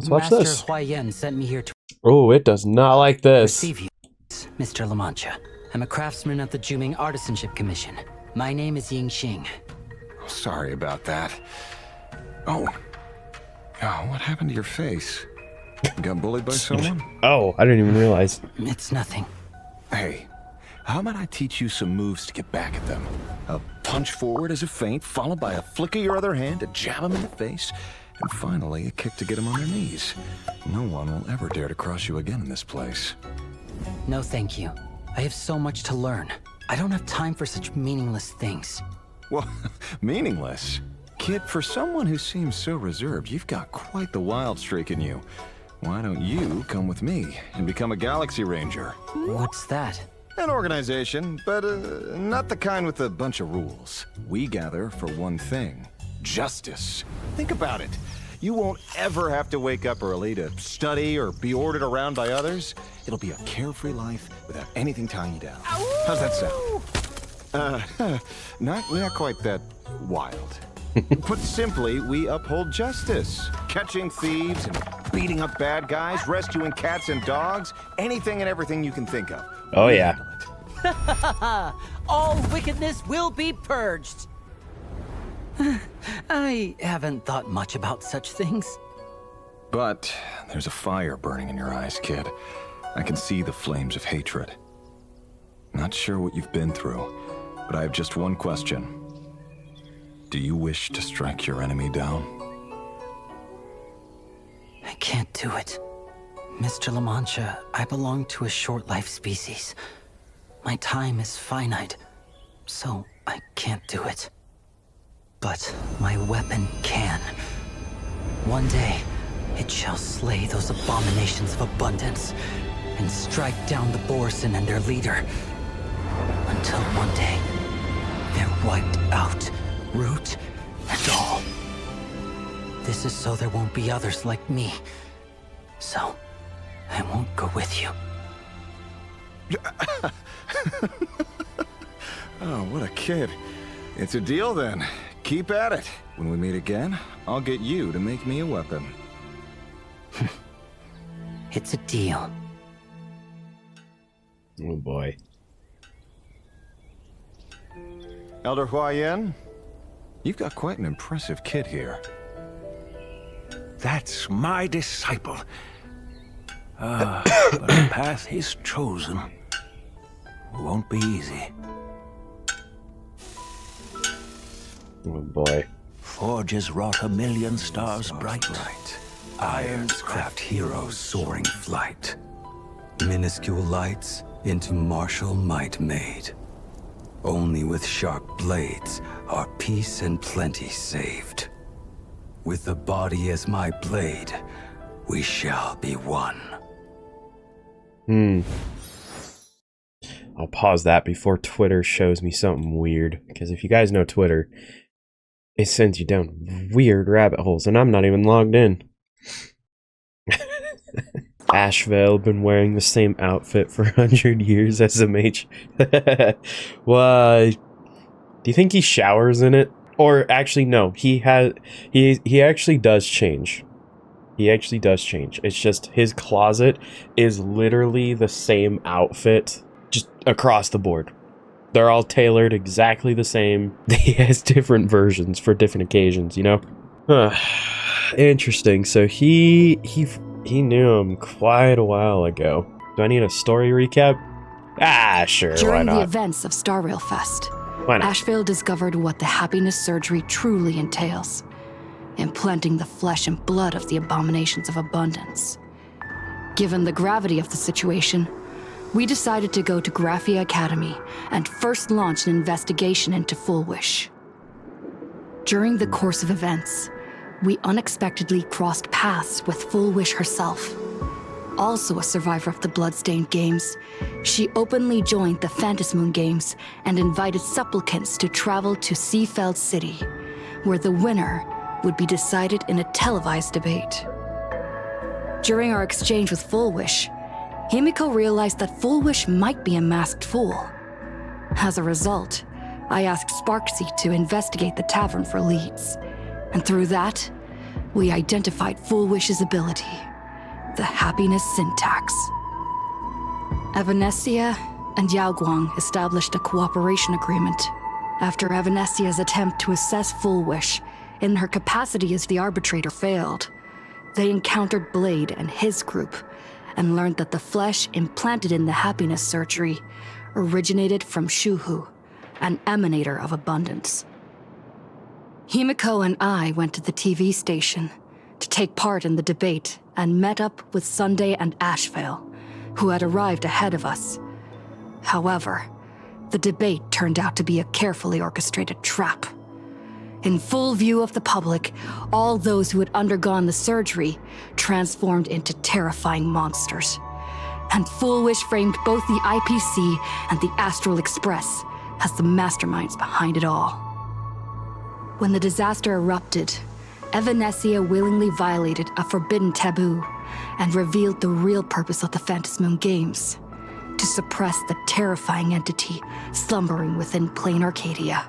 Let's watch Master this. Huayan sent me here to Oh, it does not like this. receive you, Mr. La Mancha. I'm a craftsman at the Juming Artisanship Commission. My name is Ying Xing. Sorry about that. Oh, what happened to your face? You got bullied by someone? Oh, I didn't even realize. It's nothing. Hey, how about I teach you some moves to get back at them? A punch forward as a feint, followed by a flick of your other hand to jab them in the face, and finally a kick to get them on their knees. No one will ever dare to cross you again in this place. No, thank you. I have so much to learn. I don't have time for such meaningless things. Well, meaningless? Kid, for someone who seems so reserved, you've got quite the wild streak in you. Why don't you come with me and become a Galaxy Ranger? What's that? An organization, but not the kind with a bunch of rules. We gather for one thing: justice. Think about it. You won't ever have to wake up early to study or be ordered around by others. It'll be a carefree life without anything tying you down. How's that sound? Not quite that wild. Put simply, we uphold justice. Catching thieves and beating up bad guys, rescuing cats and dogs, anything and everything you can think of. Oh, yeah. All wickedness will be purged. I haven't thought much about such things. But there's a fire burning in your eyes, kid. I can see the flames of hatred. Not sure what you've been through, but I have just one question. Do you wish to strike your enemy down? I can't do it. Mr. La Mancha, I belong to a short-life species. My time is finite, so I can't do it. But my weapon can. One day, it shall slay those abominations of abundance and strike down the Borson and their leader. Until one day, they're wiped out, root and all. This is so there won't be others like me. So, I won't go with you. Oh, what a kid. It's a deal then. Keep at it. When we meet again, I'll get you to make me a weapon. It's a deal. Oh, boy. Elder Huayan, you've got quite an impressive kid here. That's my disciple. But the path he's chosen won't be easy. Oh, boy. Forges wrought 1,000,000 stars bright. Irons craft heroes soaring flight. Minuscule lights into martial might made. Only with sharp blades are peace and plenty saved. With the body as my blade, we shall be one. I'll pause that before Twitter shows me something weird. Because if you guys know Twitter, it sends you down weird rabbit holes, and I'm not even logged in. Asheville been wearing the same outfit for 100 years as a mage. Well, do you think he showers in it? Or actually, no. He actually does change. He actually does change. It's just his closet is literally the same outfit, just across the board. They're all tailored exactly the same. He has different versions for different occasions, you know? Interesting. So he knew him quite a while ago. Do I need a story recap? Sure, why During not? the events of Star Rail Fest, Why not? Asheville discovered what the happiness surgery truly entails. Implanting the flesh and blood of the abominations of abundance. Given the gravity of the situation, we decided to go to Graphia Academy and first launch an investigation into Full Wish. During the course of events, we unexpectedly crossed paths with Full Wish herself. Also a survivor of the Bloodstained Games, she openly joined the Phantasmoon Games and invited supplicants to travel to Seafeld City, where the winner would be decided in a televised debate. During our exchange with Full Wish, Himiko realized that Full Wish might be a masked fool. As a result, I asked Sparksy to investigate the tavern for leads, and through that, we identified Full Wish's ability, the happiness syntax. Evanescia and Yaoguang established a cooperation agreement. After Evanescia's attempt to assess Full Wish in her capacity as the arbitrator failed, they encountered Blade and his group and learned that the flesh implanted in the happiness surgery originated from Shuhu, an emanator of abundance. Himiko and I went to the TV station to take part in the debate and met up with Sunday and Ashvale, who had arrived ahead of us. However, the debate turned out to be a carefully orchestrated trap. In full view of the public, all those who had undergone the surgery transformed into terrifying monsters. And Full Wish framed both the IPC and the Astral Express as the masterminds behind it all. When the disaster erupted, Evanescia willingly violated a forbidden taboo and revealed the real purpose of the Phantasmoon Games: to suppress the terrifying entity slumbering within Planarcadia.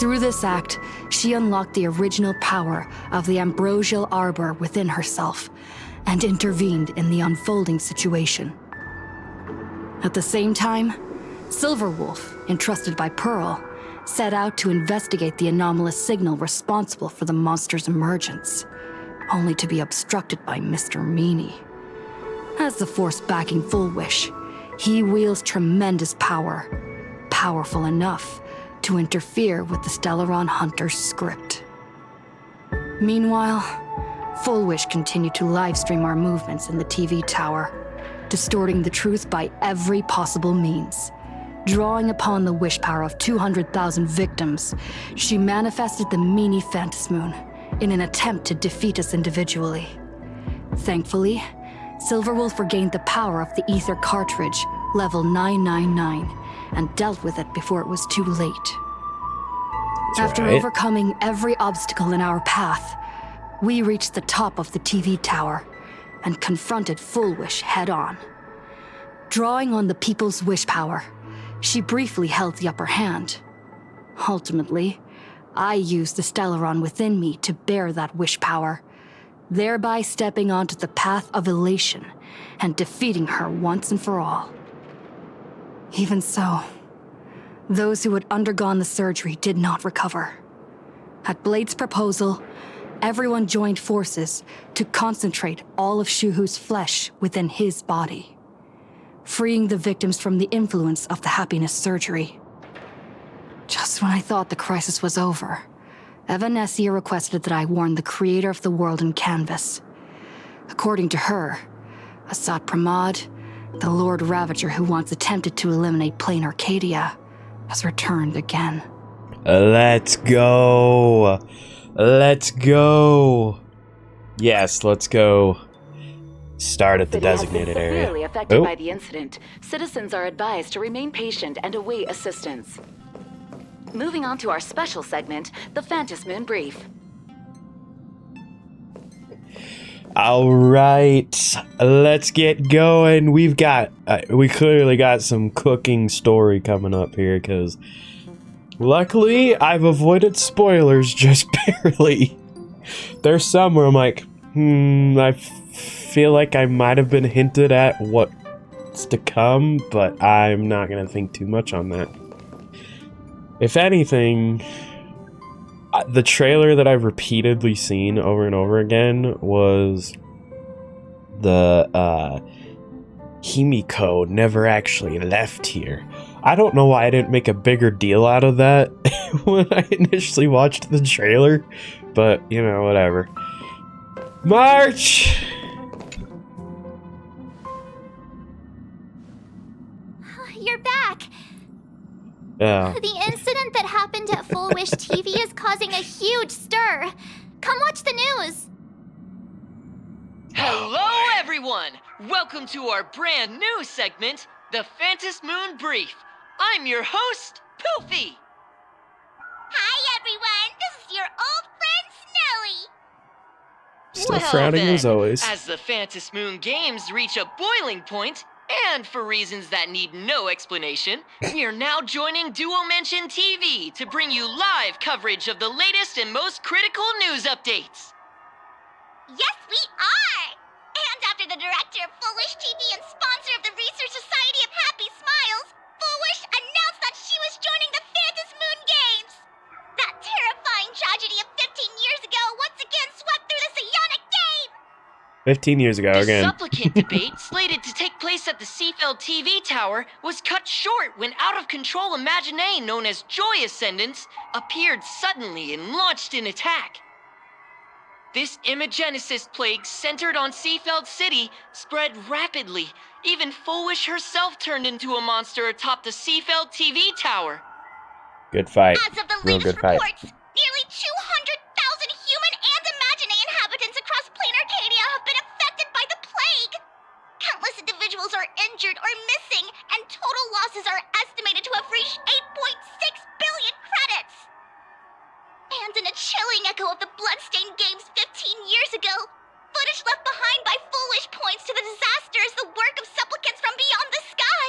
Through this act, she unlocked the original power of the ambrosial arbor within herself and intervened in the unfolding situation. At the same time, Silverwolf, entrusted by Pearl, set out to investigate the anomalous signal responsible for the monster's emergence, only to be obstructed by Mr. Meanie. As the force backing Full Wish, he wields tremendous power, powerful enough to interfere with the Stellaron Hunter's script. Meanwhile, Full Wish continued to livestream our movements in the TV tower, distorting the truth by every possible means. Drawing upon the wish power of 200,000 victims, she manifested the Meanie Phantasmoon in an attempt to defeat us individually. Thankfully, Silverwolf regained the power of the Ether cartridge, level 999, and dealt with it before it was too late. After overcoming every obstacle in our path, we reached the top of the TV tower and confronted Full Wish head-on. Drawing on the people's wish power, she briefly held the upper hand. Ultimately, I used the Stellaron within me to bear that wish power, thereby stepping onto the path of elation and defeating her once and for all. Even so, those who had undergone the surgery did not recover. At Blade's proposal, everyone joined forces to concentrate all of Shuhu's flesh within his body, freeing the victims from the influence of the happiness surgery. Just when I thought the crisis was over, Evanescia requested that I warn the creator of the world in canvas. According to her, Asat Pramod, the Lord Ravager who once attempted to eliminate Planarcadia, has returned again. Let's go. Let's go. Yes, let's go. Start at the designated area. Severely affected by the incident. Citizens are advised to remain patient and await assistance. Moving on to our special segment, the Phantasmoon Brief. All right, let's get going. We clearly got some cooking story coming up here, because luckily I've avoided spoilers just barely. There's some where I'm like, I feel like I might have been hinted at what's to come, but I'm not gonna think too much on that. If anything, the trailer that I've repeatedly seen over and over again was the Himiko never actually left here. I don't know why I didn't make a bigger deal out of that when I initially watched the trailer, but you know, whatever. March! You're back! Yeah. The incident that happened at Full Wish TV is causing a huge stir. Come watch the news. Hello, everyone! Welcome to our brand new segment, the Phantasmoon Brief. I'm your host, Poofy. Hi, everyone. This is your old friend, Snowy. Still frowning as always. As the Phantasmoon Games reach a boiling point, and for reasons that need no explanation, we are now joining Duo Mention TV to bring you live coverage of the latest and most critical news updates. Yes, we are! And after the director of Full Wish TV and sponsor of the Research Society of Happy Smiles, Full Wish announced that she was joining the Phantom Moon Games! That terrifying tragedy of 15 years ago once again swept through the psionic game! 15 years ago, The again. supplicant debate, slated to take place at the Seafeld TV tower, was cut short when out-of-control Imagine known as Joy Ascendants appeared suddenly and launched an attack. This Imagenesis plague centered on Seafeld City spread rapidly. Even Full Wish herself turned into a monster atop the Seafeld TV tower. Good fight. As of the Real latest good fight. reports, nearly 200,000 human and Imagine inhabitants across Planarcadia have been affected by the plague. Countless individuals are injured or missing, and total losses are estimated to have reached 8.6 billion credits. And in a chilling echo of the Bloodstained Games 15 years ago, footage left behind by Full Wish points to the disaster as the work of supplicants from beyond the sky.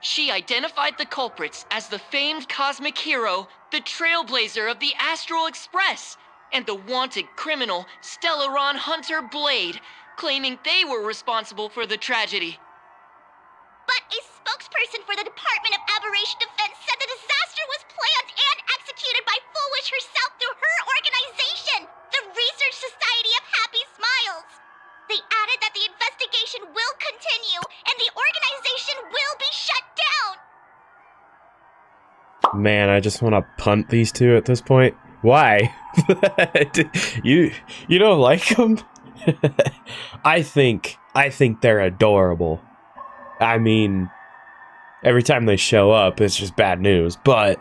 She identified the culprits as the famed cosmic hero, the trailblazer of the Astral Express, and the wanted criminal, Stellaron Hunter Blade, claiming they were responsible for the tragedy. But a spokesperson for the Department of Aberration Defense said the disaster was planned and executed by Full Wish herself through her organization, the Research Society of Happy Smiles. They added that the investigation will continue and the organization will be shut down. Man, I just want to punt these two at this point. Why? you don't like them? I think they're adorable. I mean, every time they show up, it's just bad news, but...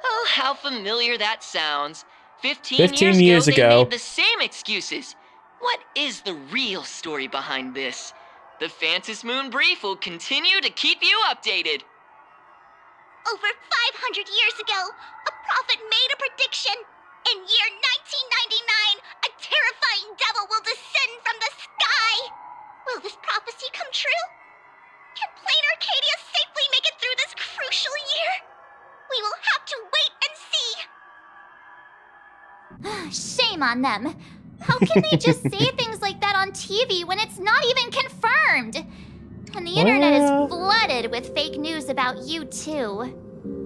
Oh, how familiar that sounds. 15 years years ago, ago. they made the same excuses. What is the real story behind this? The Phantom Moon Brief will continue to keep you updated. Over 500 years ago, a prophet made a prediction. In year 1999, a terrifying devil will descend from the sky. Will this prophecy come true? Can Planarcadia safely make it through this crucial year? We will have to wait and see. Shame on them. How can they just say things like that on TV when it's not even confirmed? And the internet is flooded with fake news about you too.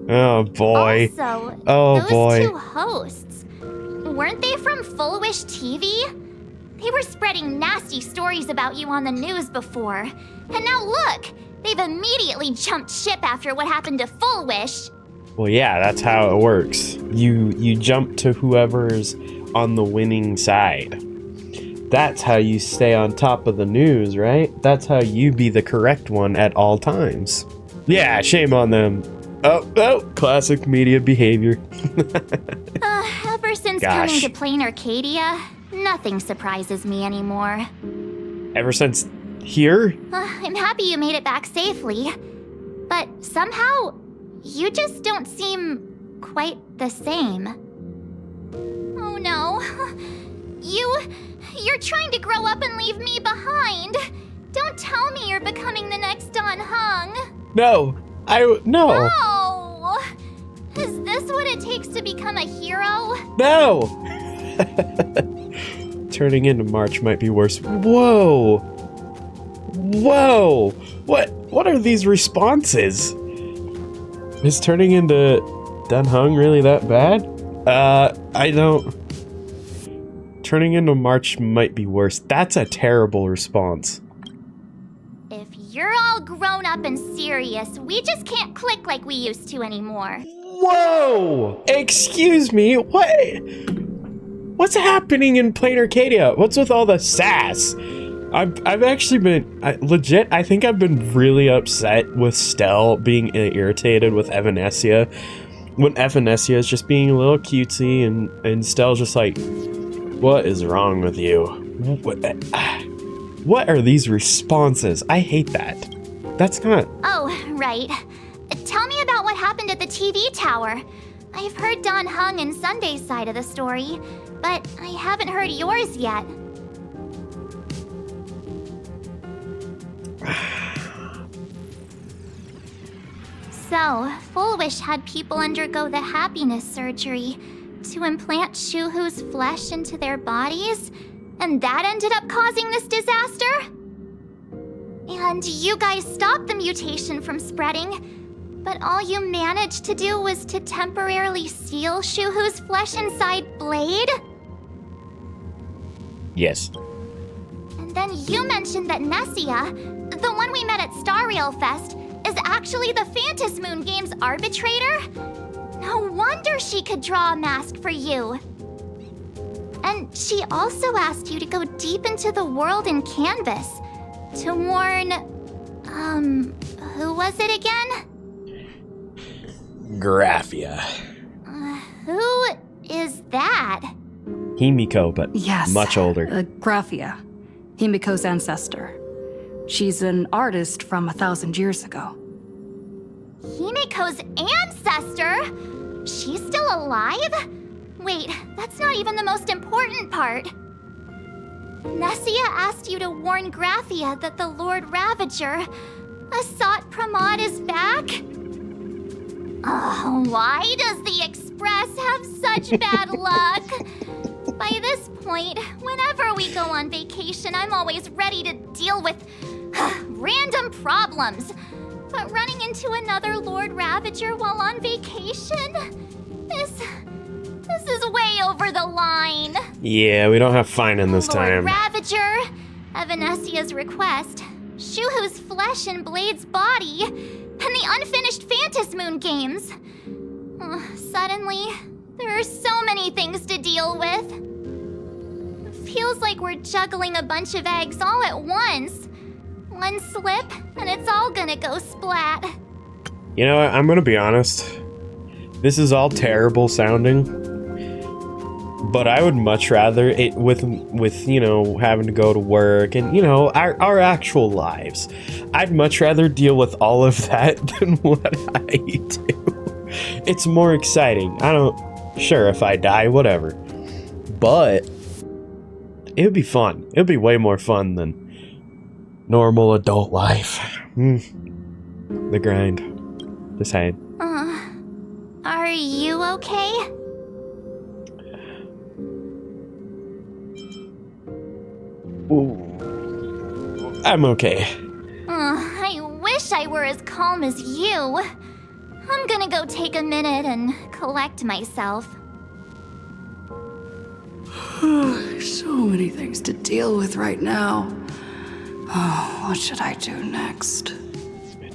Oh boy. Also, Oh those boy. two hosts, weren't they from Full Wish TV? They were spreading nasty stories about you on the news before. And now look, they've immediately jumped ship after what happened to Full Wish. Well, yeah, that's how it works. You jump to whoever's on the winning side. That's how you stay on top of the news, right? That's how you be the correct one at all times. Yeah, shame on them. Oh, classic media behavior. Ever since coming to Planarcadia, nothing surprises me anymore. Ever since here? I'm happy you made it back safely. But somehow, you just don't seem quite the same. Oh no. You're trying to grow up and leave me behind. Don't tell me you're becoming the next Don Hung. No. No. Oh! Is this what it takes to become a hero? No. Turning into March might be worse. Whoa. What are these responses? Is turning into Don Hung really that bad? I don't... Turning into March might be worse. That's a terrible response. If you're all grown up and serious, we just can't click like we used to anymore. Whoa! Excuse me, what's happening in Planarcadia? What's with all the sass? I've actually been, legit, I think I've been really upset with Stell being irritated with Evanescia. When Evanescia is just being a little cutesy and Stell's just like, what is wrong with you? What are these responses? I hate that. That's not... Oh, right. Tell me about what happened at the TV tower. I've heard Don Hung and Sunday's side of the story, but I haven't heard yours yet. So, Full Wish had people undergo the happiness surgery. to implant Shuhu's flesh into their bodies, and that ended up causing this disaster? And you guys stopped the mutation from spreading, but all you managed to do was to temporarily seal Shuhu's flesh inside Blade? Yes. And then you mentioned that Nessia, the one we met at Star Rail Fest, is actually the Phantas Moon Games arbitrator? No wonder she could draw a mask for you. And she also asked you to go deep into the world in Canvas to warn, who was it again? Graphia. Who is that? Himiko, but Yes. much older. Graphia, Himiko's ancestor. She's an artist from 1,000 years ago. Himiko's ancestor? She's still alive? Wait, that's not even the most important part. Nessia asked you to warn Graphia that the Lord Ravager, Asat Pramod, is back? Why does the Express have such bad luck? By this point, whenever we go on vacation, I'm always ready to deal with random problems. But running into another Lord Ravager while on vacation? This is way over the line. Yeah, we don't have Finan this Lord time. Ravager, at Venesia's request, Shuhu's flesh and Blade's body, and the unfinished Phantas Moon Games. Suddenly, there are so many things to deal with. It feels like we're juggling a bunch of eggs all at once. One slip, and it's all gonna go splat. You know what? I'm gonna be honest. This is all terrible sounding, but I would much rather it with you know, having to go to work and, you know, our actual lives. I'd much rather deal with all of that than what I do. It's more exciting. Sure, if I die, whatever. But it would be fun. It would be way more fun than normal adult life. The grind. Just saying. Are you okay? Ooh, I'm okay. I wish I were as calm as you. I'm gonna go take a minute and collect myself. So many things to deal with right now. Oh, what should I do next?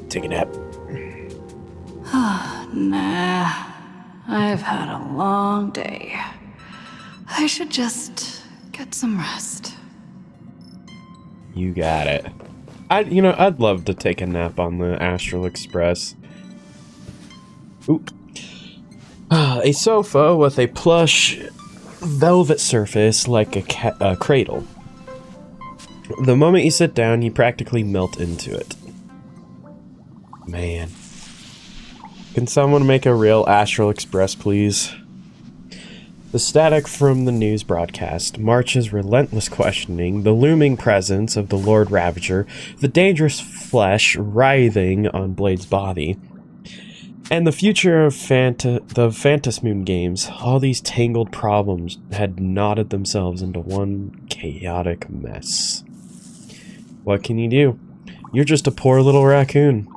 Take a nap. Nah, I've had a long day. I should just get some rest. You got it. I'd love to take a nap on the Astral Express. Ooh. A sofa with a plush velvet surface like a cradle. The moment you sit down, you practically melt into it. Man. Can someone make a real Astral Express, please? The static from the news broadcast, March's relentless questioning, the looming presence of the Lord Ravager, the dangerous flesh writhing on Blade's body, and the future of the Phantas Moon Games. All these tangled problems had knotted themselves into one chaotic mess. What can you do? You're just a poor little raccoon.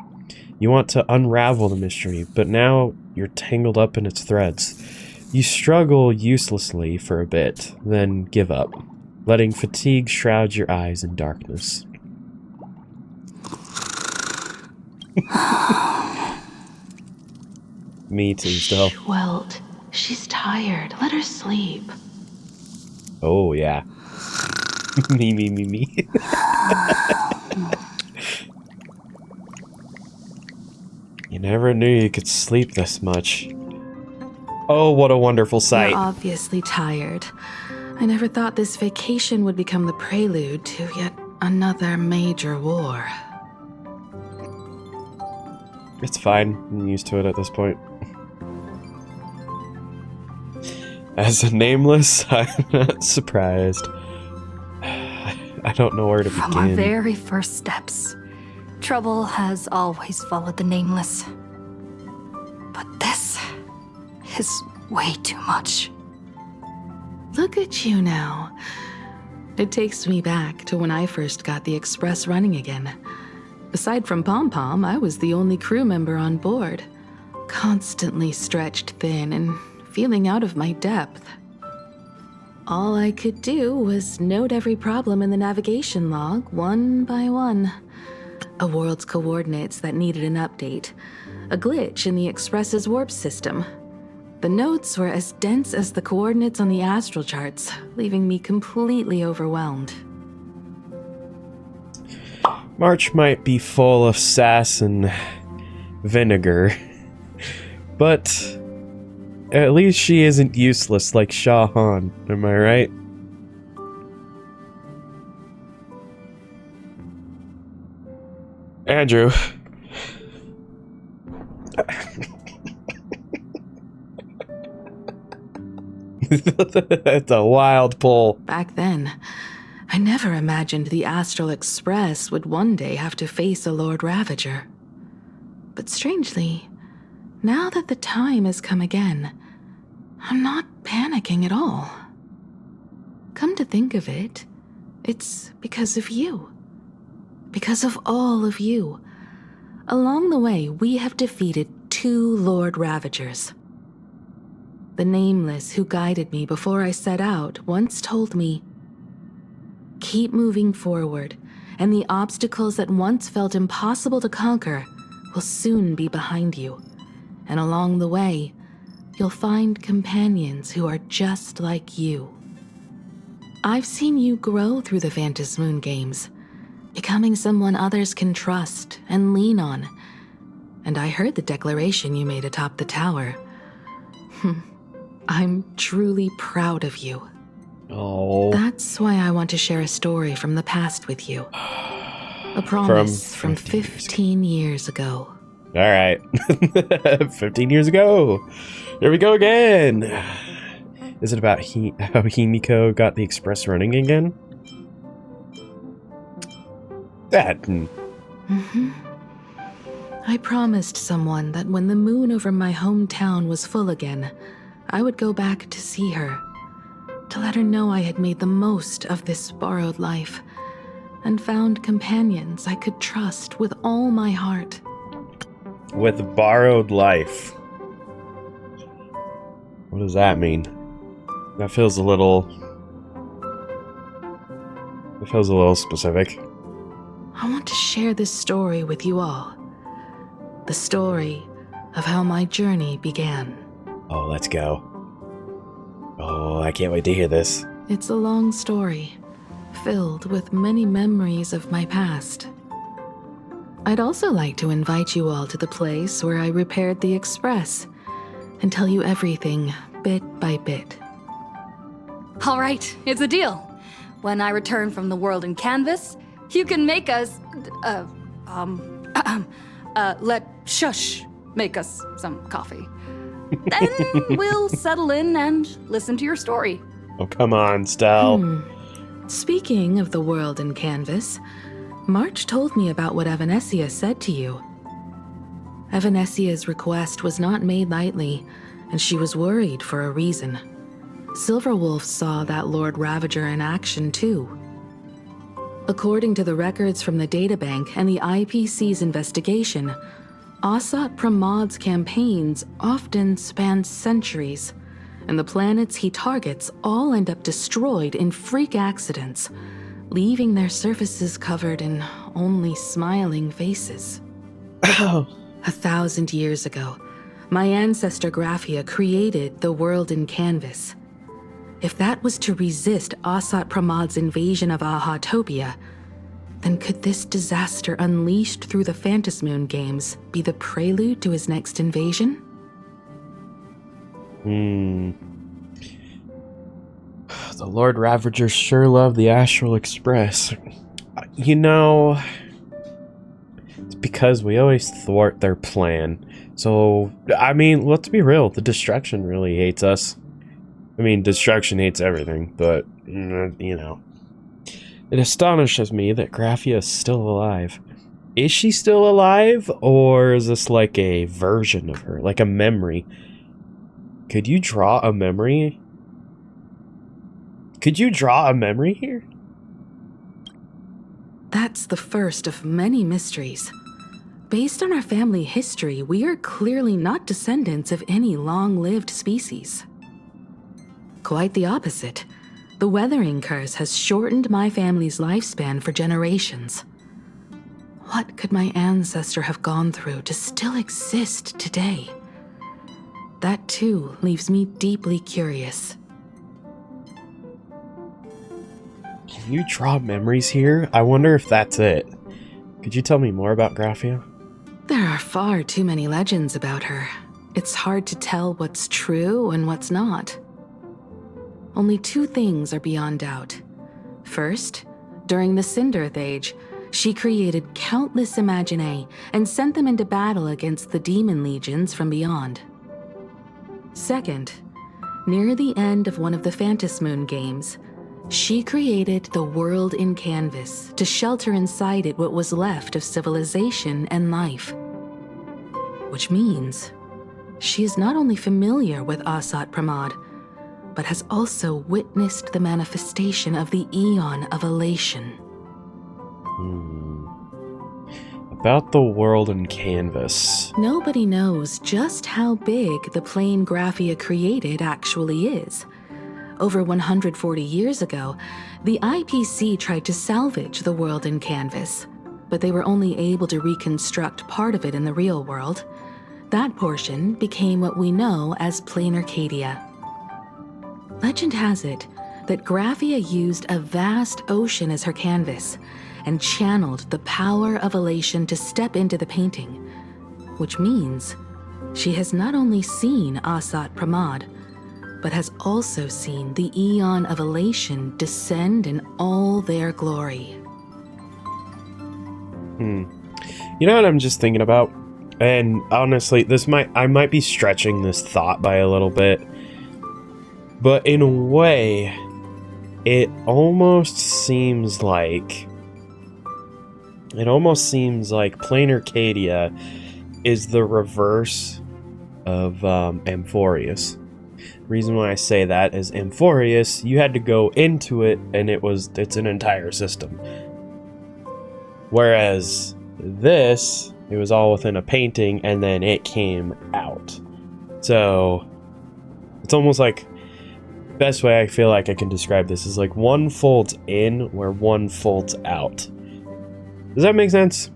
You want to unravel the mystery, but now you're tangled up in its threads. You struggle uselessly for a bit, then give up, letting fatigue shroud your eyes in darkness. Me too, still. Welt, she's tired. Let her sleep. Oh, yeah. me. You never knew you could sleep this much. Oh, what a wonderful sight. You're obviously tired. I never thought this vacation would become the prelude to yet another major war. It's fine. I'm used to it at this point. As a nameless, I'm not surprised. I don't know where to begin. From our very first steps, trouble has always followed the nameless. But this is way too much. Look at you now. It takes me back to when I first got the Express running again. Aside from Pom Pom, I was the only crew member on board, constantly stretched thin and feeling out of my depth. All I could do was note every problem in the navigation log, one by one. A world's coordinates that needed an update, a glitch in the Express's warp system. The notes were as dense as the coordinates on the astral charts, leaving me completely overwhelmed. March might be full of sass and vinegar, but at least she isn't useless like Shah Han, am I right? Andrew. That's a wild pull. Back then, I never imagined the Astral Express would one day have to face a Lord Ravager. But strangely, now that the time has come again, I'm not panicking at all. Come to think of it, it's because of you. Because of all of you. Along the way, we have defeated 2 Lord Ravagers. The Nameless who guided me before I set out once told me, keep moving forward, and the obstacles that once felt impossible to conquer will soon be behind you. And along the way, you'll find companions who are just like you. I've seen you grow through the Phantasmoon games, becoming someone others can trust and lean on. And I heard the declaration you made atop the tower. I'm truly proud of you. Oh. That's why I want to share a story from the past with you. A promise from 15 years ago. All right. 15 years ago. Here we go again. Is it about how Himiko got the Express running again? That. Mm-hmm. I promised someone that when the moon over my hometown was full again, I would go back to see her, to let her know I had made the most of this borrowed life, and found companions I could trust with all my heart. With borrowed life. What does that mean? That feels a little... It feels a little specific. I want to share this story with you all. The story of how my journey began. Oh, let's go. Oh, I can't wait to hear this. It's a long story, filled with many memories of my past. I'd also like to invite you all to the place where I repaired the Express and tell you everything bit by bit. All right, it's a deal. When I return from the world in canvas, you can make us, let Shush make us some coffee. Then we'll settle in and listen to your story. Oh, come on, Stel. Speaking of the world in canvas, March told me about what Evanescia said to you. Evanessia's request was not made lightly, and she was worried for a reason. Silverwolf saw that Lord Ravager in action too. According to the records from the databank and the IPC's investigation, Asat Pramod's campaigns often span centuries, and the planets he targets all end up destroyed in freak accidents, leaving their surfaces covered in only smiling faces. 1,000 years ago, my ancestor Graphia created the world in canvas. If that was to resist Asat Pramod's invasion of Ahatopia, then could this disaster unleashed through the Phantasmoon games be the prelude to his next invasion? The Lord Ravager sure loved the Astral Express. You know, it's because we always thwart their plan. So, I mean, let's be real, the Destruction really hates us. I mean, Destruction hates everything, but, you know. It astonishes me that Graphia is still alive. Is she still alive, or is this like a version of her, like a memory? Could you draw a memory Could you draw a memory here? That's the first of many mysteries. Based on our family history, we are clearly not descendants of any long-lived species. Quite the opposite. The weathering curse has shortened my family's lifespan for generations. What could my ancestor have gone through to still exist today? That too leaves me deeply curious. Can you draw memories here? I wonder if that's it. Could you tell me more about Graphia? There are far too many legends about her. It's hard to tell what's true and what's not. Only two things are beyond doubt. First, during the Cinderth Age, she created countless Imaginae and sent them into battle against the demon legions from beyond. Second, near the end of one of the Phantasmoon games, she created the world in canvas to shelter inside it what was left of civilization and life. Which means she is not only familiar with Asat Pramad, but has also witnessed the manifestation of the Eon of Elation. About the world in canvas. Nobody knows just how big the plane Graphia created actually is. Over 140 years ago, the IPC tried to salvage the world in canvas, but they were only able to reconstruct part of it in the real world. That portion became what we know as Planarcadia. Legend has it that Graphia used a vast ocean as her canvas and channeled the power of elation to step into the painting, which means she has not only seen Asat Pramad, but has also seen the Eon of Elation descend in all their glory. You know what I'm just thinking about? And honestly, I might be stretching this thought by a little bit, but in a way, it almost seems like Planarcadia is the reverse of Amphorius. Reason why I say that is Amphorius, you had to go into it and it's an entire system. Whereas this, it was all within a painting and then it came out. So it's almost like, best way I feel like I can describe this is like one folds in where one folds out. Does that make sense?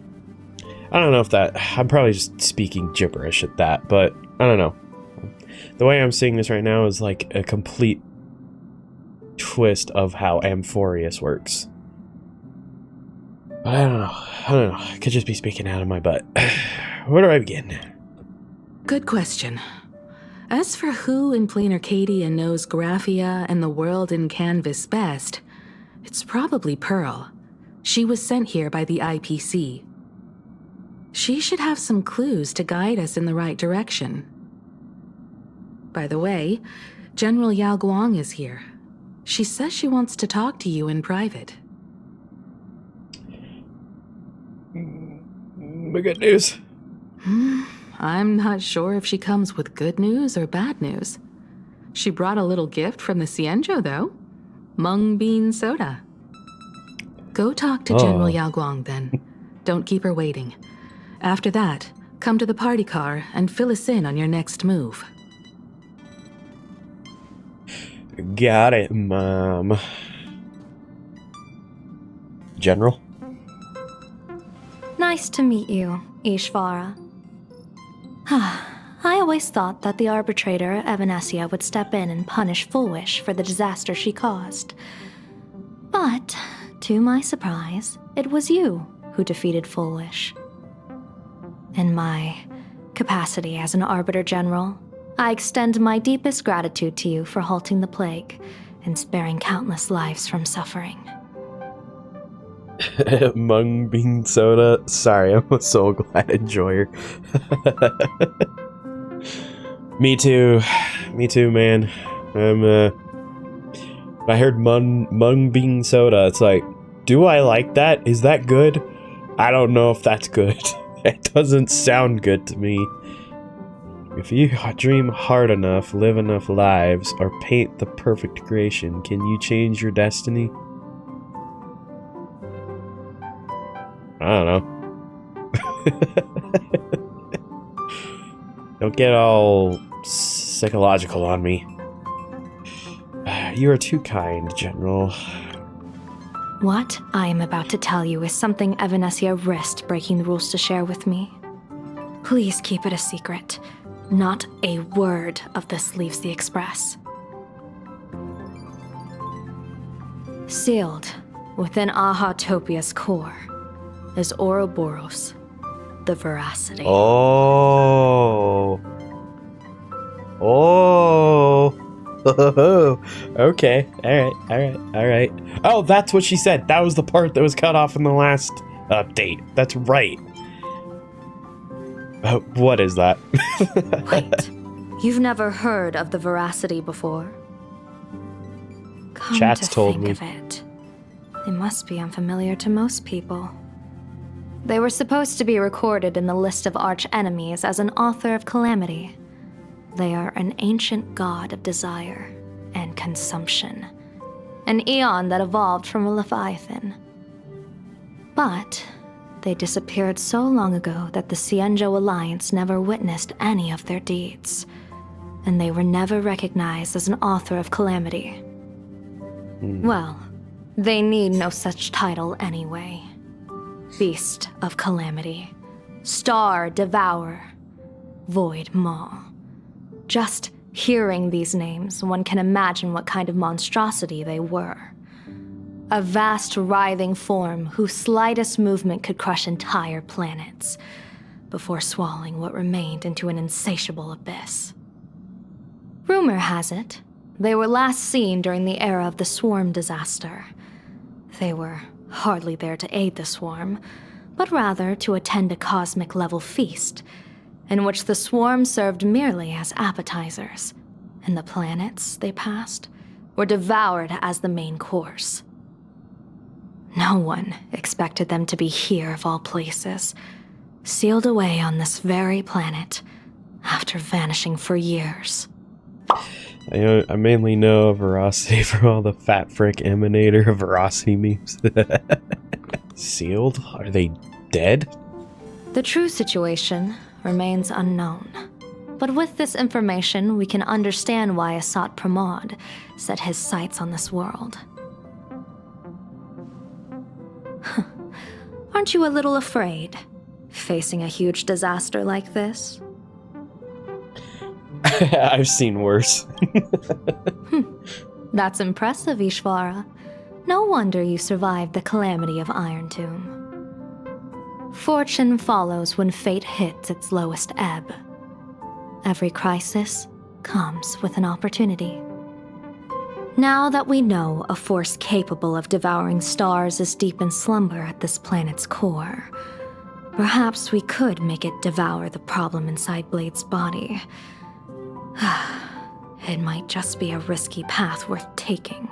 I don't know if I'm probably just speaking gibberish at that, but I don't know. The way I'm seeing this right now is like a complete twist of how Amphorius works. But I don't know. I could just be speaking out of my butt. Where do I begin? Good question. As for who in Planarcadia knows Graphia and the world in canvas best, it's probably Pearl. She was sent here by the IPC. She should have some clues to guide us in the right direction. By the way, General Yao Guang is here. She says she wants to talk to you in private. The good news? I'm not sure if she comes with good news or bad news. She brought a little gift from the Cienjo, though. Mung bean soda. Go talk to General Yao Guang, then. Don't keep her waiting. After that, come to the party car and fill us in on your next move. Got it, Mom. General? Nice to meet you, Ishvara. I always thought that the arbitrator, Evanessia, would step in and punish Foolish for the disaster she caused. But, to my surprise, it was you who defeated Foolish. In my capacity as an Arbiter General, I extend my deepest gratitude to you for halting the plague and sparing countless lives from suffering. Mung bean soda. Sorry, I'm a Soul Glad enjoyer. Me too, man. I heard mung bean soda. It's like, do I like that? Is that good? I don't know if that's good. It doesn't sound good to me. If you dream hard enough, live enough lives, or paint the perfect creation, can you change your destiny? I don't know. Don't get all psychological on me. You are too kind, General. What I am about to tell you is something Evanescia risked breaking the rules to share with me. Please keep it a secret. Not a word of this leaves the Express. Sealed within Ahatopia's core is Ouroboros, the Veracity. Oh. Okay. Alright. Oh, that's what she said. That was the part that was cut off in the last update. That's right. What is that? Wait. You've never heard of the Veracity before? Come Chat's to told think me. of it, they must be unfamiliar to most people. They were supposed to be recorded in the list of arch-enemies as an author of calamity. They are an ancient god of desire and consumption, an eon that evolved from a leviathan. But they disappeared so long ago that the Cienjo Alliance never witnessed any of their deeds, and they were never recognized as an author of calamity. Well, they need no such title anyway. Beast of Calamity, Star Devourer, Void Maw. Just hearing these names, one can imagine what kind of monstrosity they were. A vast, writhing form whose slightest movement could crush entire planets, before swallowing what remained into an insatiable abyss. Rumor has it, they were last seen during the era of the Swarm disaster. They were hardly there to aid the Swarm, but rather to attend a cosmic-level feast, in which the Swarm served merely as appetizers, and the planets they passed were devoured as the main course. No one expected them to be here of all places, sealed away on this very planet, after vanishing for years. I mainly know Veracity from all the Fat Frick Emanator Veracity memes. Sealed? Are they dead? The true situation remains unknown. But with this information, we can understand why Asat Pramod set his sights on this world. Aren't you a little afraid, facing a huge disaster like this? I've seen worse. That's impressive, Ishvara. No wonder you survived the calamity of Iron Tomb. Fortune follows when fate hits its lowest ebb. Every crisis comes with an opportunity. Now that we know a force capable of devouring stars is deep in slumber at this planet's core, perhaps we could make it devour the problem inside Blade's body. It might just be a risky path worth taking.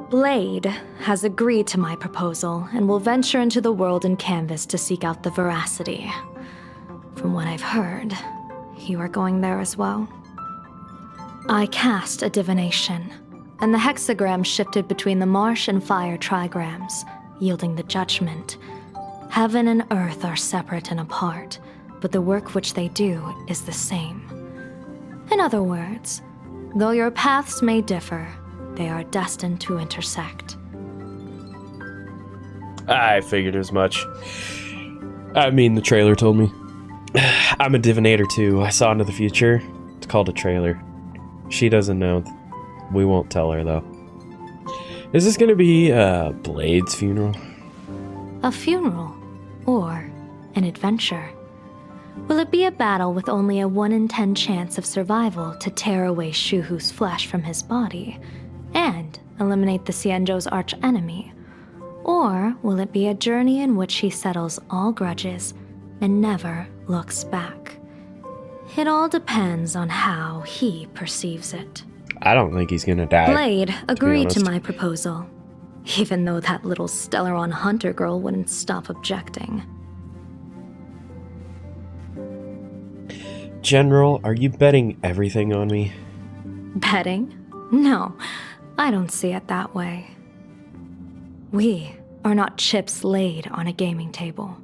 Blade has agreed to my proposal and will venture into the world in canvas to seek out the Veracity. From what I've heard, you are going there as well. I cast a divination, and the hexagram shifted between the marsh and fire trigrams, yielding the judgment. Heaven and earth are separate and apart, but the work which they do is the same. In other words, though your paths may differ, they are destined to intersect. I figured as much. I mean, the trailer told me. I'm a divinator too. I saw into the future. It's called a trailer. She doesn't know. We won't tell her though. Is this gonna be Blade's funeral? A funeral, or an adventure. Will it be a battle with only a 1 in 10 chance of survival to tear away Shuhu's flesh from his body and eliminate the Cienjo's arch-enemy? Or will it be a journey in which he settles all grudges and never looks back? It all depends on how he perceives it. I don't think he's gonna die. Blade agreed to my proposal, even though that little Stellaron hunter girl wouldn't stop objecting. General, are you betting everything on me? Betting? No, I don't see it that way. We are not chips laid on a gaming table,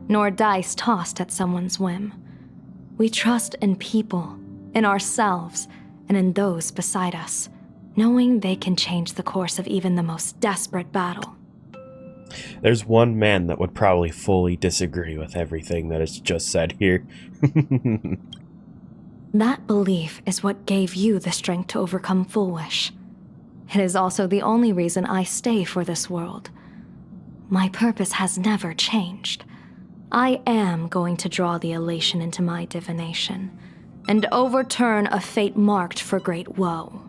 nor dice tossed at someone's whim. We trust in people, in ourselves, and in those beside us, knowing they can change the course of even the most desperate battle. There's one man that would probably fully disagree with everything that is just said here. That belief is what gave you the strength to overcome Foolish. It is also the only reason I stay for this world. My purpose has never changed. I am going to draw the elation into my divination, and overturn a fate marked for great woe.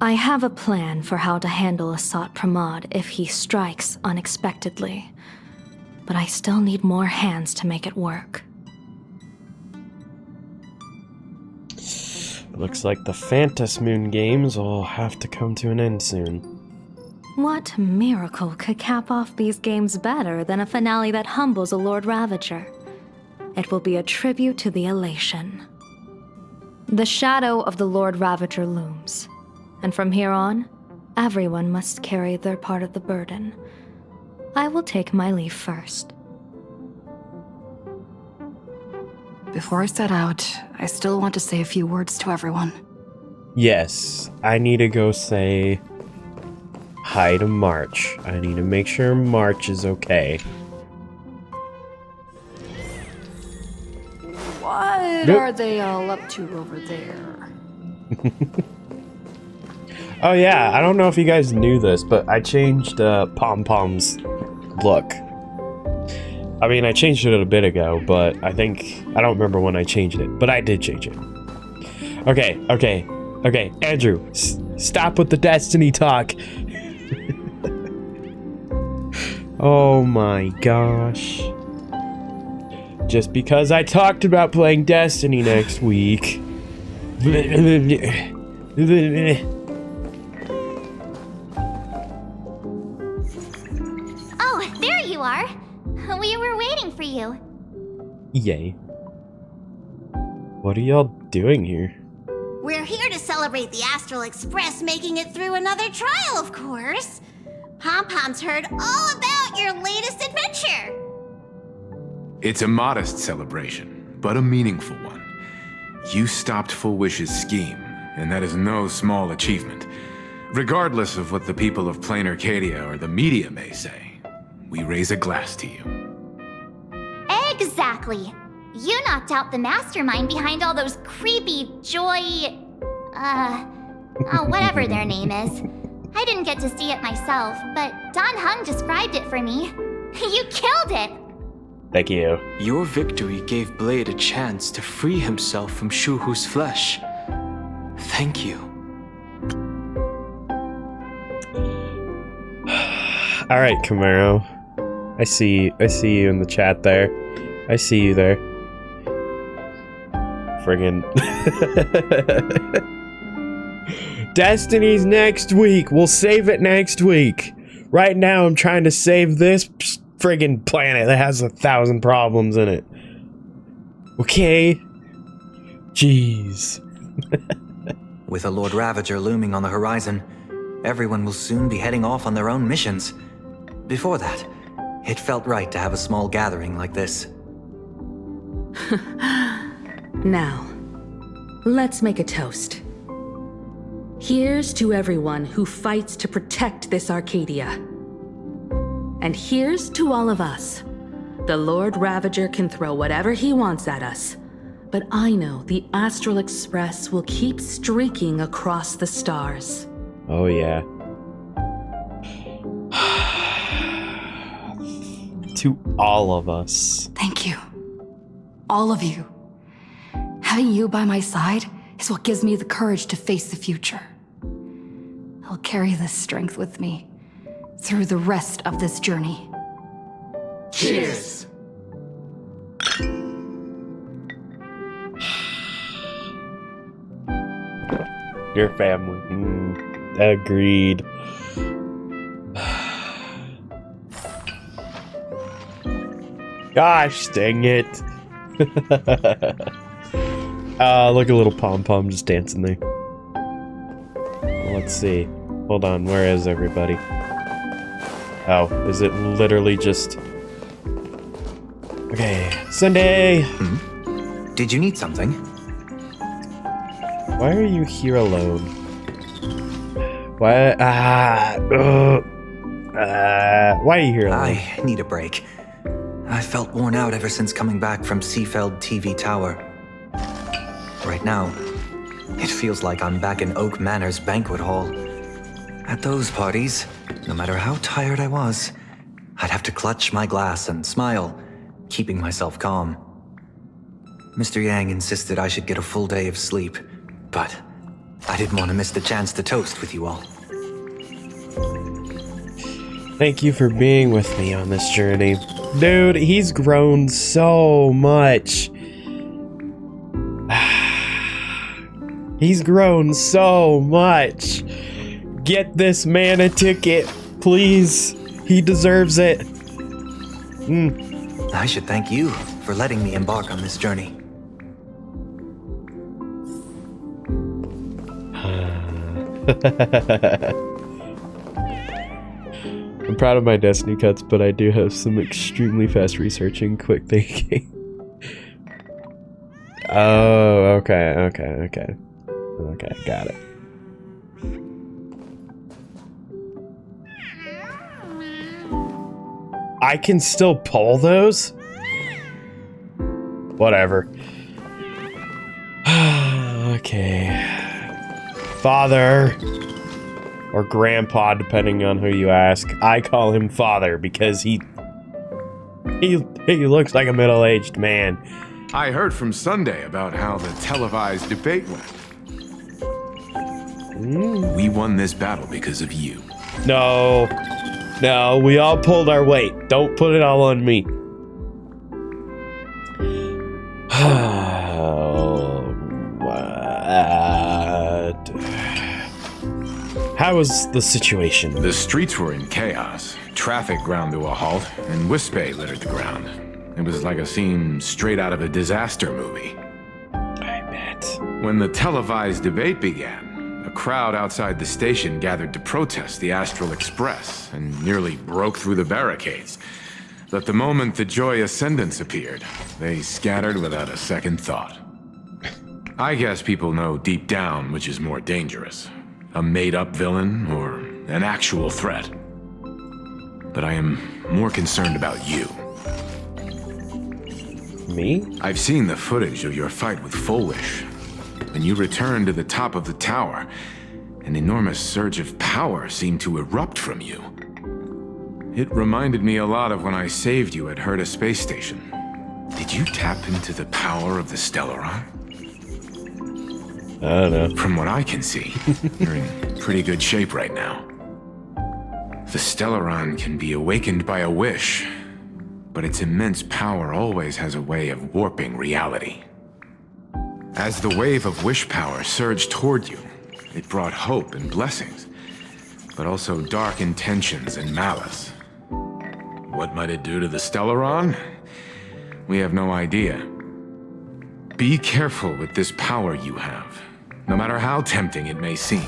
I have a plan for how to handle Asat Pramod if he strikes unexpectedly, but I still need more hands to make it work. Looks like the Phantas Moon games will have to come to an end soon. What miracle could cap off these games better than a finale that humbles a Lord Ravager? It will be a tribute to the elation. The shadow of the Lord Ravager looms, and from here on, everyone must carry their part of the burden. I will take my leave first. Before I set out, I still want to say a few words to everyone. Yes, I need to go say hi to March. I need to make sure March is okay. What are they all up to over there? Oh yeah, I don't know if you guys knew this, but I changed Pom Pom's look. I mean, I changed it a bit ago, but I don't remember when I changed it, but I did change it. Okay, Andrew, stop with the Destiny talk. Oh my gosh. Just because I talked about playing Destiny next week. Oh, there you are. We were waiting for you. Yay. What are y'all doing here? We're here to celebrate the Astral Express making it through another trial, of course. Pom-Pom's heard all about your latest adventure. It's a modest celebration, but a meaningful one. You stopped Full Wish's scheme, and that is no small achievement. Regardless of what the people of Planarcadia or the media may say, we raise a glass to you. Exactly. You knocked out the mastermind behind all those creepy whatever their name is. I didn't get to see it myself, but Don Hung described it for me. You killed it! Thank you. Your victory gave Blade a chance to free himself from Shuhu's flesh. Thank you. All right, Camaro. I see you in the chat there. I see you there. Friggin' Destiny's next week. We'll save it next week. Right now, I'm trying to save this friggin' planet that has 1,000 problems in it. Okay? Jeez. With a Lord Ravager looming on the horizon, everyone will soon be heading off on their own missions. Before that, it felt right to have a small gathering like this. Now, let's make a toast. Here's to everyone who fights to protect this Arcadia. And here's to all of us. The Lord Ravager can throw whatever he wants at us, but I know the Astral Express will keep streaking across the stars. Oh yeah. To all of us. Thank you. All of you. Having you by my side is what gives me the courage to face the future. I'll carry this strength with me through the rest of this journey. Cheers! Your family. Agreed. Gosh dang it. Look at little pom-pom just dancing there. Let's see. Hold on, where is everybody? Oh, is it literally just... Okay, Sunday! Did you need something? Why are you here alone? Why? Why are you here alone? I need a break. I felt worn out ever since coming back from Seafeld TV Tower. Right now, it feels like I'm back in Oak Manor's banquet hall. At those parties, no matter how tired I was, I'd have to clutch my glass and smile, keeping myself calm. Mr. Yang insisted I should get a full day of sleep, but I didn't want to miss the chance to toast with you all. Thank you for being with me on this journey. Dude, he's grown so much. He's grown so much. Get this man a ticket, please. He deserves it. I should thank you for letting me embark on this journey. I'm proud of my Destiny cuts, but I do have some extremely fast researching, quick thinking. Oh, okay, got it. I can still pull those? Whatever. Okay. Father. Or grandpa, depending on who you ask. I call him father because he looks like a middle-aged man. I heard from Sunday about how the televised debate went. We won this battle because of you. No, we all pulled our weight. Don't put it all on me. What? How was the situation? The streets were in chaos. Traffic ground to a halt, and Wispay littered the ground. It was like a scene straight out of a disaster movie. I bet. When the televised debate began, a crowd outside the station gathered to protest the Astral Express and nearly broke through the barricades. But the moment the Joy Ascendants appeared, they scattered without a second thought. I guess people know deep down which is more dangerous, a made-up villain or an actual threat. But I am more concerned about you. Me? I've seen the footage of your fight with Fullwish. When you returned to the top of the tower, an enormous surge of power seemed to erupt from you. It reminded me a lot of when I saved you at Herta Space Station. Did you tap into the power of the Stellaron? I don't know. From what I can see, you're in pretty good shape right now. The Stellaron can be awakened by a wish, but its immense power always has a way of warping reality. As the wave of wish power surged toward you, it brought hope and blessings, but also dark intentions and malice. What might it do to the Stellaron? We have no idea. Be careful with this power you have, no matter how tempting it may seem.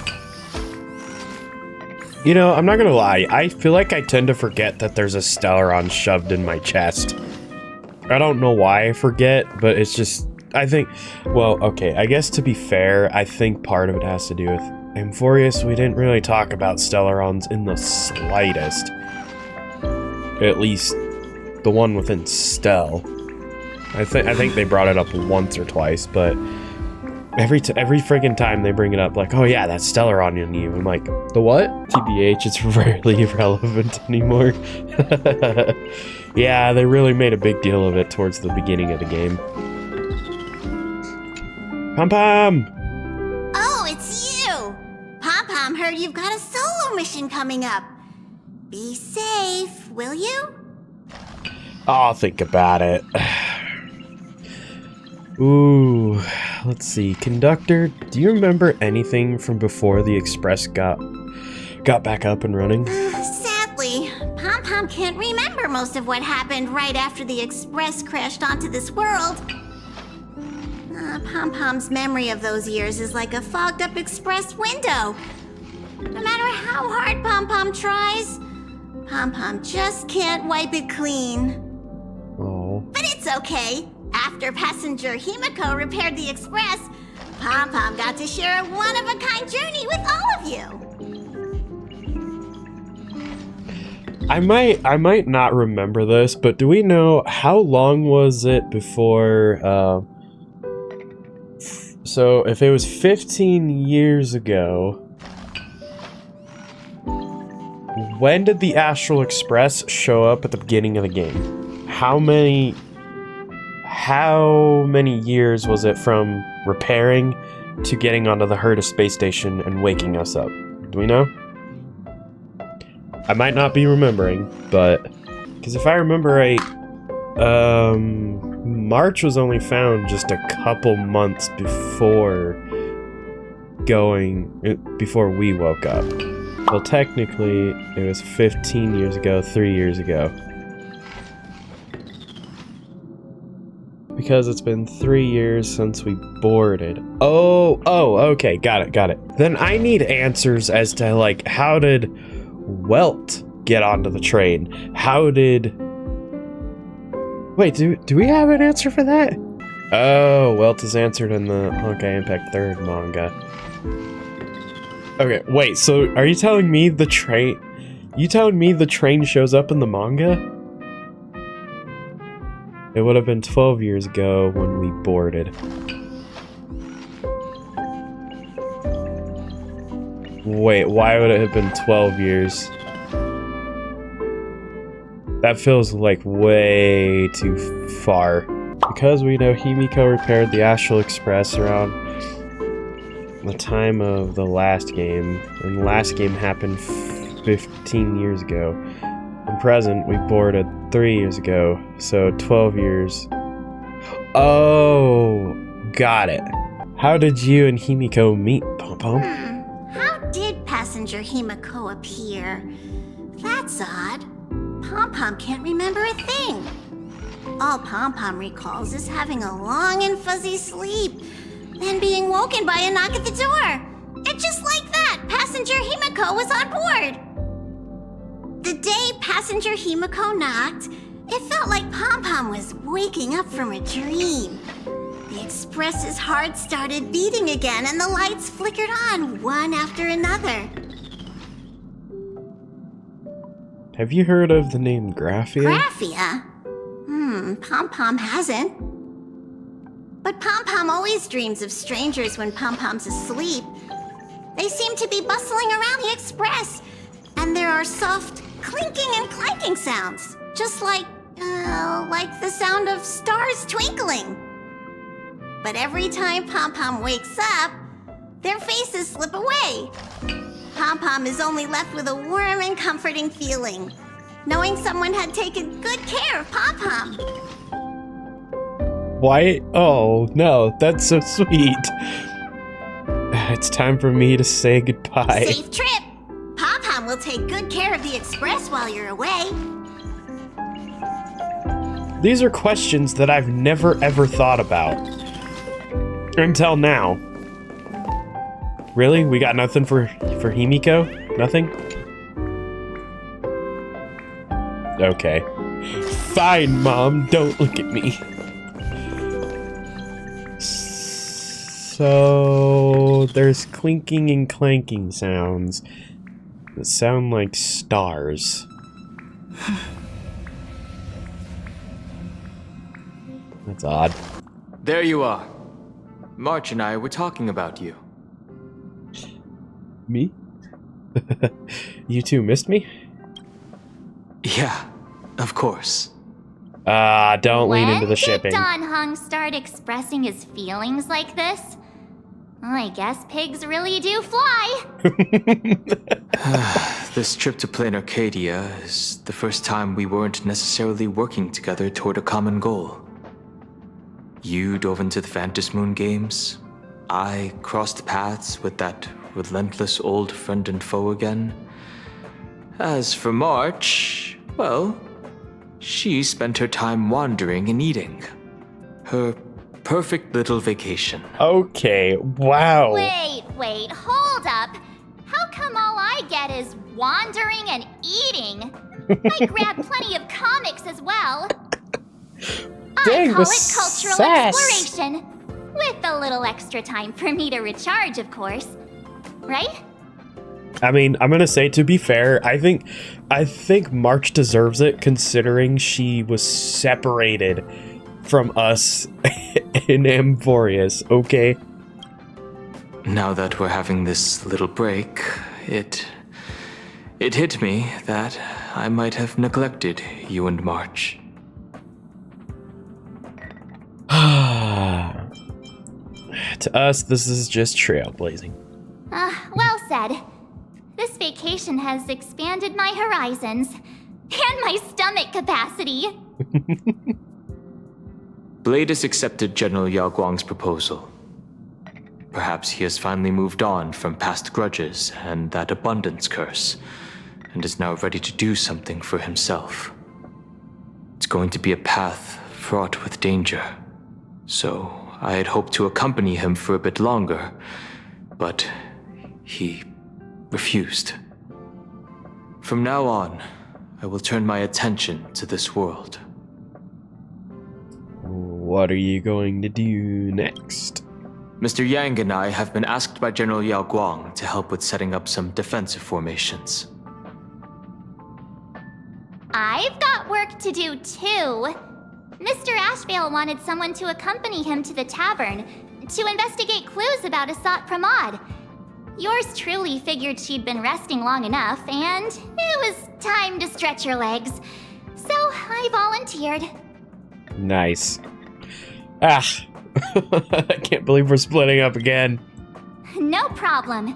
You know, I'm not gonna lie, I feel like I tend to forget that there's a Stellaron shoved in my chest. I don't know why I forget, but it's just, I think, well, okay, I guess to be fair, I think part of it has to do with Amphorius. We didn't really talk about Stellarons in the slightest. At least, the one within Stell. I think they brought it up once or twice, but every friggin' time they bring it up, like, oh yeah, that's Stellaron in you. I'm like, the what? TBH, it's rarely irrelevant anymore. Yeah, they really made a big deal of it towards the beginning of the game. Pom-Pom! Oh, it's you! Pom-Pom heard you've got a solo mission coming up. Be safe, will you? I'll think about it. Ooh, let's see. Conductor, do you remember anything from before the Express got back up and running? Sadly, Pom-Pom can't remember most of what happened right after the Express crashed onto this world. Pom-Pom's memory of those years is like a fogged-up express window. No matter how hard Pom-Pom tries, Pom-Pom just can't wipe it clean. Oh. But it's okay. After passenger Himiko repaired the express, Pom-Pom got to share a one-of-a-kind journey with all of you. I might not remember this, but do we know how long was it before, so if it was 15 years ago, when did the Astral Express show up at the beginning of the game? How many years was it from repairing to getting onto the Herta space station and waking us up? Do we know? I might not be remembering, but because if I remember right, March was only found just a couple months before we woke up. Well, technically, it was 15 years ago, 3 years ago. Because it's been 3 years since we boarded. Oh, okay, got it. Then I need answers as to, like, how did Welt get onto the train? How did... Wait, do we have an answer for that? Oh, Welt is answered in the Honkai Impact 3rd manga. Okay, wait, so are you telling me the train... You telling me the train shows up in the manga? It would have been 12 years ago when we boarded. Wait, why would it have been 12 years? That feels like way too far. Because we know Himiko repaired the Astral Express around the time of the last game, and the last game happened 15 years ago. In present, we boarded 3 years ago, so 12 years. Oh, got it. How did you and Himiko meet, Pom-Pom? How did passenger Himiko appear? That's odd. Pom-Pom can't remember a thing. All Pom-Pom recalls is having a long and fuzzy sleep, then being woken by a knock at the door. And just like that, passenger Himiko was on board. The day passenger Himiko knocked, it felt like Pom-Pom was waking up from a dream. The Express's heart started beating again and the lights flickered on one after another. Have you heard of the name Graphia? Graphia? Pom-Pom hasn't. But Pom-Pom always dreams of strangers when Pom-Pom's asleep. They seem to be bustling around the Express, and there are soft clinking and clanking sounds, just like the sound of stars twinkling. But every time Pom-Pom wakes up, their faces slip away. Pom-Pom is only left with a warm and comforting feeling, knowing someone had taken good care of Pom-Pom. Why? Oh, no, that's so sweet. It's time for me to say goodbye. Safe trip! Pom-Pom will take good care of the Express while you're away. These are questions that I've never ever thought about. Until now. Really? We got nothing for Himiko? Nothing? Okay. Fine, Mom, don't look at me. So there's clinking and clanking sounds that sound like stars. That's odd. There you are. March and I were talking about you. Me? You two missed me? Yeah, of course. Don't lean into the shipping. When did Don Hung start expressing his feelings like this? I guess pigs really do fly. This trip to Planarcadia is the first time we weren't necessarily working together toward a common goal. You dove into the Phantom Moon games. I crossed paths with that relentless old friend and foe again. As for March, well, she spent her time wandering and eating. Her perfect little vacation. Okay, wow. Wait, hold up. How come all I get is wandering and eating? I grab plenty of comics as well. Dang, I call the it cultural sass. exploration. With a little extra time for me to recharge, of course. Right? I mean, I'm gonna say, to be fair, I think March deserves it, considering she was separated from us in Amphorius, okay? Now that we're having this little break, it hit me that I might have neglected you and March. To us, this is just trailblazing. Well said. This vacation has expanded my horizons and my stomach capacity. Blade has accepted General Yao Guang's proposal. Perhaps he has finally moved on from past grudges and that abundance curse, and is now ready to do something for himself. It's going to be a path fraught with danger, so I had hoped to accompany him for a bit longer, but he refused. From now on, I will turn my attention to this world. What are you going to do next? Mr. Yang and I have been asked by General Yao Guang to help with setting up some defensive formations. I've got work to do too. Mr. Ashvale wanted someone to accompany him to the tavern to investigate clues about Asat Pramod. Yours truly figured she'd been resting long enough, and it was time to stretch her legs. So I volunteered. Nice. I can't believe we're splitting up again. No problem.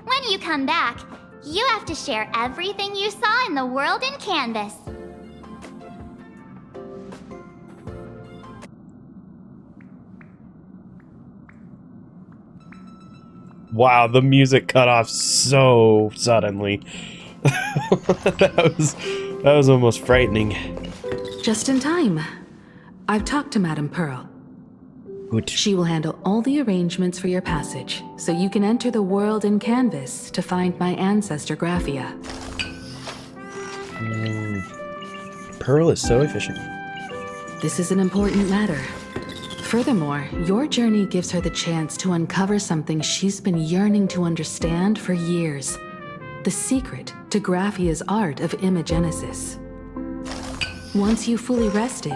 When you come back, you have to share everything you saw in the world in Canvas. Wow, the music cut off so suddenly. that was almost frightening. Just in time. I've talked to Madame Pearl. Good. She will handle all the arrangements for your passage, so you can enter the world in Canvas to find my ancestor Graphia. Pearl is so efficient. This is an important matter. Furthermore, your journey gives her the chance to uncover something she's been yearning to understand for years. The secret to Graphia's art of imagenesis. Once you've fully rested,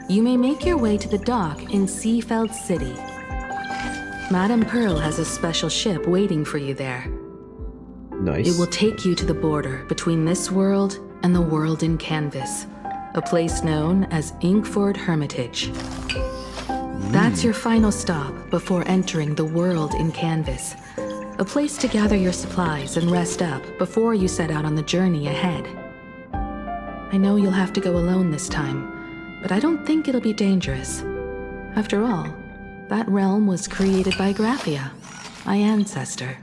you may make your way to the dock in Seafeld City. Madame Pearl has a special ship waiting for you there. Nice. It will take you to the border between this world and the world in Canvas, a place known as Inkford Hermitage. That's your final stop before entering the world in Canvas, a place to gather your supplies and rest up before you set out on the journey ahead. I know you'll have to go alone this time, but I don't think it'll be dangerous. After all, that realm was created by Graphia, my ancestor.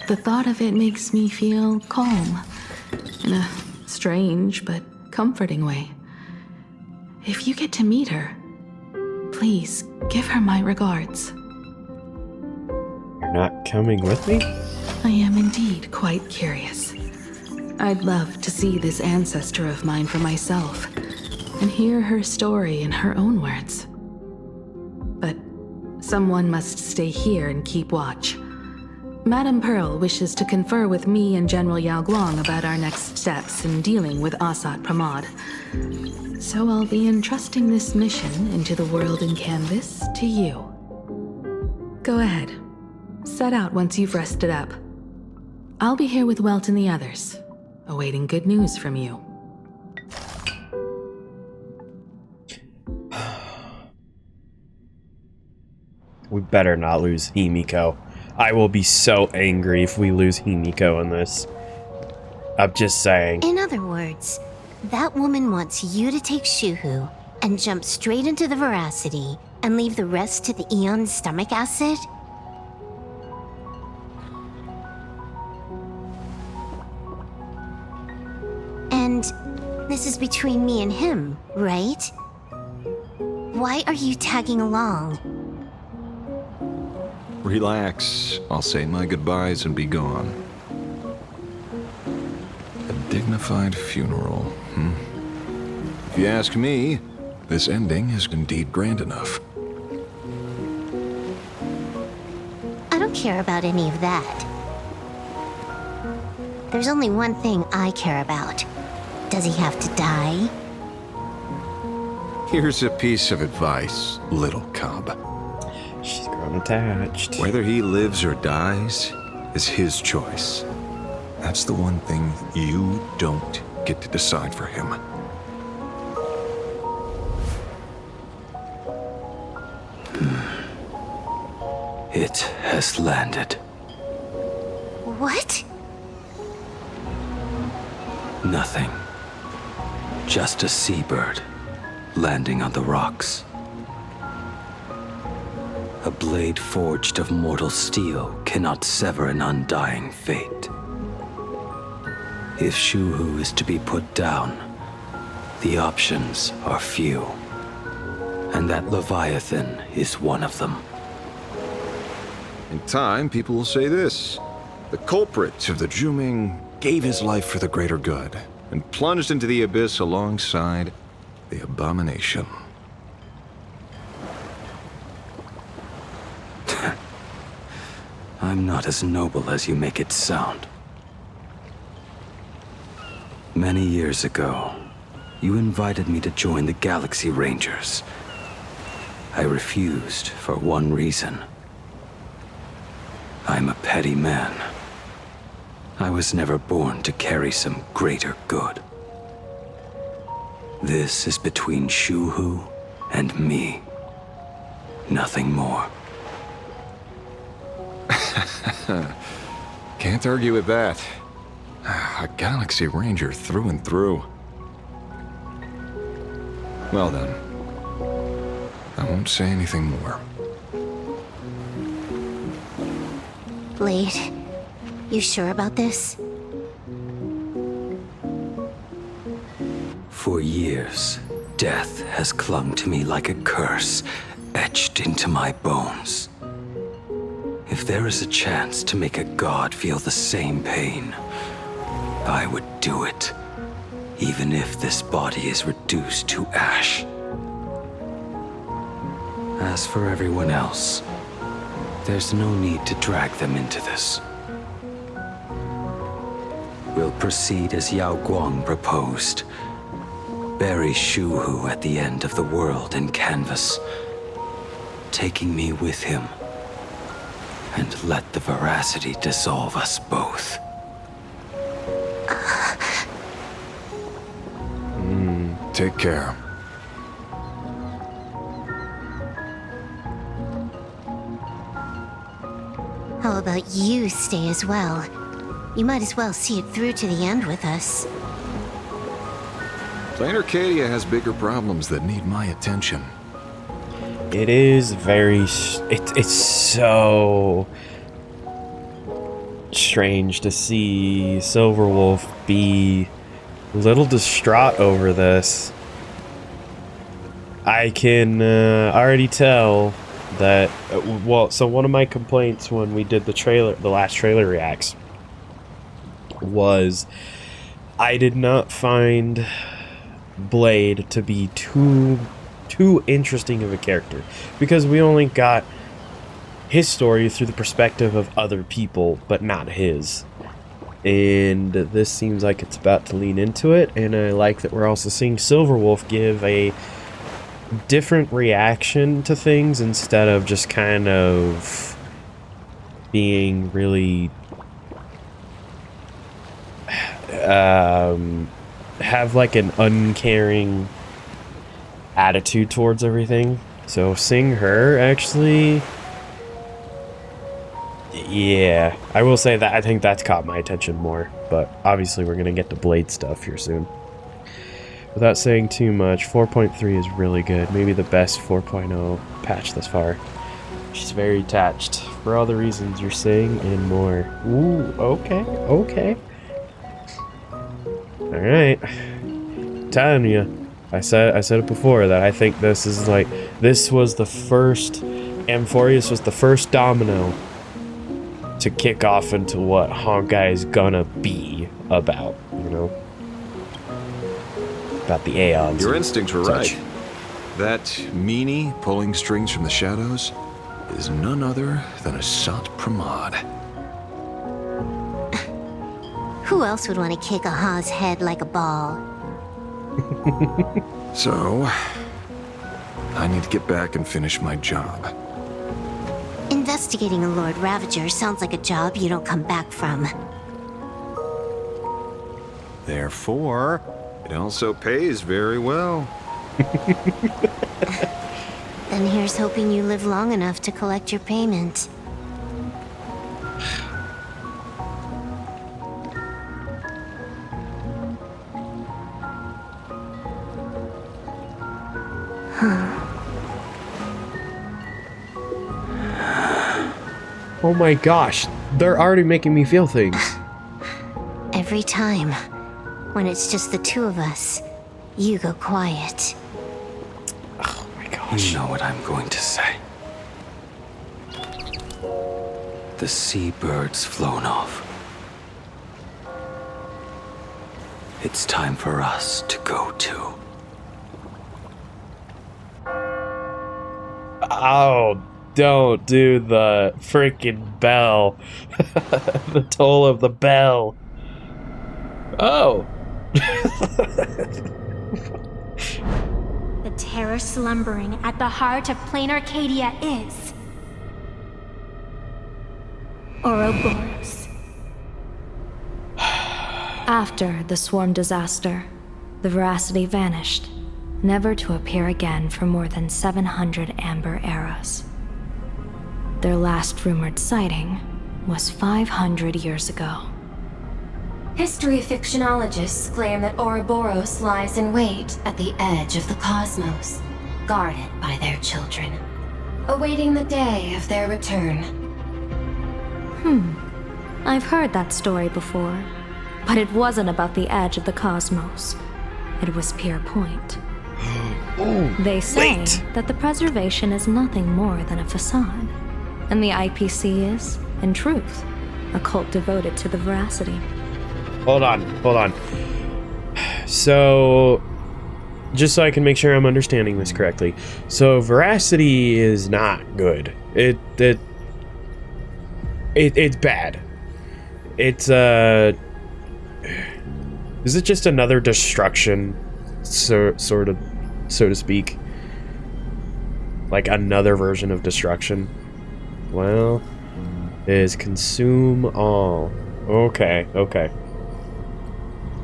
The thought of it makes me feel calm, in a strange but comforting way. If you get to meet her, please give her my regards. You're not coming with me? I am indeed quite curious. I'd love to see this ancestor of mine for myself and hear her story in her own words. But someone must stay here and keep watch. Madame Pearl wishes to confer with me and General Yao Guang about our next steps in dealing with Asat Pramod. So I'll be entrusting this mission into the world in Canvas to you. Go ahead. Set out once you've rested up. I'll be here with Welt and the others, awaiting good news from you. We better not lose Himiko. I will be so angry if we lose Himiko in this. I'm just saying. In other words, that woman wants you to take Shuhu and jump straight into the Veracity and leave the rest to the Eon's stomach acid? And this is between me and him, right? Why are you tagging along? Relax. I'll say my goodbyes and be gone. A dignified funeral, If you ask me, this ending is indeed grand enough. I don't care about any of that. There's only one thing I care about. Does he have to die? Here's a piece of advice, little cub. She's grown attached. Whether he lives or dies is his choice. That's the one thing you don't get to decide for him. It has landed. What? Nothing. Just a seabird landing on the rocks. A blade forged of mortal steel cannot sever an undying fate. If Shuhu is to be put down, the options are few. And that Leviathan is one of them. In time, people will say this. The culprit of the Juming gave his life for the greater good and plunged into the abyss alongside the abomination. I'm not as noble as you make it sound. Many years ago, you invited me to join the Galaxy Rangers. I refused for one reason. I'm a petty man. I was never born to carry some greater good. This is between Shuhu and me. Nothing more. Can't argue with that. A Galaxy Ranger through and through. Well then, I won't say anything more. Blade, you sure about this? For years, death has clung to me like a curse, etched into my bones. If there is a chance to make a god feel the same pain, I would do it, even if this body is reduced to ash. As for everyone else, there's no need to drag them into this. We'll proceed as Yao Guang proposed. Bury Shuhu at the end of the world in canvas, taking me with him, and let the veracity dissolve us both. Take care. How about you stay as well? You might as well see it through to the end with us. Planarcadia has bigger problems that need my attention. It is very... It's so... strange to see Silverwolf be a little distraught over this. I can already tell that... well, so one of my complaints when we did the last trailer reacts was I did not find Blade to be too interesting of a character, because we only got his story through the perspective of other people, but not his. And this seems like it's about to lean into it, and I like that we're also seeing Silverwolf give a different reaction to things instead of just kind of being really have like an uncaring attitude towards everything. So seeing her actually, yeah, I will say that I think that's caught my attention more, but obviously we're gonna get to Blade stuff here soon. Without saying too much, 4.3 is really good, maybe the best 4.0 patch thus far. She's very attached for all the reasons you're saying and more. Ooh, okay. Alright. Telling you, I said it before that I think this is like This was the first, Amphorius was the first domino to kick off into what Honkai is gonna be about, you know? About the Aeons. Your instincts were such. right. That meanie pulling strings from the shadows is none other than a Sant Pramod. Who else would want to kick a Ha's head like a ball? So, I need to get back and finish my job. Investigating a Lord Ravager sounds like a job you don't come back from. Therefore, it also pays very well. Then here's hoping you live long enough to collect your payment. Oh my gosh, they're already making me feel things. Every time, when it's just the two of us, you go quiet. Oh my gosh. You know what I'm going to say. The seabird's flown off. It's time for us to go too. Oh, don't do the freaking bell. The toll of the bell. Oh. The terror slumbering at the heart of Planarcadia is Ouroboros. After the swarm disaster, the Veracity vanished, never to appear again for more than 700 amber eras. Their last rumored sighting was 500 years ago. History fictionologists claim that Ouroboros lies in wait at the edge of the cosmos, guarded by their children, awaiting the day of their return. I've heard that story before, but it wasn't about the edge of the cosmos. It was Pier Point. They say that the preservation is nothing more than a facade, and the IPC is, in truth, a cult devoted to the Veracity. Hold on. So, just so I can make sure I'm understanding this correctly. So, Veracity is not good. It's bad. It's, is it just another destruction, sort of, so to speak? Like another version of destruction? Well, is consume all. Okay.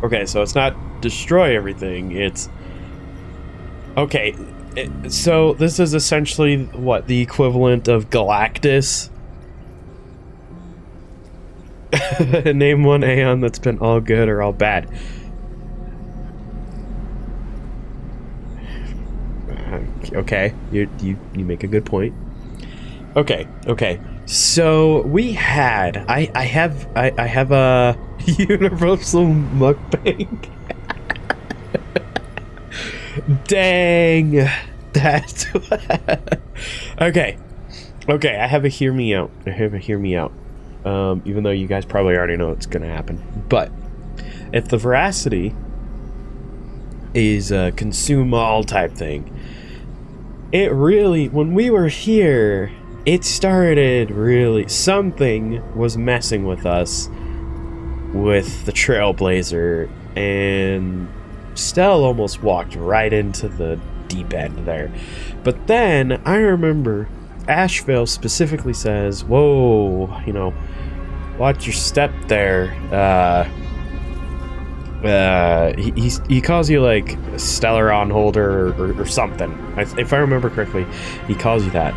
Okay, so it's not destroy everything, it's... Okay, so this is essentially, what, the equivalent of Galactus? Name one Aeon that's been all good or all bad. Okay, you make a good point. Okay. So we had I have a universal mukbang. Dang, that's okay. I have a hear me out. Even though you guys probably already know what's gonna happen, but if the Veracity is a consume all type thing, it really, when we were here, it started really, something was messing with us with the Trailblazer, and Stell almost walked right into the deep end there. But then I remember Asheville specifically says, whoa, watch your step there. He calls you like Stellaron holder or something. If I remember correctly, he calls you that.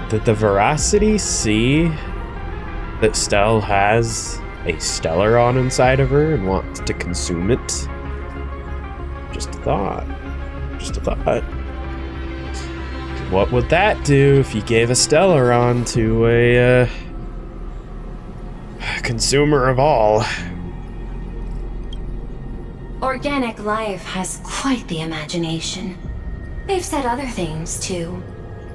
Did the Veracity see that Stell has a Stellaron inside of her and wants to consume it? Just a thought. What would that do if you gave a Stellaron to a consumer of all? Organic life has quite the imagination. They've said other things, too.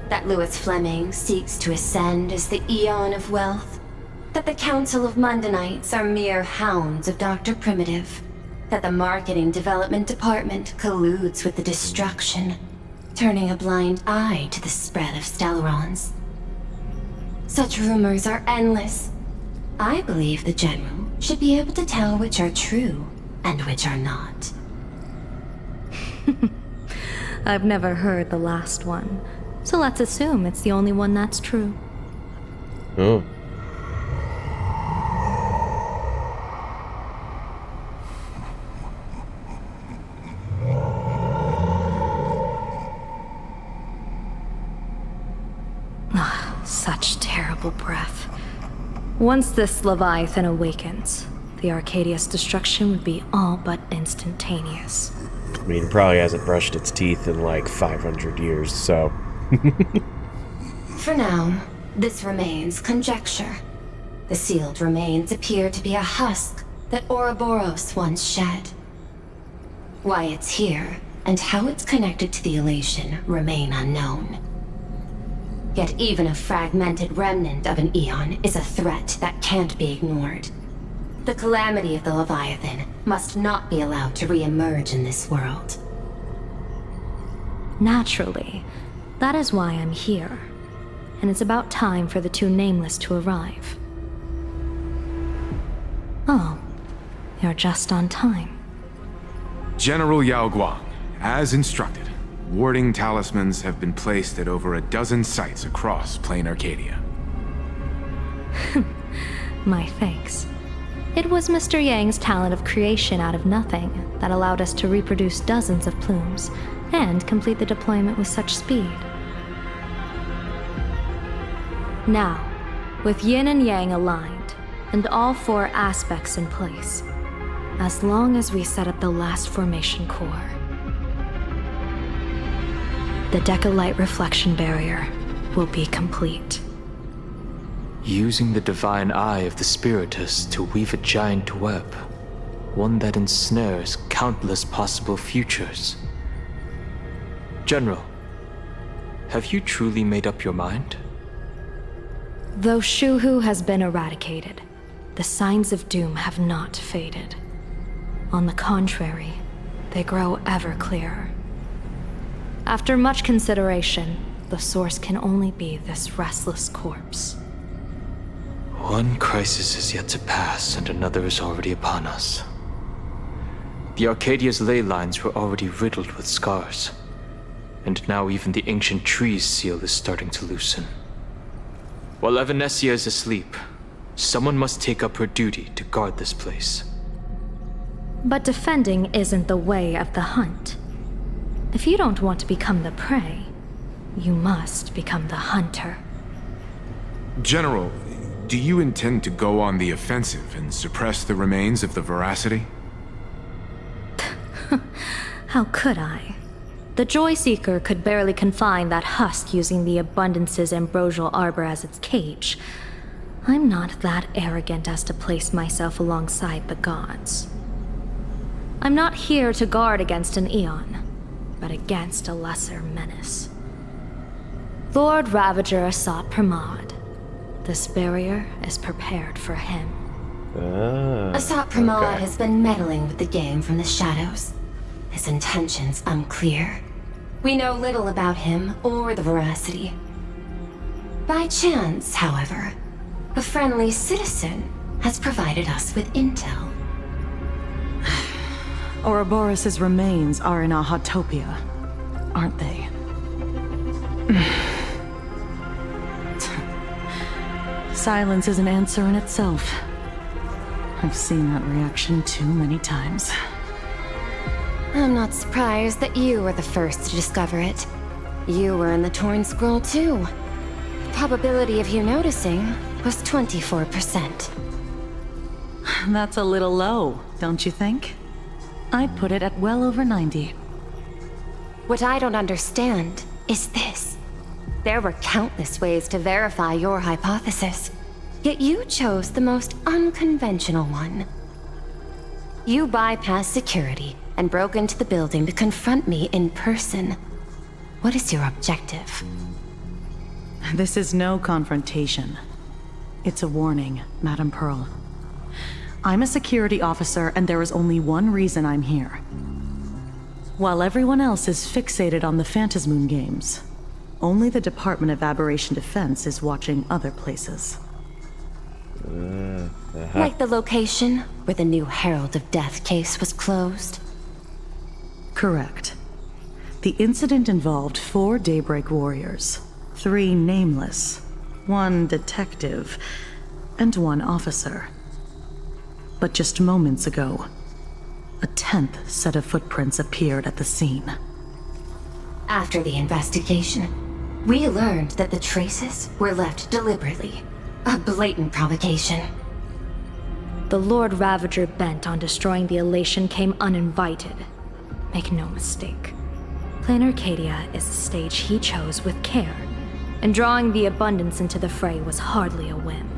That Louis Fleming seeks to ascend as the Eon of Wealth. That the Council of Mundanites are mere hounds of Dr. Primitive. That the Marketing Development Department colludes with the destruction, turning a blind eye to the spread of Stellarons. Such rumors are endless. I believe the General should be able to tell which are true and which are not. I've never heard the last one, so let's assume it's the only one that's true. Oh. Such terrible breath. Once this Leviathan awakens, the Arcadia's destruction would be all but instantaneous. I mean, it probably hasn't brushed its teeth in like 500 years, so... For now, this remains conjecture. The sealed remains appear to be a husk that Ouroboros once shed. Why it's here, and how it's connected to the elation, remain unknown. Yet even a fragmented remnant of an Eon is a threat that can't be ignored. The calamity of the Leviathan must not be allowed to re-emerge in this world. Naturally. That is why I'm here. And it's about time for the two Nameless to arrive. Oh, you're just on time. General Yao Guang, as instructed, warding talismans have been placed at over a dozen sites across Planarcadia. My thanks. It was Mr. Yang's talent of creation out of nothing that allowed us to reproduce dozens of plumes and complete the deployment with such speed. Now, with Yin and Yang aligned, and all four aspects in place, as long as we set up the last formation core, the Decalight reflection barrier will be complete. Using the divine eye of the Spiritus to weave a giant web, one that ensnares countless possible futures. General, have you truly made up your mind? Though Shuhu has been eradicated, the signs of doom have not faded. On the contrary, they grow ever clearer. After much consideration, the source can only be this restless corpse. One crisis is yet to pass, and another is already upon us. The Arcadia's ley lines were already riddled with scars, and now even the ancient tree's seal is starting to loosen. While Evanesia is asleep, someone must take up her duty to guard this place. But defending isn't the way of the hunt. If you don't want to become the prey, you must become the hunter. General, do you intend to go on the offensive and suppress the remains of the Veracity? How could I? The Joy Seeker could barely confine that husk using the Abundance's ambrosial arbor as its cage. I'm not that arrogant as to place myself alongside the gods. I'm not here to guard against an Eon, but against a lesser menace. Lord Ravager sought Pramod. This barrier is prepared for him. Asat Pramod has been meddling with the game from the shadows. His intentions unclear. We know little about him or the Veracity. By chance, however, a friendly citizen has provided us with intel. Ouroboros' remains are in Ahotopia, aren't they? Silence is an answer in itself. I've seen that reaction too many times. I'm not surprised that you were the first to discover it. You were in the Torn Scroll too. The probability of you noticing was 24%. That's a little low, don't you think? I'd put it at well over 90. What I don't understand is this. There were countless ways to verify your hypothesis, yet you chose the most unconventional one. You bypassed security and broke into the building to confront me in person. What is your objective? This is no confrontation. It's a warning, Madame Pearl. I'm a security officer, and there is only one reason I'm here. While everyone else is fixated on the Phantasmoon games, only the Department of Aberration Defense is watching other places. Like the location where the new Herald of Death case was closed? Correct. The incident involved 4 Daybreak warriors, 3 nameless, 1 detective, and 1 officer. But just moments ago, a 10th set of footprints appeared at the scene. After the investigation, we learned that the traces were left deliberately. A blatant provocation. The Lord Ravager bent on destroying the Elation came uninvited. Make no mistake. Planarcadia is a stage he chose with care, and drawing the Abundance into the fray was hardly a whim.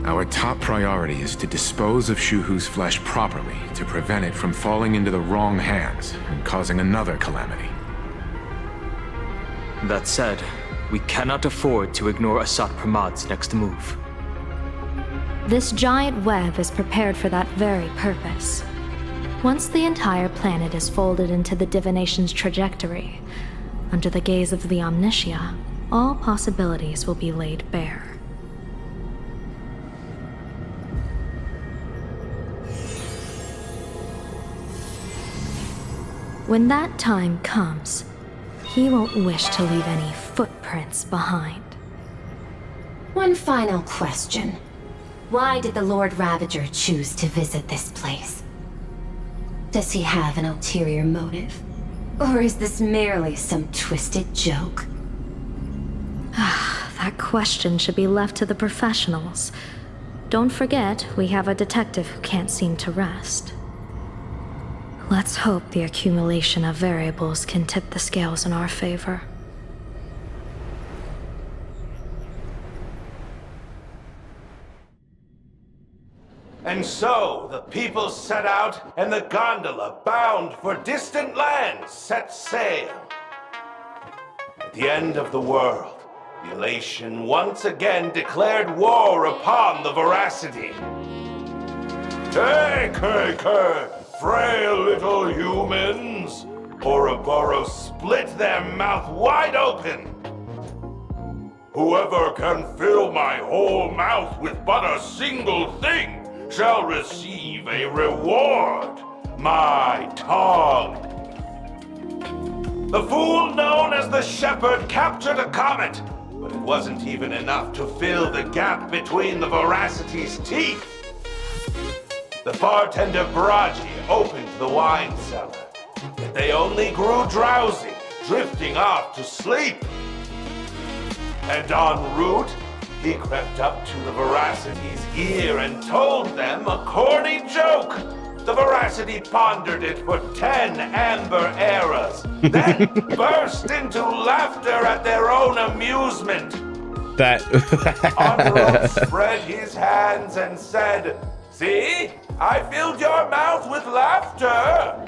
Our top priority is to dispose of Shuhu's flesh properly to prevent it from falling into the wrong hands and causing another calamity. That said, we cannot afford to ignore Asat Pramad's next move. This giant web is prepared for that very purpose. Once the entire planet is folded into the divination's trajectory, under the gaze of the Omnitia, all possibilities will be laid bare. When that time comes, he won't wish to leave any footprints behind. One final question. Why did the Lord Ravager choose to visit this place? Does he have an ulterior motive? Or is this merely some twisted joke? That question should be left to the professionals. Don't forget, we have a detective who can't seem to rest. Let's hope the accumulation of variables can tip the scales in our favor. And so, the people set out, and the gondola, bound for distant lands, set sail. At the end of the world, the Elation once again declared war upon the Veracity. Take, frail little humans! Ouroboros split their mouth wide open! Whoever can fill my whole mouth with but a single thing shall receive a reward, my tongue. The fool known as the Shepherd captured a comet, but it wasn't even enough to fill the gap between the Veracity's teeth. The bartender Braji opened the wine cellar, yet they only grew drowsy, drifting off to sleep. And en route, he crept up to the Veracity's ear and told them a corny joke. The Veracity pondered it for 10 amber eras, then burst into laughter at their own amusement. That Enroll spread his hands and said, "See, I filled your mouth with laughter."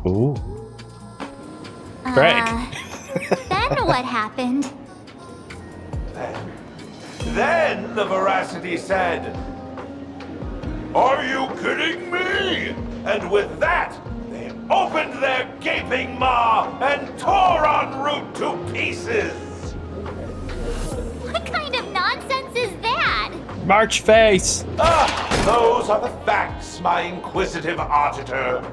Ooh. Greg. Then what happened? Then the Veracity said, "Are you kidding me?" And with that, they opened their gaping maw and tore en route to pieces. What kind of nonsense is that? March face! Those are the facts, my inquisitive auditor.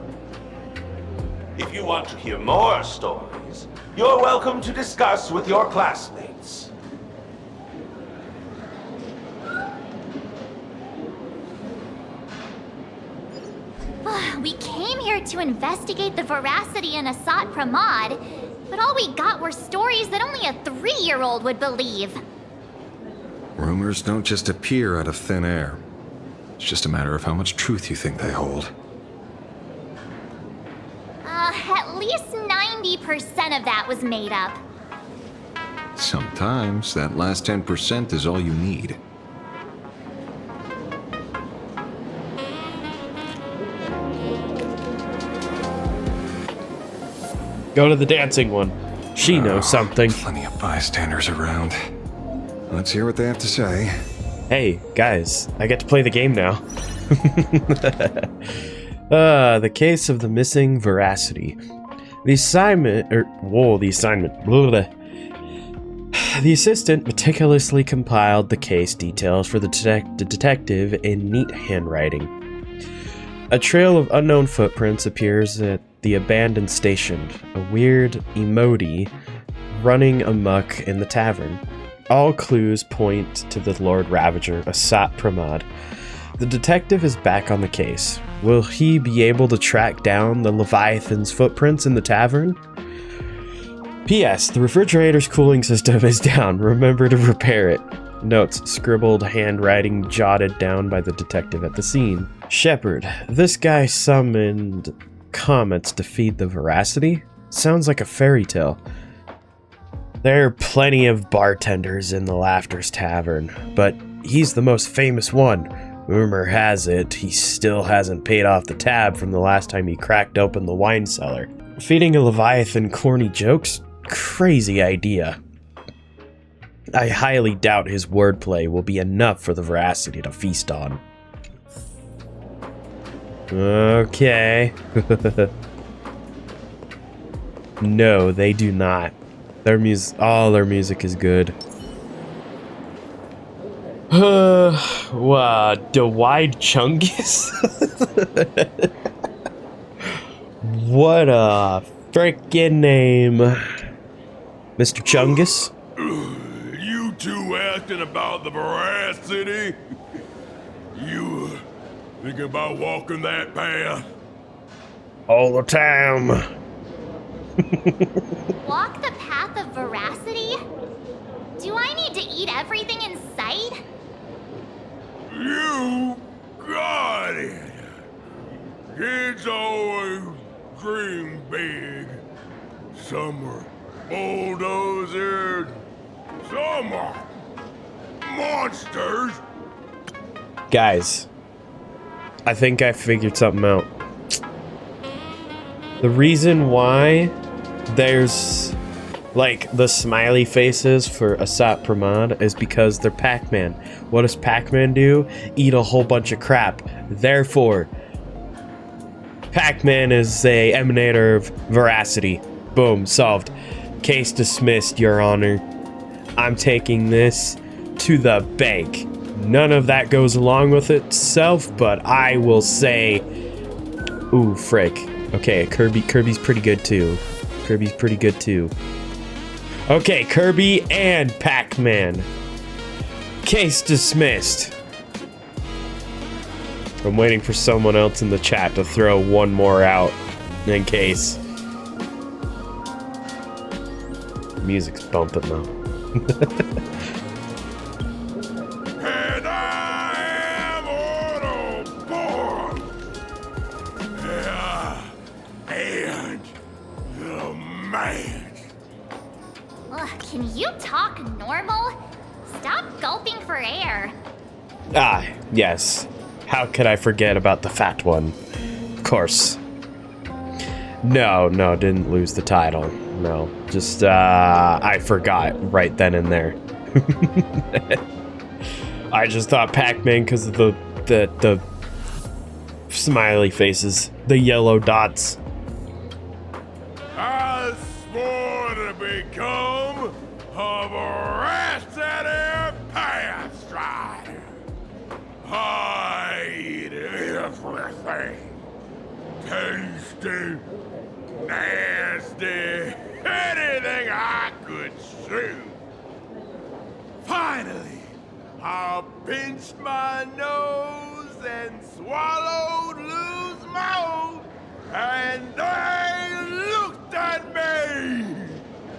If you want to hear more stories, you're welcome to discuss with your classmates. We came here to investigate the Veracity and Asat Pramad, but all we got were stories that only a 3-year-old would believe. Rumors don't just appear out of thin air. It's just a matter of how much truth you think they hold. At least 90% of that was made up. Sometimes that last 10% is all you need. Go to the dancing one. She knows something. Plenty of bystanders around. Let's hear what they have to say. Hey, guys, I get to play the game now. The case of the missing veracity. The assignment, The assistant meticulously compiled the case details for the detective in neat handwriting. A trail of unknown footprints appears at the abandoned station, a weird emoji running amok in the tavern. All clues point to the Lord Ravager, Asat Pramad. The detective is back on the case. Will he be able to track down the Leviathan's footprints in the tavern? P.S. The refrigerator's cooling system is down. Remember to repair it. Notes, scribbled handwriting jotted down by the detective at the scene. Shepard, this guy summoned comets to feed the veracity? Sounds like a fairy tale. There are plenty of bartenders in the Laughters Tavern, but he's the most famous one. Rumor has it, he still hasn't paid off the tab from the last time he cracked open the wine cellar. Feeding a Leviathan corny jokes? Crazy idea. I highly doubt his wordplay will be enough for the veracity to feast on. Okay. No, they do not. All their music is good. Dewide Chungus? What a frickin' name. Mr. Chungus? You two asking about the veracity? You thinking about walking that path? All the time. Walk the path of veracity? Do I need to eat everything in sight? You got it. Kids always dream big. Some are bulldozers, some are monsters. Guys, I think I figured something out. The reason why there's like the smiley faces for Asat Pramad is because they're Pac-Man. What does Pac-Man do? Eat a whole bunch of crap. Therefore, Pac-Man is a emanator of veracity. Boom, solved. Case dismissed, Your Honor. I'm taking this to the bank. None of that goes along with itself, but I will say, ooh, frick. Okay, Kirby's pretty good too. Kirby's pretty good too. Okay, Kirby and Pac-Man. Case dismissed. I'm waiting for someone else in the chat to throw one more out in case. Music's bumping though. And I am on a board. And the man. Ugh, can you talk normal? Stop gulping for air. Ah, yes. How could I forget about the fat one? Of course. No, didn't lose the title. No, just, I forgot right then and there. I just thought Pac-Man because of the smiley faces, the yellow dots. I swore to become a veracity path strider. I eat everything. Tasty, nasty, anything I could chew. Finally, I pinched my nose and swallowed loose mouth, and they looked at me.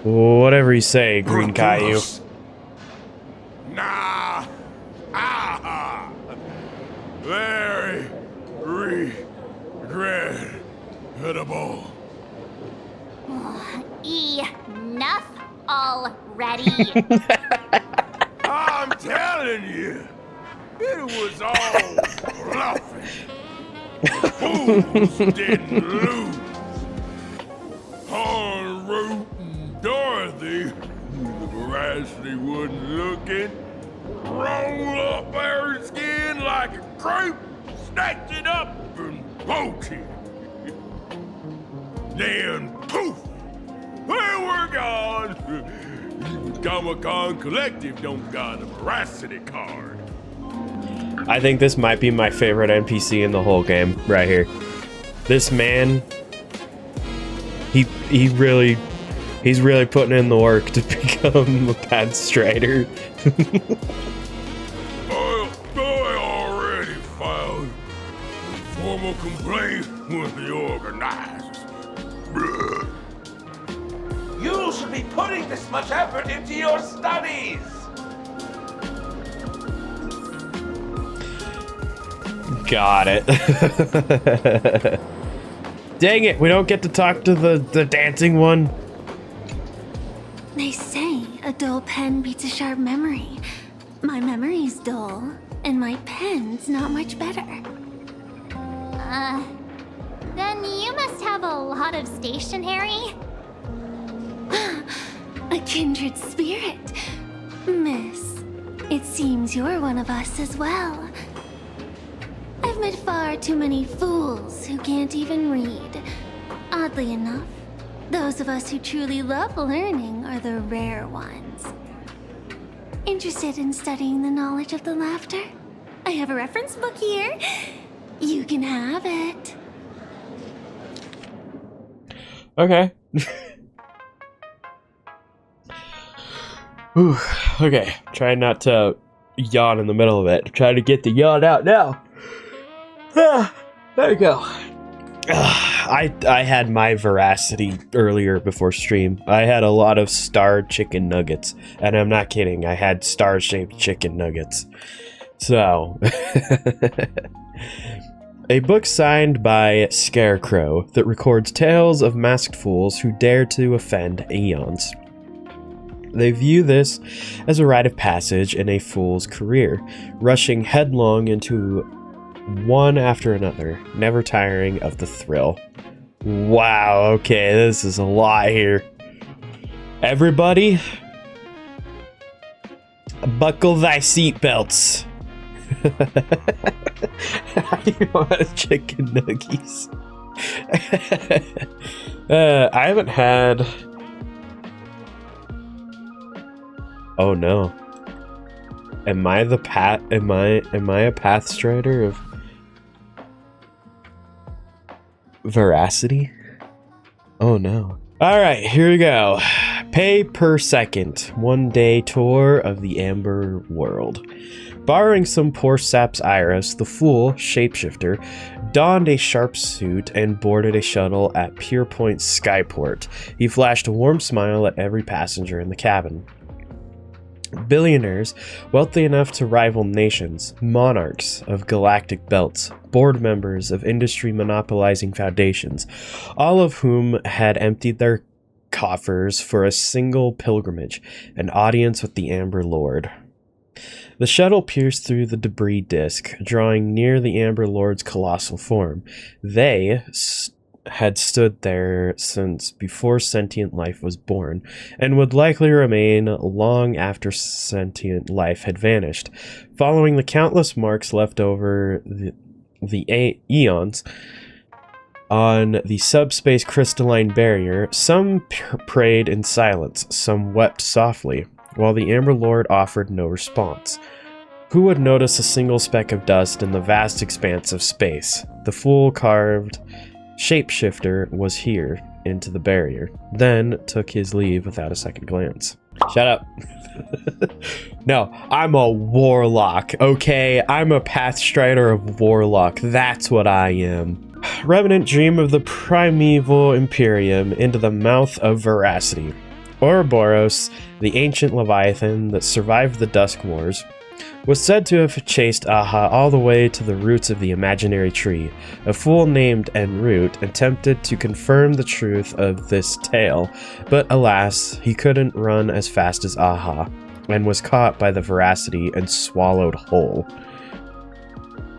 Whatever you say, Green Caillou. Nah. Very regrettable. Enough already. I'm telling you, it was all bluffing. Fools didn't lose. En route and door Veracity wasn't looking. Roll up her skin like a crepe, snatch it up and poach it. Then poof, there we're gone. Even Comic-Con Collective don't got a Veracity card. I think this might be my favorite NPC in the whole game right here. This man, he's really putting in the work to become a Path Strider. I already filed a formal complaint with the organizers. You should be putting this much effort into your studies! Got it. Dang it, we don't get to talk to the dancing one. They say a dull pen beats a sharp memory. My memory's dull, and my pen's not much better. Then you must have a lot of stationery. A kindred spirit. Miss, it seems you're one of us as well. I've met far too many fools who can't even read. Oddly enough, those of us who truly love learning are the rare ones. Interested in studying the knowledge of the laughter? I have a reference book here. You can have it. Okay. Whew, okay, try not to yawn in the middle of it. Try to get the yawn out now. Ah, there you go. I had my Veracity earlier before stream. I had a lot of star chicken nuggets, and I'm not kidding. I had star-shaped chicken nuggets. So, a book signed by Scarecrow that records tales of masked fools who dare to offend eons. They view this as a rite of passage in a fool's career, rushing headlong into one after another, never tiring of the thrill. Wow, okay, this is a lot here. Everybody, buckle thy seatbelts. I want chicken nuggies. I haven't had... Oh no. Am I the am I a Path Strider of Veracity? Oh no. Alright, here we go. Pay per second. 1 day tour of the Amber World. Borrowing some poor sap's iris, the fool, shapeshifter, donned a sharp suit and boarded a shuttle at Pierpoint Skyport. He flashed a warm smile at every passenger in the cabin. Billionaires, wealthy enough to rival nations, monarchs of galactic belts, board members of industry monopolizing foundations, all of whom had emptied their coffers for a single pilgrimage, an audience with the Amber Lord. The shuttle pierced through the debris disk, drawing near the Amber Lord's colossal form. They had stood there since before sentient life was born, and would likely remain long after sentient life had vanished. Following the countless marks left over the eons on the subspace crystalline barrier, some prayed in silence, some wept softly, while the Amber Lord offered no response. Who would notice a single speck of dust in the vast expanse of space? The fool carved shapeshifter was here into the barrier, then took his leave without a second glance. Shut up. No, I'm a warlock, okay? I'm a Path Strider of Warlock. That's what I am. Revenant dream of the primeval Imperium into the mouth of Veracity. Ouroboros, the ancient Leviathan that survived the Dusk Wars, was said to have chased Aha all the way to the roots of the imaginary tree. A fool named Enroute attempted to confirm the truth of this tale, but alas, he couldn't run as fast as Aha, and was caught by the Veracity and swallowed whole.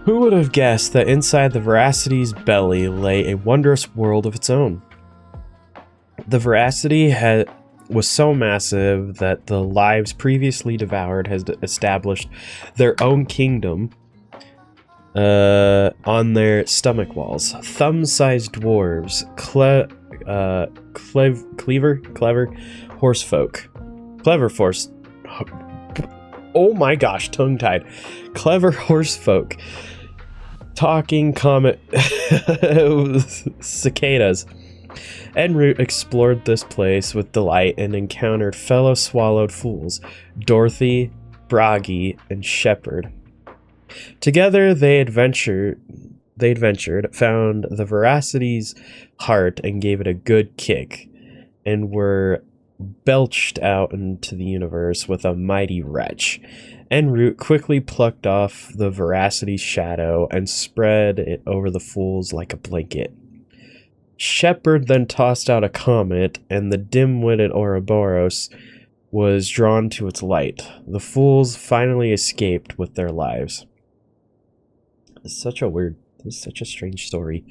Who would have guessed that inside the Veracity's belly lay a wondrous world of its own? The Veracity was so massive that the lives previously devoured has established their own kingdom on their stomach walls. Thumb-sized dwarves, clever horsefolk, oh my gosh, tongue-tied, clever horsefolk, talking comet cicadas. En route explored this place with delight and encountered fellow swallowed fools, Dorothy, Bragi, and Shepard. Together they adventured, found the Veracity's heart and gave it a good kick, and were belched out into the universe with a mighty wretch. En route quickly plucked off the Veracity's shadow and spread it over the fools like a blanket. Shepard then tossed out a comet, and the dim-witted Ouroboros was drawn to its light. The fools finally escaped with their lives. It's such a strange story.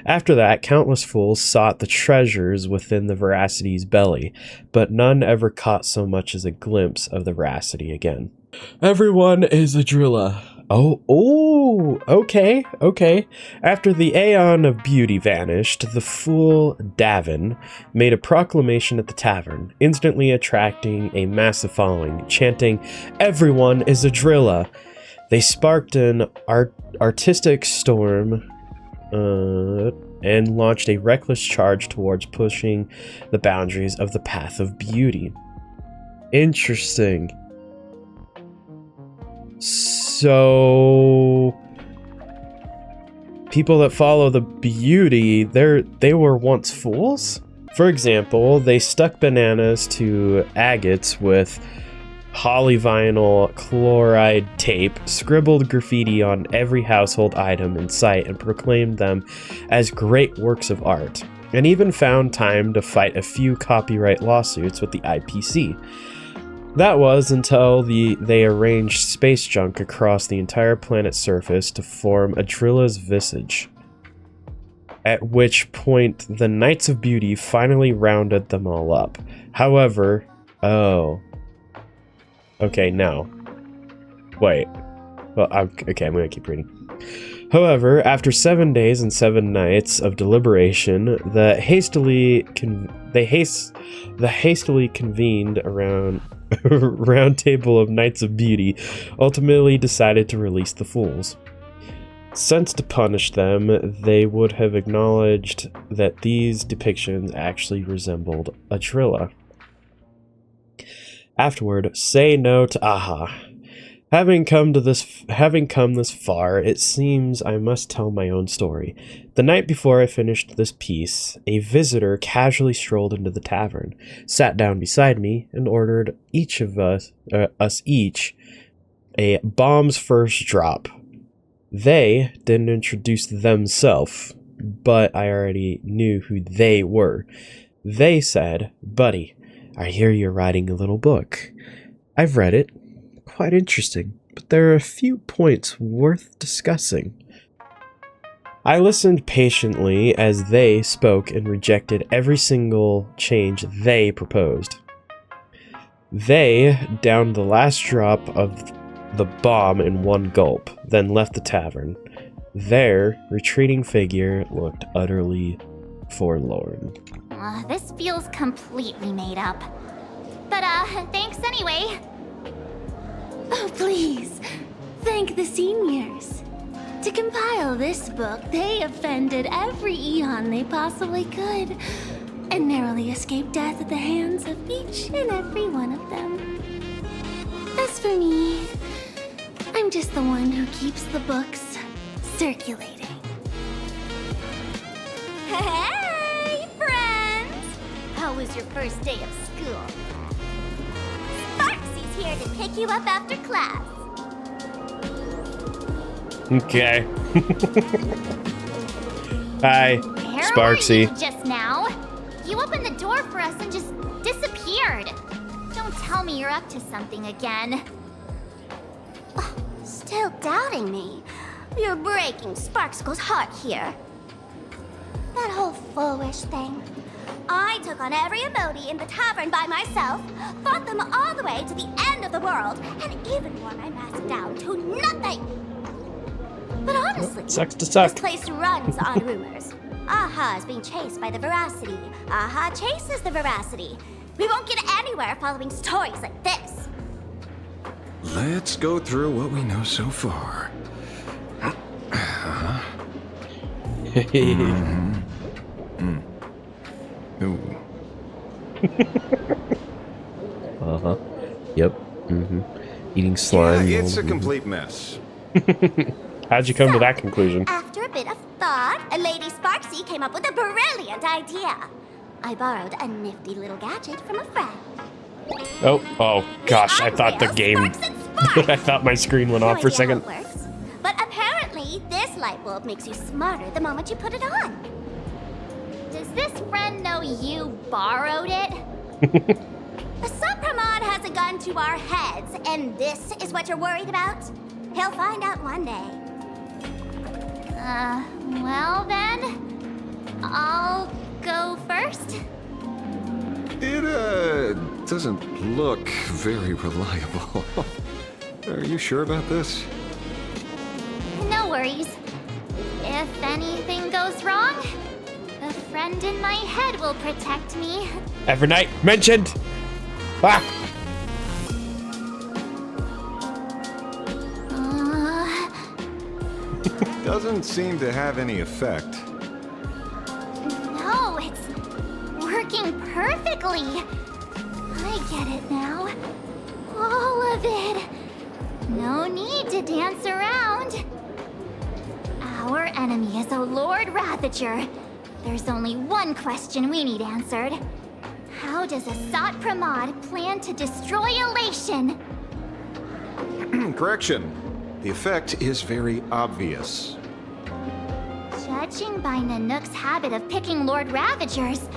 After that, countless fools sought the treasures within the Veracity's belly, but none ever caught so much as a glimpse of the Veracity again. Everyone is a drilla. Okay. After the Aeon of Beauty vanished, the fool Davin made a proclamation at the tavern, instantly attracting a massive following, chanting, "Everyone is a drilla." They sparked an artistic storm and launched a reckless charge towards pushing the boundaries of the path of beauty. Interesting. So, people that follow the beauty, they were once fools? For example, they stuck bananas to agates with polyvinyl chloride tape, scribbled graffiti on every household item in sight, and proclaimed them as great works of art, and even found time to fight a few copyright lawsuits with the IPC. That was until they arranged space junk across the entire planet's surface to form a drilla's visage. At which point, the Knights of Beauty finally rounded them all up. However, okay, no. Wait. Well, okay, I'm gonna keep reading. However, after 7 days and 7 nights of deliberation, the hastily convened around round table of Knights of Beauty ultimately decided to release the fools. Since to punish them, they would have acknowledged that these depictions actually resembled a Trilla. Afterward, say no to Aha. Having come this far, it seems I must tell my own story. The night before I finished this piece, a visitor casually strolled into the tavern, sat down beside me, and ordered each of us each, a bomb's first drop. They didn't introduce themselves, but I already knew who they were. They said, "Buddy, I hear you're writing a little book. I've read it. Quite interesting, but there are a few points worth discussing." I listened patiently as they spoke and rejected every single change they proposed. They downed the last drop of the bomb in one gulp, then left the tavern. Their retreating figure looked utterly forlorn. This feels completely made up. But, thanks anyway. Oh, please. Thank the seniors. To compile this book, they offended every Eon they possibly could, and narrowly escaped death at the hands of each and every one of them. As for me, I'm just the one who keeps the books circulating. Hey, friends! How was your first day of school? Sparksy's here to pick you up after class. Okay. Hi, Sparksy. Where were you just now? You opened the door for us and just disappeared. Don't tell me you're up to something again. Still doubting me? You're breaking Sparksicle's heart here. That whole foolish thing. I took on every emoji in the tavern by myself, fought them all the way to the end of the world, and even wore my mask down to nothing. But honestly, Sucks to suck. this place runs on rumors. Aha is being chased by the veracity. Aha chases the veracity. We won't get anywhere following stories like this. Let's go through what we know so far. Ooh. Yep. Eating slime. Yeah, it's a complete mess. How'd you come to that conclusion? After a bit of thought, Lady Sparksy came up with a brilliant idea. I borrowed a nifty little gadget from a friend. Oh gosh, I thought the game... I thought my screen went off for a second. No idea how it works, but apparently this light bulb makes you smarter the moment you put it on. Does this friend know you borrowed it? Supramod has a gun to our heads, and this is what you're worried about? He'll find out one day. Well then, I'll go first. It, doesn't look very reliable. Are you sure about this? No worries. If anything goes wrong, a friend in my head will protect me. Evernight mentioned. Ah. Doesn't seem to have any effect. No, it's working perfectly. I get it now. All of it. No need to dance around. Our enemy is a Lord Ravager. There's only one question we need answered. How does Asat Pramod plan to destroy Elation? Correction. The effect is very obvious. Judging by Nanook's habit of picking Lord Ravagers,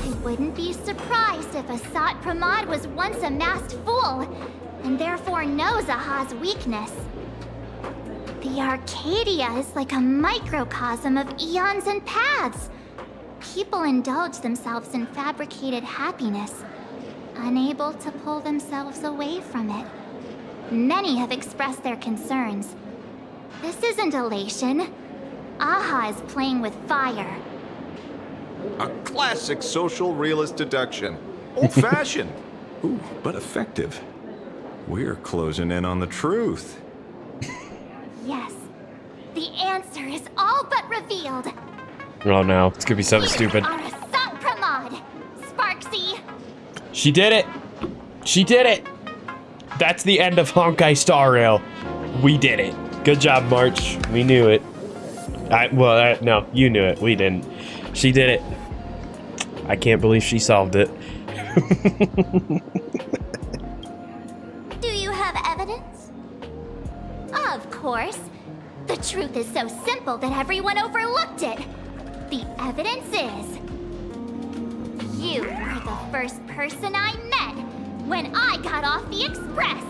I wouldn't be surprised if Asat Pramod was once a masked fool, and therefore knows Aha's weakness. The Arcadia is like a microcosm of eons and paths. People indulge themselves in fabricated happiness, unable to pull themselves away from it. Many have expressed their concerns. This isn't elation. Aha is playing with fire. A classic social realist deduction. Old-fashioned. Ooh, but effective. We're closing in on the truth. Yes. The answer is all but revealed. Oh no, it's gonna be something stupid. Are Asat Pramod. Sparksy. She did it! She did it! That's the end of Honkai Star Rail. We did it. Good job, March. We knew it. No, you knew it. We didn't. She did it. I can't believe she solved it. Do you have evidence? Of course. The truth is so simple that everyone overlooked it. The evidence is... you were the first person I met when I got off the express.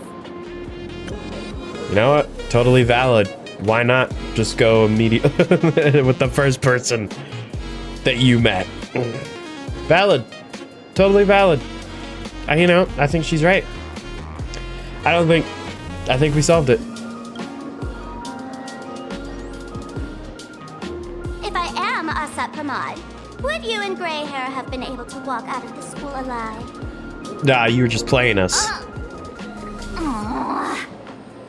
You know what? Totally valid. Why not just go immediately with the first person that you met? Valid. Totally valid. I think she's right. I think we solved it. If I am Asat Pramod, would you and Grey Hair have been able to walk out of the school alive? Nah, you were just playing us. Aww.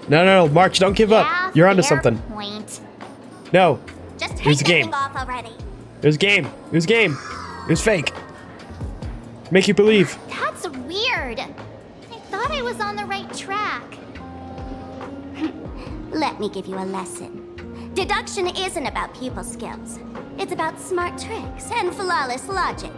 No, March, don't give up. You're onto something. Point. No. Just It was take a that game. thing off already. It was a game. It was a game. It was fake. Make you believe. That's weird. I thought I was on the right track. Let me give you a lesson. Deduction isn't about pupil skills. It's about smart tricks and flawless logic.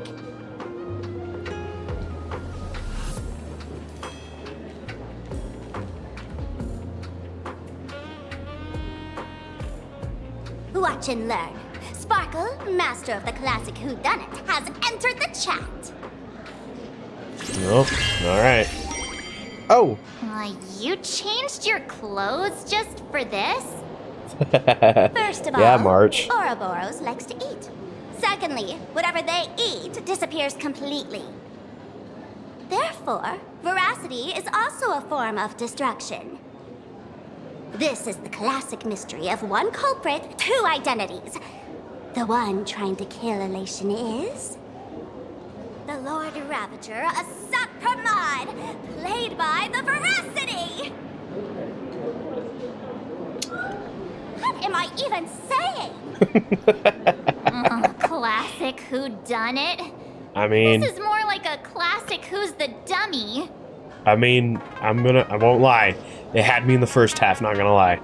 Watch and learn. Sparkle, master of the classic whodunit, has entered the chat. Oh, alright. Oh! You changed your clothes just for this? First of Yeah, all, March. Ouroboros likes to eat. Secondly, whatever they eat disappears completely. Therefore, veracity is also a form of destruction. This is the classic mystery of one culprit, two identities. The one trying to kill Elation is... the Lord Ravager, a Sapramod, played by the Veracity! What am I even saying? Classic whodunit. I mean... This is more like a classic Who's the Dummy. I mean, I won't lie. It had me in the first half, not gonna lie.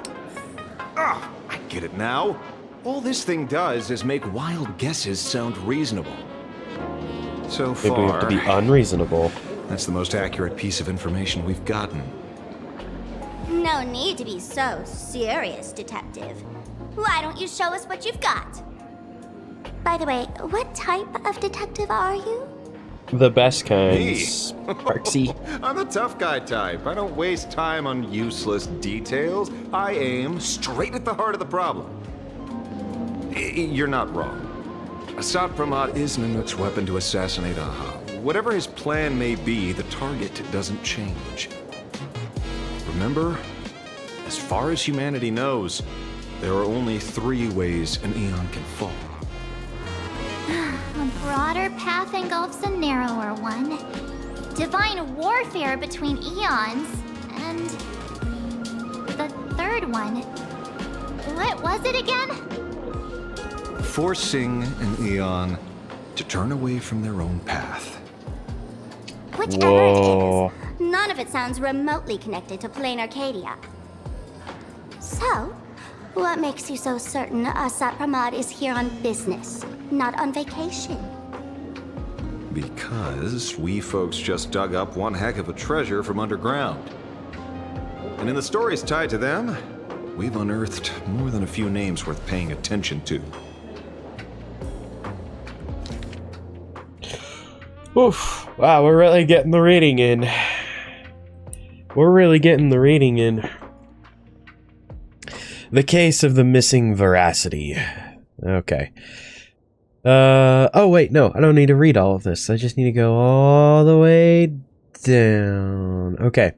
Ah, I get it now. All this thing does is make wild guesses sound reasonable. So far... Maybe we have to be unreasonable. That's the most accurate piece of information we've gotten. No need to be so serious, Detective. Why don't you show us what you've got? By the way, what type of detective are you? The best kind. Me? Sparksy. I'm the tough guy type. I don't waste time on useless details. I aim straight at the heart of the problem. You're not wrong. Assad Pramod is Nanook's weapon to assassinate Aha. Whatever his plan may be, the target doesn't change. Remember, as far as humanity knows, there are only 3 ways an Aeon can fall. A broader path engulfs a narrower one. Divine warfare between eons, and the third one. What was it again? Forcing an Aeon to turn away from their own path. Whichever it is, none of it sounds remotely connected to Planarcadia. So, what makes you so certain Assad Pramod is here on business, not on vacation? Because we folks just dug up one heck of a treasure from underground. And in the stories tied to them, we've unearthed more than a few names worth paying attention to. Oof. Wow, we're really getting the reading in. We're really getting the reading in. The case of the missing veracity. Okay. Oh wait, no, I don't need to read all of this. I just need to go all the way down. Okay.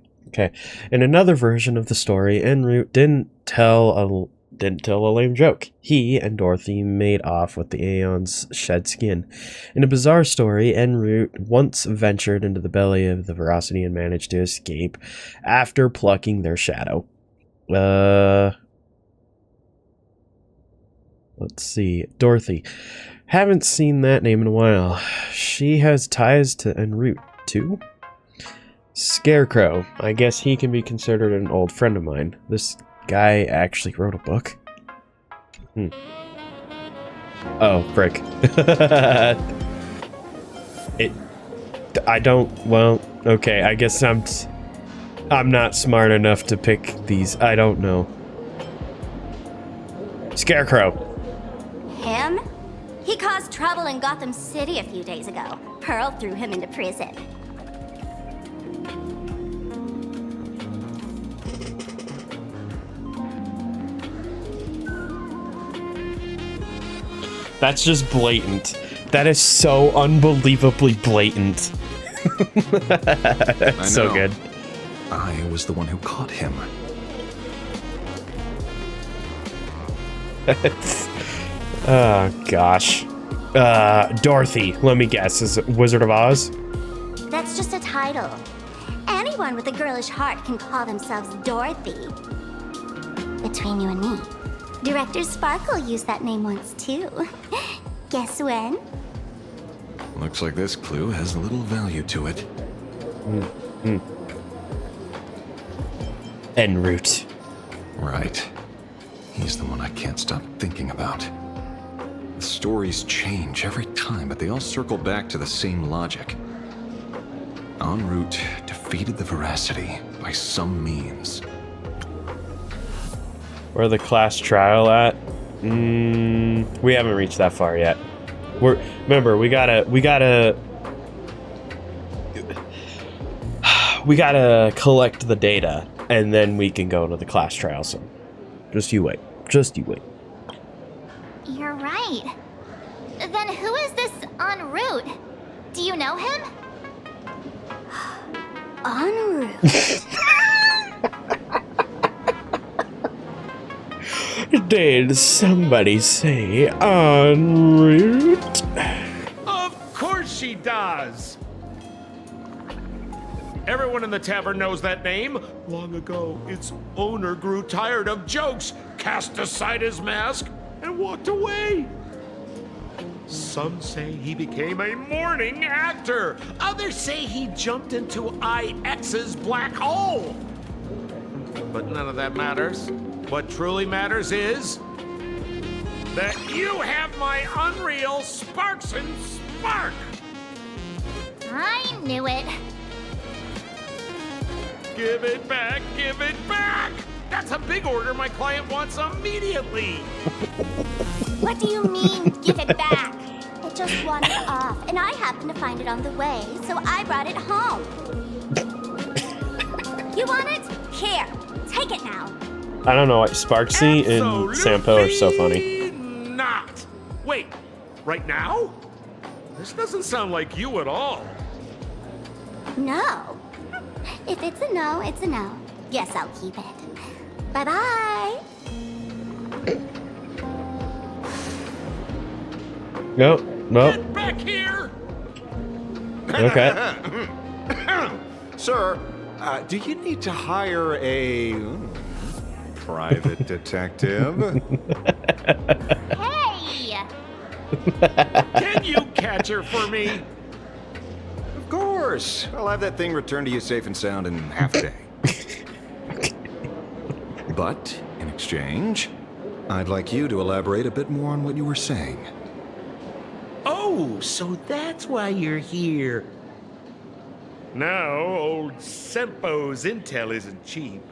In another version of the story, en route didn't tell a lame joke. He and Dorothy made off with the Aeon's shed skin. In a bizarre story, en route once ventured into the belly of the veracity and managed to escape after plucking their shadow. Let's see. Dorothy. Haven't seen that name in a while. She has ties to en route too? Scarecrow. I guess he can be considered an old friend of mine. This guy actually wrote a book? Oh, frick. Well, okay, I guess I'm not smart enough to pick these. I don't know. Scarecrow. Him? He caused trouble in Gotham City a few days ago. Pearl threw him into prison. That's just blatant. That is so unbelievably blatant. That's so good. I was the one who caught him. Oh, gosh. Dorothy, let me guess. Is it Wizard of Oz? That's just a title. Anyone with a girlish heart can call themselves Dorothy. Between you and me, Director Sparkle used that name once too. Guess when? Looks like this clue has little value to it. En route. Right. He's the one I can't stop thinking about. The stories change every time, but they all circle back to the same logic. En route defeated the veracity by some means. Where the class trial at? We haven't reached that far yet. Remember, we gotta collect the data, and then we can go to the class trial. So, just you wait. You're right. Then who is this en route? Do you know him? En route. Did somebody say en route? Of course she does! Everyone in the tavern knows that name. Long ago, its owner grew tired of jokes, cast aside his mask, and walked away. Some say he became a morning actor. Others say he jumped into IX's black hole. But none of that matters. What truly matters is that you have my unreal Sparks and Spark. I knew it. Give it back, give it back! That's a big order my client wants immediately. What do you mean, give it back? It just wandered off, and I happened to find it on the way, so I brought it home. You want it? Here, take it now. I don't know, like Sparksy and Sampo are so funny. Not. Wait, right now? This doesn't sound like you at all. No. If it's a no, it's a no. Guess I'll keep it. Bye-bye. Nope, nope. Get back here! Okay. Sir, do you need to hire a private detective? Hey! Can you catch her for me? Of course. I'll have that thing returned to you safe and sound in half a day. But, in exchange, I'd like you to elaborate a bit more on what you were saying. Oh, so that's why you're here. No, old Sempo's intel isn't cheap.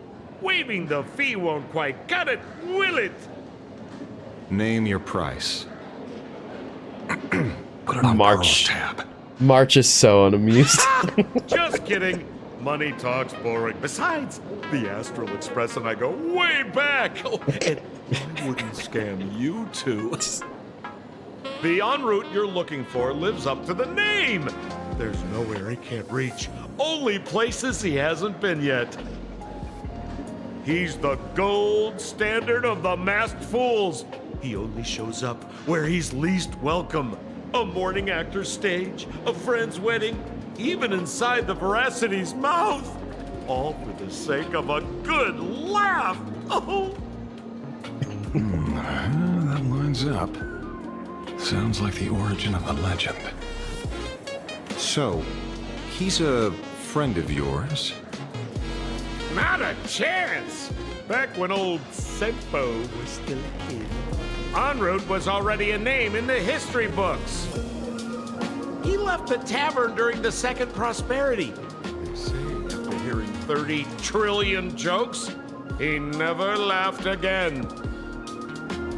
Waiving the fee won't quite cut it, will it? Name your price. Put it on March tab. March is so unamused. Just kidding. Money talks boring. Besides, the Astral Express and I go way back. Oh, and I wouldn't scam you two. The en route you're looking for lives up to the name. There's nowhere he can't reach. Only places he hasn't been yet. He's the gold standard of the masked fools. He only shows up where he's least welcome. A morning actor's stage, a friend's wedding, even inside the Veracity's mouth. All for the sake of a good laugh. Oh. That lines up. Sounds like the origin of a legend. So, he's a friend of yours? Not a chance! Back when old Sempo was still a kid, En route was already a name in the history books. He left the tavern during the Second Prosperity. They say after hearing 30 trillion jokes, he never laughed again.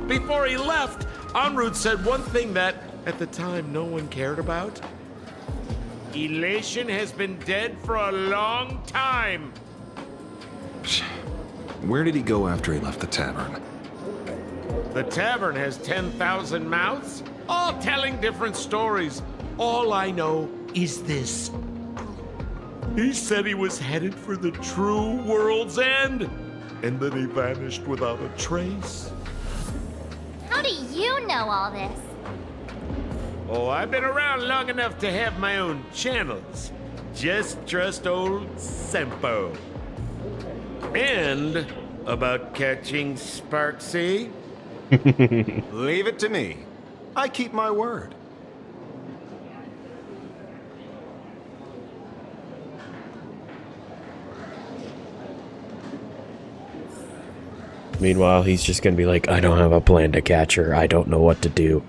Before he left, En route said one thing that, at the time, no one cared about. Elation has been dead for a long time. Where did he go after he left the tavern? The tavern has 10,000 mouths, all telling different stories. All I know is this. He said he was headed for the true world's end, and then he vanished without a trace. How do you know all this? Oh, I've been around long enough to have my own channels. Just trust old Sempo. And about catching Sparksy? Leave it to me. I keep my word. Meanwhile, he's just gonna be like, I don't have a plan to catch her. I don't know what to do.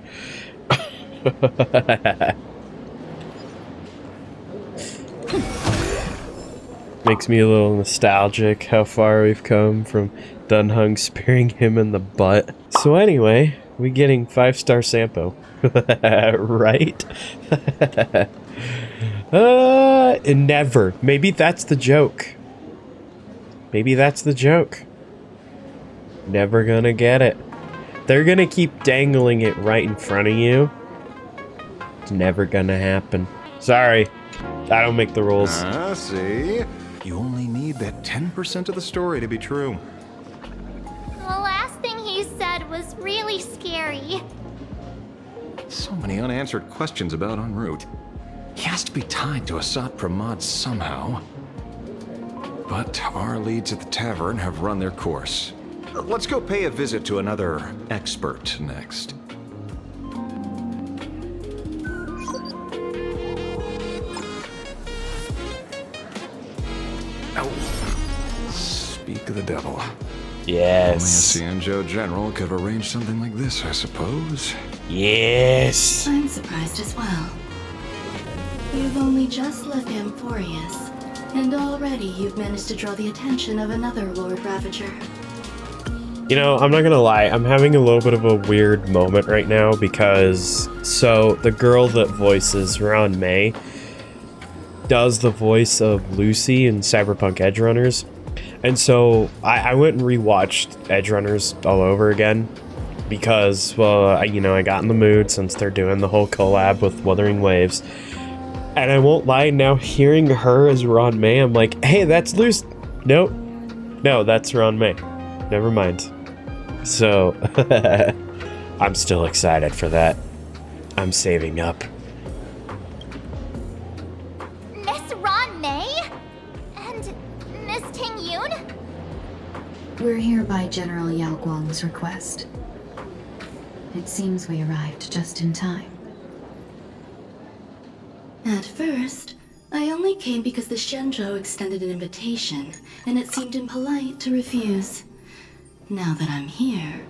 Makes me a little nostalgic how far we've come from Dunhung spearing him in the butt. So anyway, we getting 5-star Sampo. Right? Never. Maybe that's the joke. Maybe that's the joke. Never gonna get it. They're gonna keep dangling it right in front of you, Never gonna happen. Sorry. I don't make the rules. See? You only need that 10% of the story to be true. The last thing he said was really scary. So many unanswered questions about en route. He has to be tied to Asat Pramod somehow. But our leads at the tavern have run their course. Let's go pay a visit to another expert next. Speak of the devil. Yes. Only a Cienjo general could have arranged something like this, I suppose. Yes. I'm surprised as well. You've only just left Amphorius, and already you've managed to draw the attention of another Lord Ravager. You know, I'm not gonna lie, I'm having a little bit of a weird moment right now because, so, the girl that voices Ron May does the voice of Lucy in Cyberpunk Edgerunners. And so, I went and rewatched Edgerunners all over again because, well, I got in the mood since they're doing the whole collab with Wuthering Waves. And I won't lie, now hearing her as Ron May, I'm like, hey, that's Lucy. Nope. No, that's Ron May. Never mind. So, I'm still excited for that. I'm saving up. Miss Ron May? And Miss Ting Yoon? We're here by General Yao Guang's request. It seems we arrived just in time. At first, I only came because the Shenzhou extended an invitation, and it seemed impolite to refuse. Now that I'm here,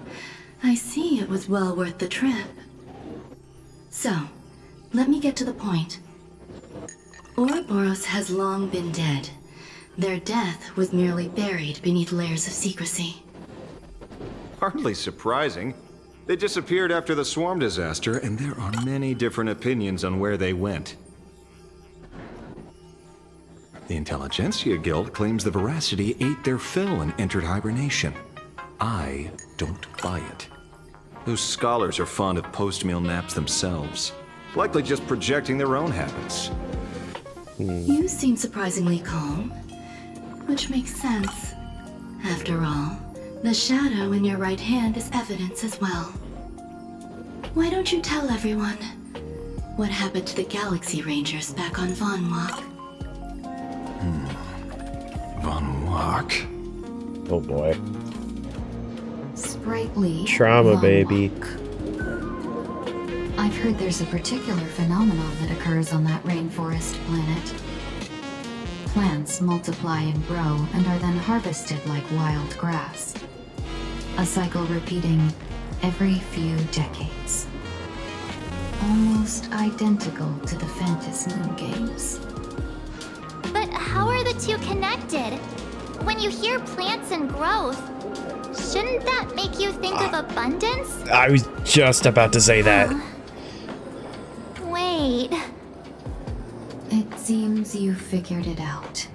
I see it was well worth the trip. So, let me get to the point. Ouroboros has long been dead. Their death was merely buried beneath layers of secrecy. Hardly surprising. They disappeared after the swarm disaster, and there are many different opinions on where they went. The Intelligentsia Guild claims the Veracity ate their fill and entered hibernation. I don't buy it. Those scholars are fond of post-meal naps themselves, likely just projecting their own habits. You seem surprisingly calm, which makes sense. After all, the shadow in your right hand is evidence as well. Why don't you tell everyone what happened to the Galaxy Rangers back on Von Walk? Von Walk? Oh boy. Sprightly. Trauma, Von baby. Walk. I've heard there's a particular phenomenon that occurs on that rainforest planet. Plants multiply and grow and are then harvested like wild grass. A cycle repeating every few decades. Almost identical to the Phantom Moon games. But how are the two connected? When you hear plants and growth, shouldn't that make you think of abundance? I was just about to say that. Wait. It seems you figured it out.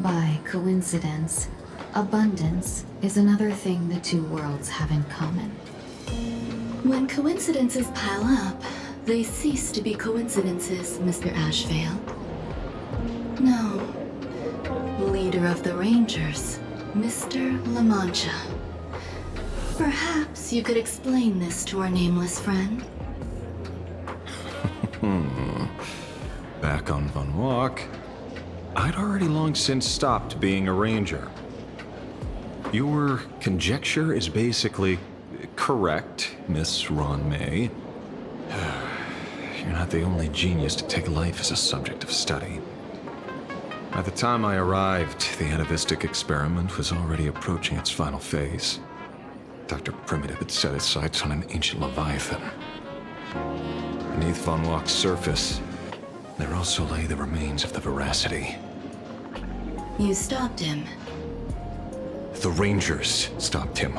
By coincidence, abundance is another thing the two worlds have in common. When coincidences pile up, they cease to be coincidences, Mr. Ashvale. No. Leader of the Rangers, Mr. La Mancha. Perhaps you could explain this to our nameless friend? Back on Von Walk, I'd already long since stopped being a ranger. Your conjecture is basically correct, Miss Ron May. You're not the only genius to take life as a subject of study. By the time I arrived, the atavistic experiment was already approaching its final phase. Dr. Primitive had set his sights on an ancient leviathan. Beneath Von Walk's surface, there also lay the remains of the Veracity. You stopped him. The Rangers stopped him.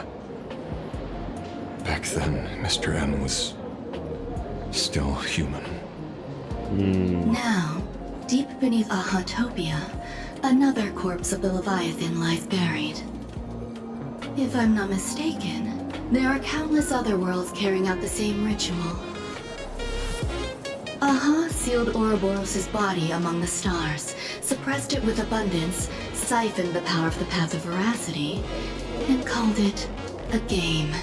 Back then, Mr. N was still human. Now, deep beneath Ahatopia, another corpse of the Leviathan lies buried. If I'm not mistaken, there are countless other worlds carrying out the same ritual. Aha sealed Ouroboros' body among the stars, suppressed it with abundance, siphoned the power of the Path of Veracity, and called it a game.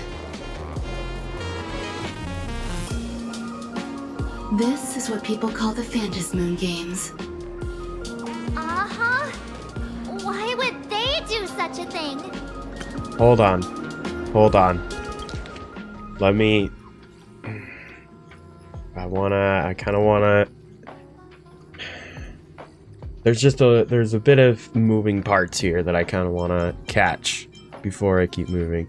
This is what people call the Phantasmoon games. Uh-huh. Why would they do such a thing? Hold on. Hold on. Let me... I kind of wanna... There's a bit of moving parts here that I kind of want to catch before I keep moving.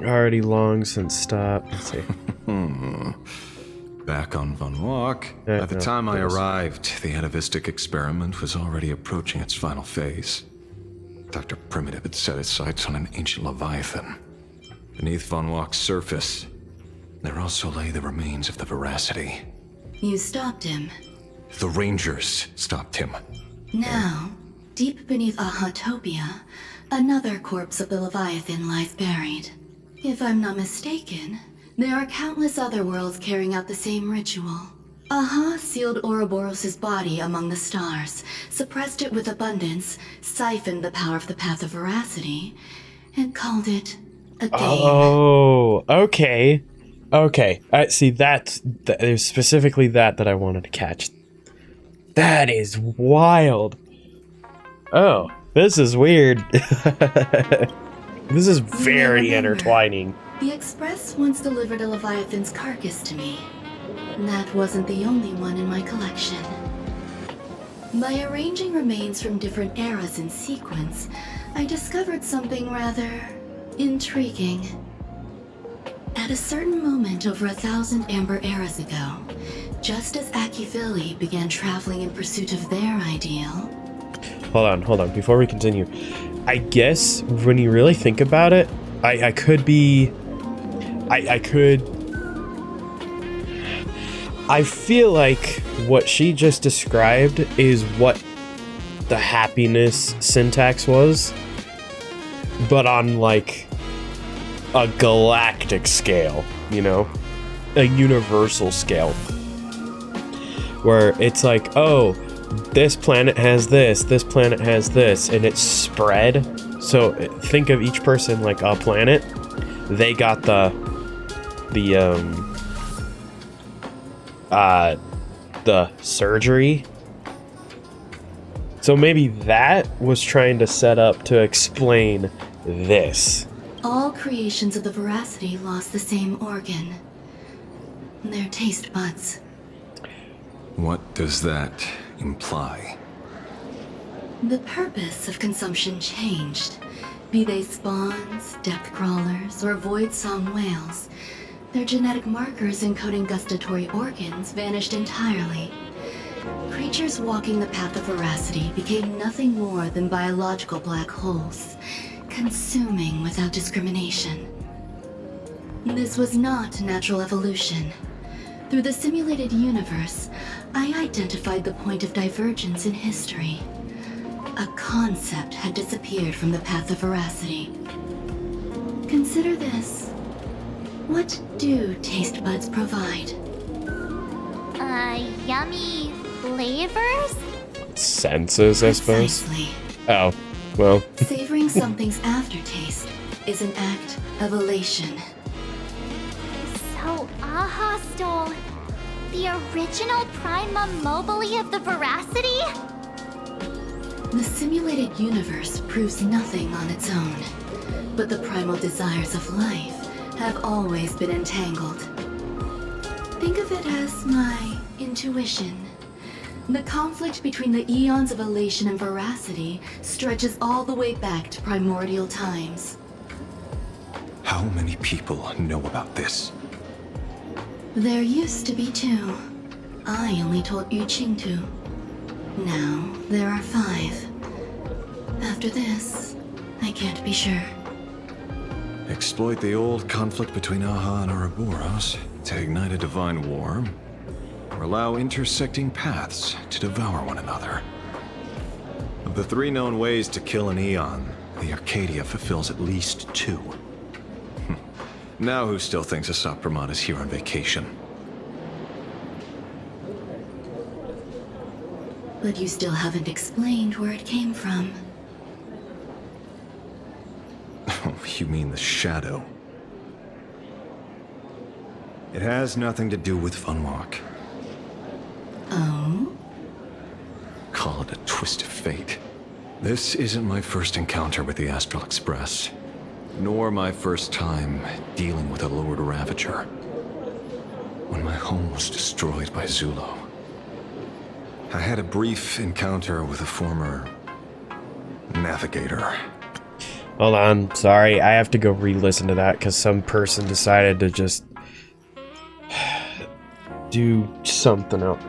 Already long since stopped. Let's see. Back on Von Walk. By the time I arrived, the atavistic experiment was already approaching its final phase. Dr. Primitive had set his sights on an ancient Leviathan. Beneath Von Walk's surface, there also lay the remains of the Veracity. You stopped him. The Rangers stopped him. Now, deep beneath Ahatopia, another corpse of the Leviathan lies buried. If I'm not mistaken, there are countless other worlds carrying out the same ritual. Aha sealed Ouroboros' body among the stars, suppressed it with abundance, siphoned the power of the Path of Veracity, and called it a game. Oh, okay. Okay. See, there's specifically that I wanted to catch. That is wild. Oh, this is weird. This is very intertwining. The Express once delivered a Leviathan's carcass to me. That wasn't the only one in my collection. By arranging remains from different eras in sequence, I discovered something rather intriguing. At a certain moment over 1,000 Amber eras ago, just as Akivili began traveling in pursuit of their ideal... Hold on, before we continue. I guess, when you really think about it, I could... I feel like what she just described is what the happiness syntax was, but on, like, a galactic scale, you know? A universal scale. Where it's like, oh, this planet has this planet has this, and it's spread. So think of each person like a planet. They got the surgery. So maybe that was trying to set up to explain this. All creations of the Veracity lost the same organ. Their taste buds. What does that imply? The purpose of consumption changed. Be they spawns, depth crawlers, or void song whales, their genetic markers encoding gustatory organs vanished entirely. Creatures walking the path of Veracity became nothing more than biological black holes, consuming without discrimination. This was not natural evolution. Through the simulated universe, I identified the point of divergence in history. A concept had disappeared from the path of Veracity. Consider this. What do taste buds provide? Yummy flavors? Senses, I suppose. Precisely. Oh, well. Savoring something's aftertaste is an act of elation. So Aha stole the original Prima Mobile of the Veracity? The simulated universe proves nothing on its own, but the primal desires of life have always been entangled. Think of it as my intuition. The conflict between the eons of elation and veracity stretches all the way back to primordial times. How many people know about this? There used to be 2. I only told Yu Qingtu. Now, there are 5. After this, I can't be sure. Exploit the old conflict between Aha and Ouroboros to ignite a divine war, or allow intersecting paths to devour one another. Of the 3 known ways to kill an Eon, the Arcadia fulfills at least 2. Now who still thinks Asap Pramod is here on vacation? But you still haven't explained where it came from. Oh, you mean the shadow? It has nothing to do with Funwalk. Oh? Call it a twist of fate. This isn't my first encounter with the Astral Express, nor my first time dealing with a Lord Ravager. When my home was destroyed by Zulo, I had a brief encounter with a former navigator. Hold on, sorry, I have to go re-listen to that because some person decided to just do something else.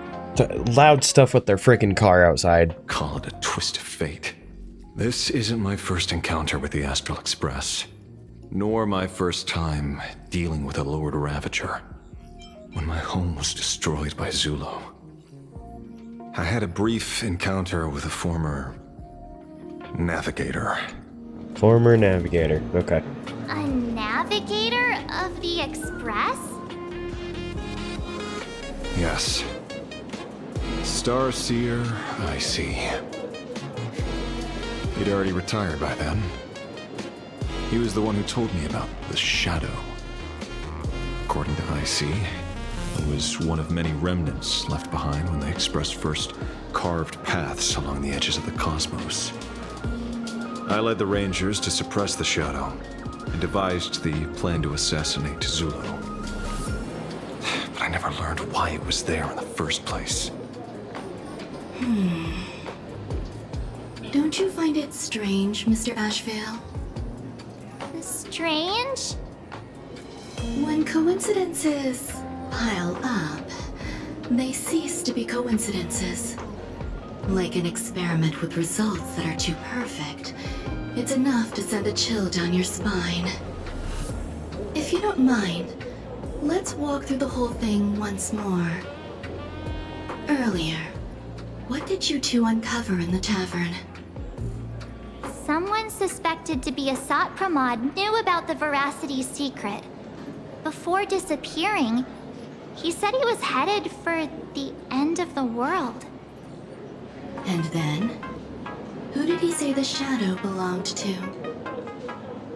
Loud stuff with their freaking car outside. Call it a twist of fate. This isn't my first encounter with the Astral Express, nor my first time dealing with a Lord Ravager. When my home was destroyed by Zulo, I had a brief encounter with a former navigator. Former navigator, okay. A navigator of the Express? Yes. Starseer, I see. He'd already retired by then. He was the one who told me about the shadow. According to IC, it was one of many remnants left behind when the Express first carved paths along the edges of the cosmos. I led the Rangers to suppress the shadow and devised the plan to assassinate Zulo. But I never learned why it was there in the first place. Don't you find it strange, Mr. Ashvale? Strange? When coincidences pile up, they cease to be coincidences. Like an experiment with results that are too perfect, it's enough to send a chill down your spine. If you don't mind, let's walk through the whole thing once more. Earlier, what did you two uncover in the tavern? Someone suspected to be a Sat Pramod knew about the Veracity's secret. Before disappearing, he said he was headed for the end of the world. And then? Who did he say the shadow belonged to?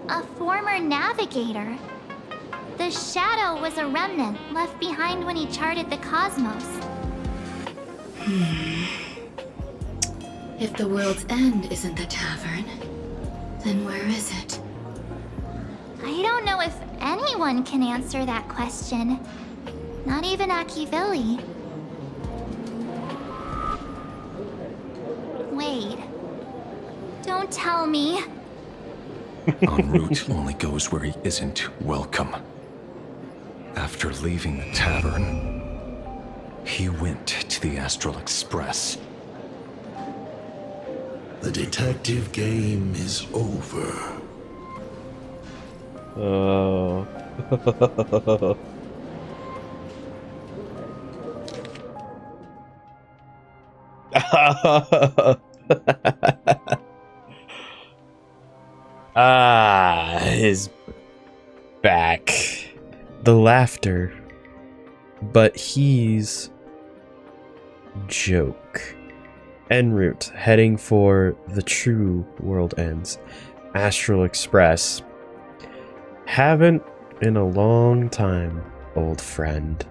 A former navigator. The shadow was a remnant left behind when he charted the cosmos. If the world's end isn't the tavern, then where is it? I don't know if anyone can answer that question. Not even Akivilli. Wait. Don't tell me. En route only goes where he isn't welcome. After leaving the tavern, he went to the Astral Express. The detective game is over. Oh. His back. The laughter. But he's joke. En route, heading for the true world ends. Astral Express. Haven't in a long time, old friend.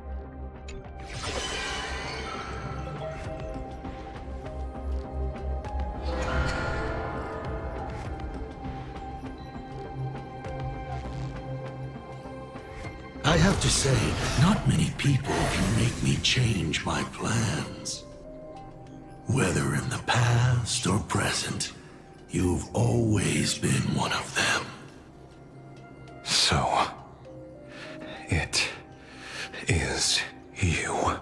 I have to say, not many people can make me change my plans. Whether in the past or present, you've always been one of them. So, it is you.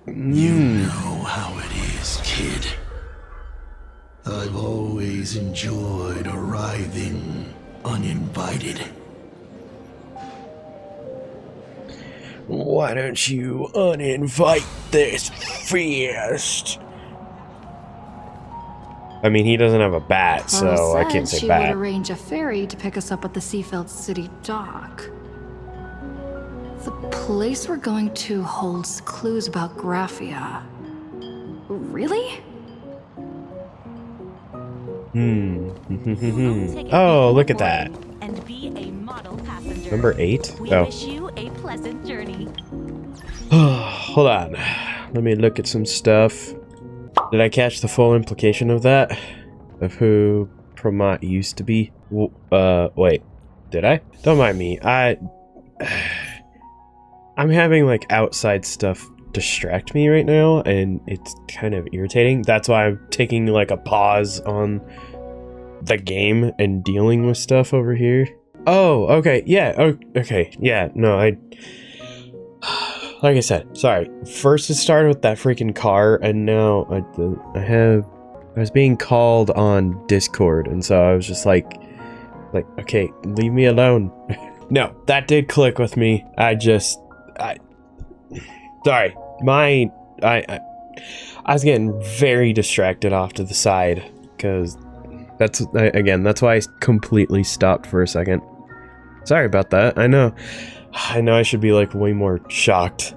You know how it is, kid. I've always enjoyed arriving uninvited. Why don't you uninvite this feast? I mean, he doesn't have a bat, so I can't say she bat. would arrange a ferry to pick us up at the Seafeld City dock. The place we're going to holds clues about Graphia. Really? Oh, look at that. And be a model passenger. Number 8? We Oh. wish you a pleasant journey. Hold on. Let me look at some stuff. Did I catch the full implication of that? Of who Promat used to be? Wait. Did I? Don't mind me. I'm having like outside stuff distract me right now, and it's kind of irritating. That's why I'm taking like a pause on the game and dealing with stuff over here. Oh, okay. Yeah. Okay. Yeah. No, like I said, sorry. First it started with that freaking car, and now I was being called on Discord, and so I was just like, okay, leave me alone. No, that did click with me. Sorry. I was getting very distracted off to the side, because that's why I completely stopped for a second. Sorry about that. I know I should be like way more shocked.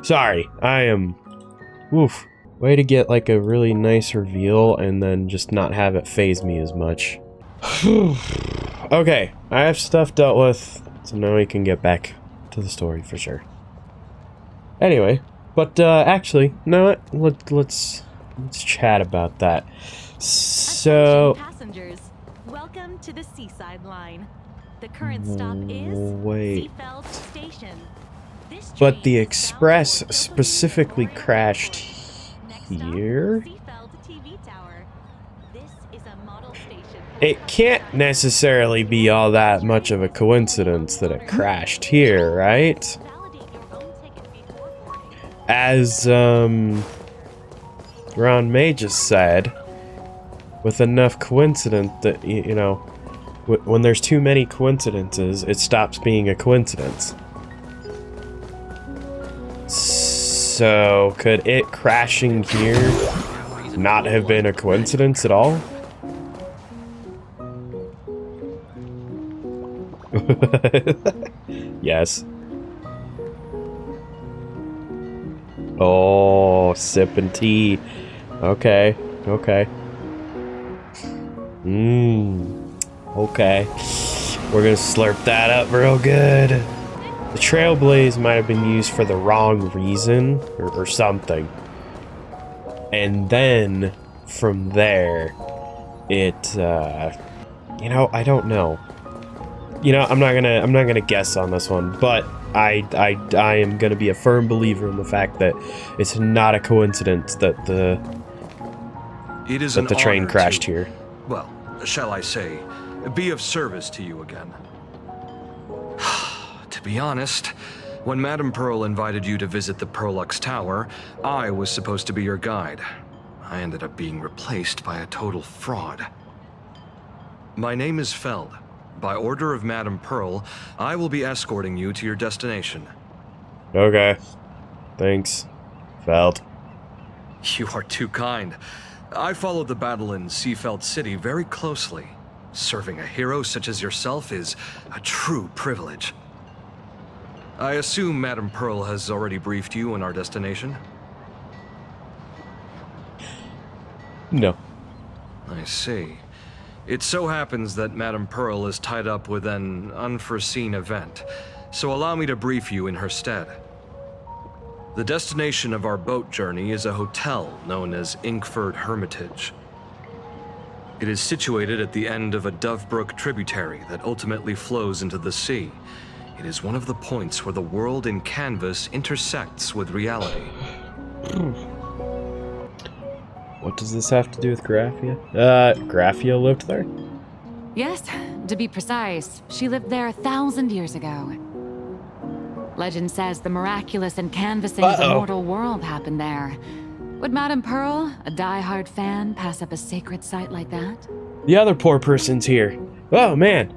Sorry. I am. Oof. Way to get like a really nice reveal and then just not have it faze me as much. Okay, I have stuff dealt with, so now we can get back to the story for sure. Anyway, but actually, no, let's chat about that. So, passengers, welcome to the Seaside Line. The current stop is wait. Seafeld Station. But the express specifically crashed here? It can't necessarily be all that much of a coincidence that it crashed here, right? As Ron May just said, with enough coincidence that, you know, when there's too many coincidences, it stops being a coincidence. So, could it crashing here not have been a coincidence at all? Yes. Oh, sipping tea. Okay, okay. Okay. We're gonna slurp that up real good. The Trailblaze might have been used for the wrong reason, or something. And then, from there, it, you know, I don't know. You know, I'm not gonna guess on this one, but I am gonna be a firm believer in the fact that it's not a coincidence that the train crashed here. Well, shall I say, be of service to you again. To be honest, when Madame Pearl invited you to visit the Perlux Tower, I was supposed to be your guide. I ended up being replaced by a total fraud. My name is Feld. By order of Madame Pearl, I will be escorting you to your destination. Okay. Thanks, Feld. You are too kind. I followed the battle in Seafeld City very closely. Serving a hero such as yourself is a true privilege. I assume Madame Pearl has already briefed you on our destination? No. I see. It so happens that Madame Pearl is tied up with an unforeseen event, so allow me to brief you in her stead. The destination of our boat journey is a hotel known as Inkford Hermitage. It is situated at the end of a Dovebrook tributary that ultimately flows into the sea. It is one of the points where the world in canvas intersects with reality. What does this have to do with Graphia? Graphia lived there? Yes, to be precise, she lived there 1,000 years ago. Legend says the miraculous and canvassing of the mortal world happened there. Would Madame Pearl, a die-hard fan, pass up a sacred site like that? The other poor person's here. Oh, man.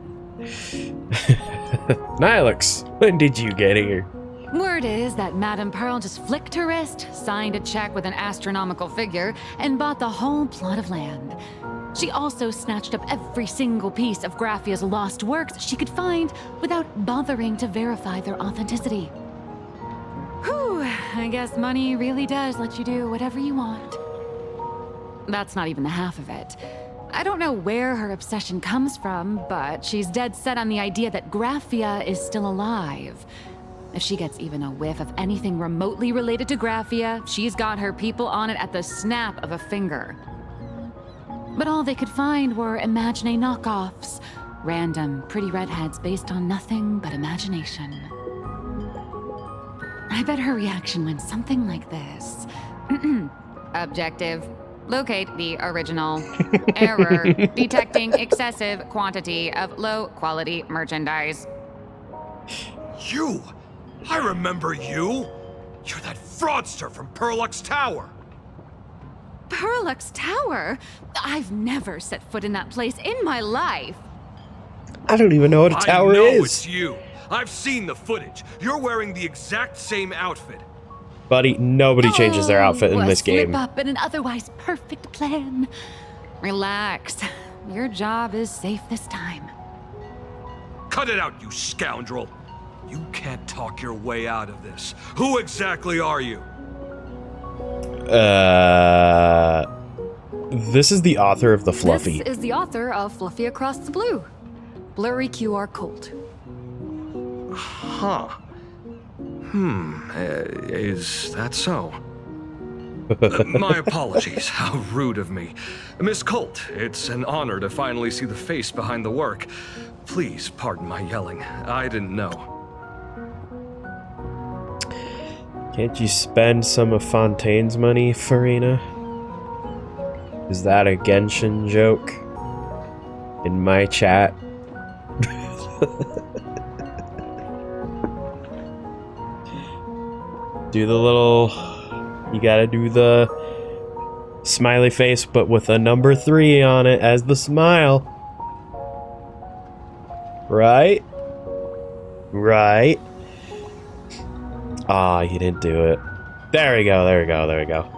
Nihilux, when did you get here? Word is that Madame Pearl just flicked her wrist, signed a check with an astronomical figure, and bought the whole plot of land. She also snatched up every single piece of Graphia's lost works she could find without bothering to verify their authenticity. Whew, I guess money really does let you do whatever you want. That's not even the half of it. I don't know where her obsession comes from, but she's dead set on the idea that Graphia is still alive. If she gets even a whiff of anything remotely related to Graphia, she's got her people on it at the snap of a finger. But all they could find were Imagine knockoffs. Random, pretty redheads based on nothing but imagination. I bet her reaction went something like this. Objective. Locate the original. Error. Detecting excessive quantity of low-quality merchandise. You! I remember you! You're that fraudster from Perlux Tower! Perlux Tower? I've never set foot in that place in my life. I don't even know what a tower I know is. It's you. I've seen the footage. You're wearing the exact same outfit. Buddy, nobody changes their outfit in this game. Slip up in an otherwise perfect plan. Relax. Your job is safe this time. Cut it out, you scoundrel. You can't talk your way out of this. Who exactly are you? This is the author of the Fluffy. This is the author of Fluffy Across the Blue. Blurry QR code. Huh. Is that so? My apologies. How rude of me. Miss Colt, it's an honor to finally see the face behind the work. Please pardon my yelling. I didn't know. Can't you spend some of Fontaine's money, Farina? Is that a Genshin joke? In my chat? Do the little... You gotta do the smiley face, but with a number 3 on it as the smile. Right? Right? Ah, you didn't do it. There we go, there we go, there we go.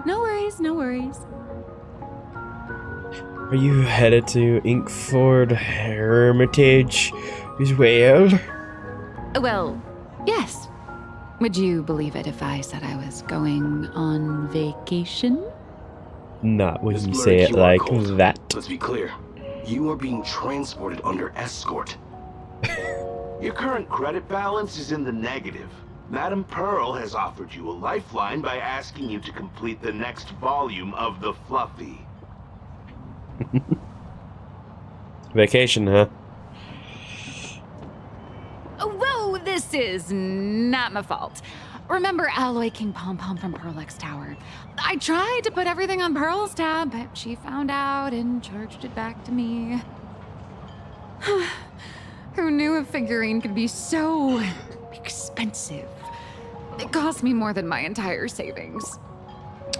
No worries, no worries. Are you headed to Inkford Hermitage as well? Well, yes. Would you believe it if I said I was going on vacation? Not when Miss you Blurry say it QR like code. that. Let's be clear. You are being transported under escort. Your current credit balance is in the negative. Madame Pearl has offered you a lifeline by asking you to complete the next volume of the Fluffy. Vacation, huh? Whoa, this is not my fault. Remember Alloy King Pom Pom from Perlux Tower? I tried to put everything on Pearl's tab, but she found out and charged it back to me. Who knew a figurine could be so expensive? It cost me more than my entire savings.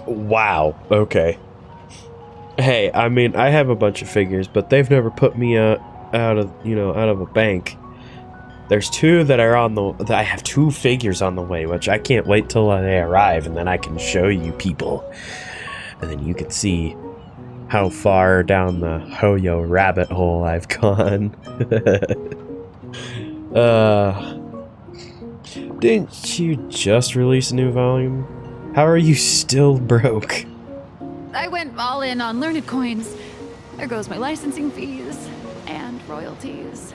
Wow, okay. Hey, I mean, I have a bunch of figures, but they've never put me out of a bank. There's 2 that are on the... I have 2 figures on the way, which I can't wait till they arrive, and then I can show you people. And then you can see how far down the Hoyo rabbit hole I've gone. Didn't you just release a new volume? How are you still broke? I went all in on learned coins. There goes my licensing fees and royalties.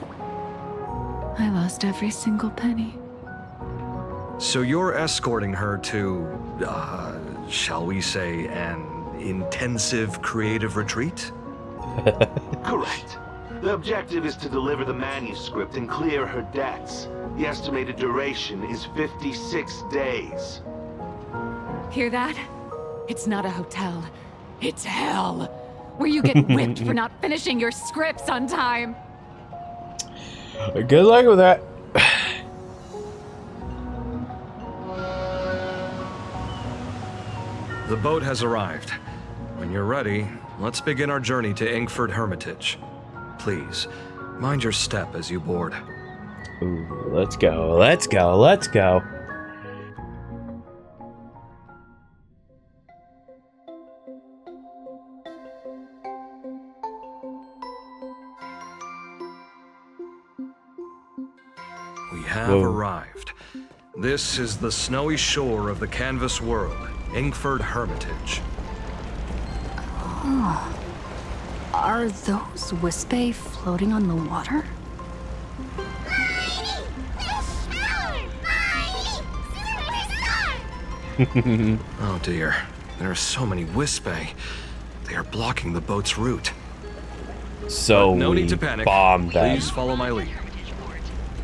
I lost every single penny. So you're escorting her to, shall we say, an intensive creative retreat? Correct. The objective is to deliver the manuscript and clear her debts. The estimated duration is 56 days. Hear that? It's not a hotel. It's hell. Where you get whipped for not finishing your scripts on time. Good luck with that. The boat has arrived. When you're ready, let's begin our journey to Inkford Hermitage. Please, mind your step as you board. Ooh, let's go, let's go, let's go. we have Whoa. arrived. This is the snowy shore of the canvas world, Inkford Hermitage. Oh. Are those Wispae floating on the water? Oh dear, there are so many Wispae. They are blocking the boat's route. So But no we need to panic. bombed them. Please follow my lead.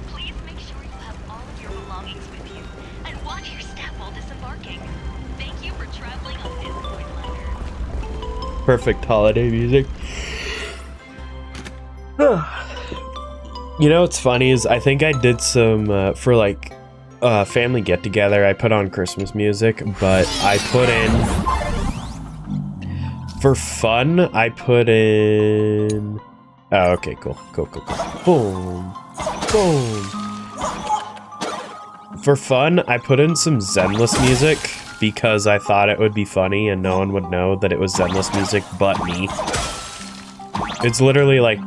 Please make sure you have all of your belongings with you and watch your step while disembarking. Thank you for traveling on this liner. Perfect holiday music. You know what's funny is I think I did some for like family get together. I put on Christmas music, but I put in for fun. I put in. Oh, okay, cool. Boom, boom. For fun, I put in some Zenless music because I thought it would be funny and no one would know that it was Zenless music but me. It's literally like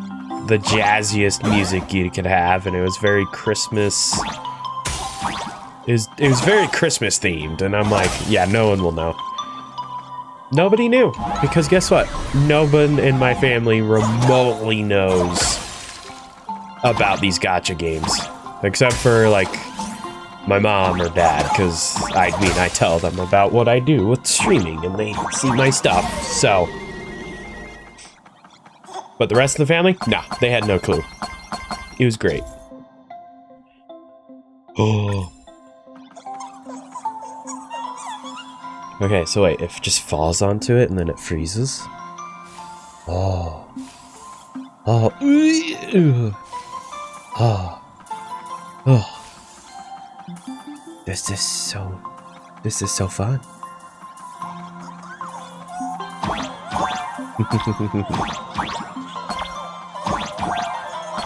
the jazziest music you could have, and it was very Christmas. It was very Christmas themed, and I'm like, yeah, no one will know. Nobody knew, because guess what? No one in my family remotely knows about these gacha games, except for like my mom or dad, because I tell them about what I do with streaming, and they see my stuff. So. But the rest of the family? Nah, they had no clue. It was great. Oh. Okay, so wait, if it just falls onto it and then it freezes? Oh. Oh. Oh. Oh. This is so fun.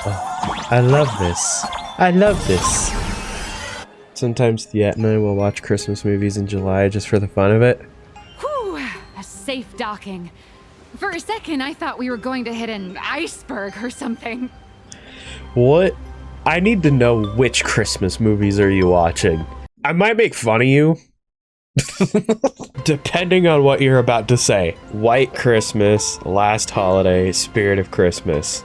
Oh, I love this. I love this. Sometimes Thiet and I will watch Christmas movies in July just for the fun of it. Whew, a safe docking. For a second, I thought we were going to hit an iceberg or something. What? I need to know which Christmas movies are you watching. I might make fun of you. Depending on what you're about to say. White Christmas, Last Holiday, Spirit of Christmas.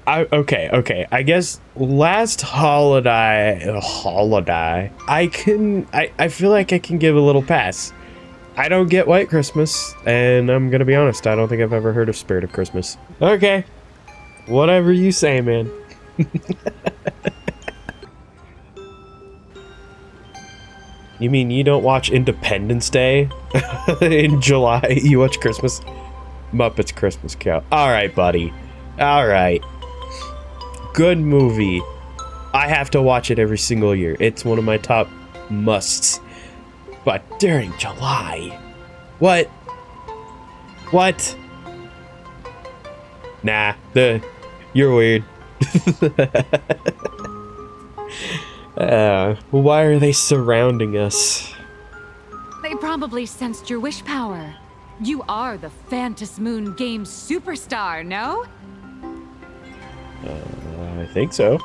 Okay. I guess Last Holiday. I feel like I can give a little pass. I don't get White Christmas, and I'm gonna be honest, I don't think I've ever heard of Spirit of Christmas. Okay. Whatever you say, man. You mean you don't watch Independence Day in July? You watch Christmas? Muppets Christmas Carol. Alright, buddy. Alright. Good movie. I have to watch it every single year. It's one of my top musts. But during July? What? What? Nah, you're weird. Why are they surrounding us? They probably sensed your wish power. You are the Phantom Moon Games superstar, no? I think so.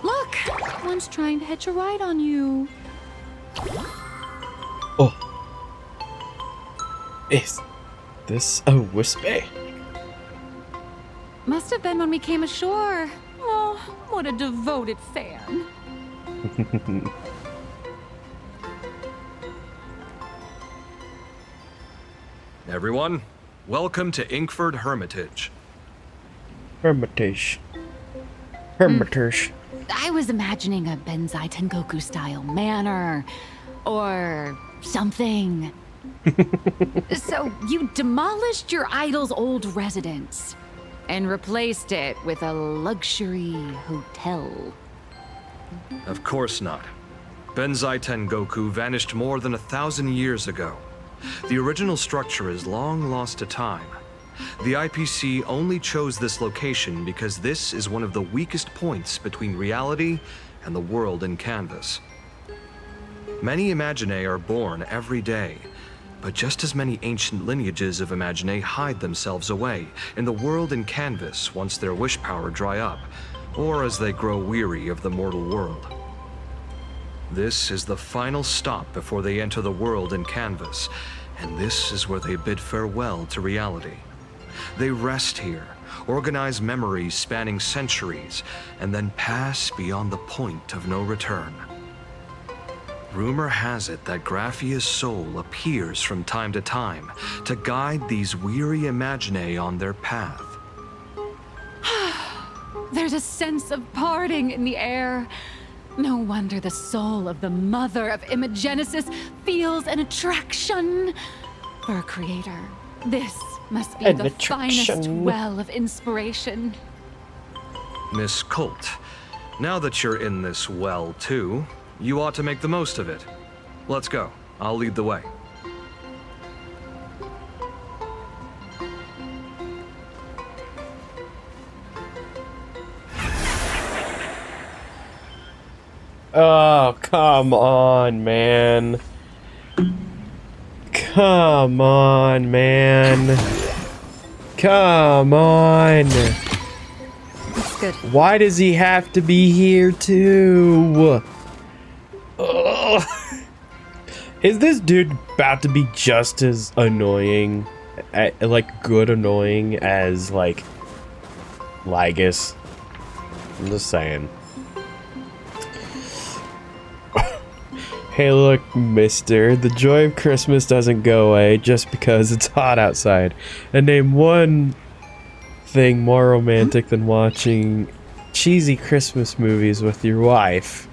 Look, one's trying to hitch a ride on you. Oh. Is this a Wispae? Must have been when we came ashore. Oh, what a devoted fan. Everyone, welcome to Inkford Hermitage. Hermitage. I was imagining a Benzai Tengoku style manor or something. So you demolished your idol's old residence and replaced it with a luxury hotel. Of course not. Benzai Tengoku vanished more than 1,000 years ago. The original structure is long lost to time. The IPC only chose this location because this is one of the weakest points between reality and the world in canvas. Many Imaginae are born every day, But just as many ancient lineages of Imagine hide themselves away in the world in canvas once their wish power dry up, or as they grow weary of the mortal world. This is the final stop before they enter the world in canvas, and this is where they bid farewell to reality. They rest here, organize memories spanning centuries, and then pass beyond the point of no return. Rumor has it that Graphia's soul appears from time to time to guide these weary Imagine on their path. There's a sense of parting in the air. No wonder the soul of the mother of Imagenesis feels an attraction for a creator. This must be the finest well of inspiration. Miss Colt, now that you're in this well too, you ought to make the most of it. Let's go. I'll lead the way. Oh, come on, man. Come on, man. Come on. That's good. Why does he have to be here too? Ugh. Is this dude about to be just as annoying, like good annoying as like Lygus? I'm just saying. Hey look, mister, the joy of Christmas doesn't go away just because it's hot outside. And name one thing more romantic than watching cheesy Christmas movies with your wife.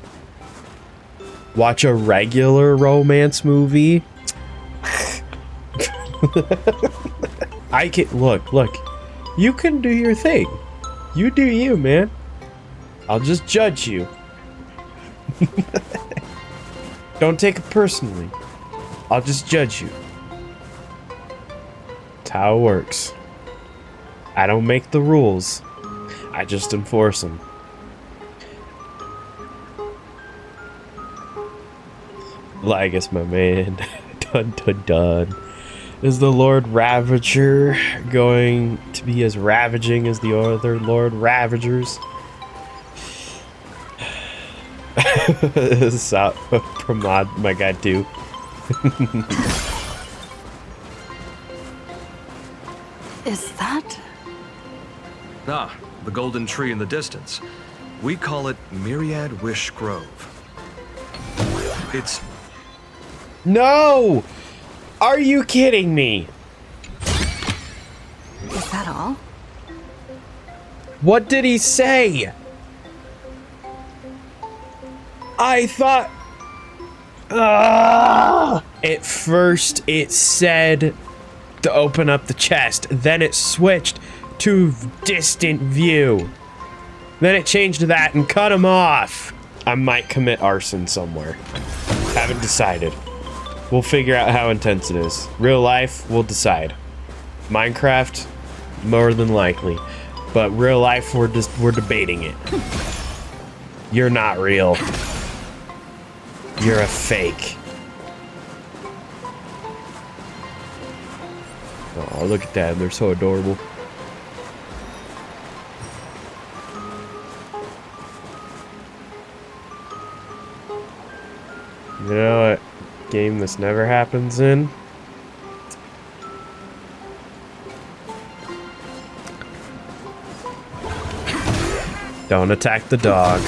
Watch a regular romance movie? I can look, you can do your thing. You do you, man. I'll just judge you. Don't take it personally. I'll just judge you. That's how it works. I don't make the rules. I just enforce them. Lygus, my man. Dun dun dun. Is the Lord Ravager going to be as ravaging as the other Lord Ravagers? Stop. Pramod, my guy too. Is that? Ah, the golden tree in the distance. We call it Myriad Wish Grove. It's... No! Are you kidding me? Is that all? What did he say? I thought... At first it said to open up the chest, then it switched to distant view. Then it changed to that and cut him off. I might commit arson somewhere. Haven't decided. We'll figure out how intense it is. Real life, we'll decide. Minecraft, more than likely. But real life, we're debating it. You're not real. You're a fake. Oh, look at that. They're so adorable. You know what game this never happens in? Don't attack the dog.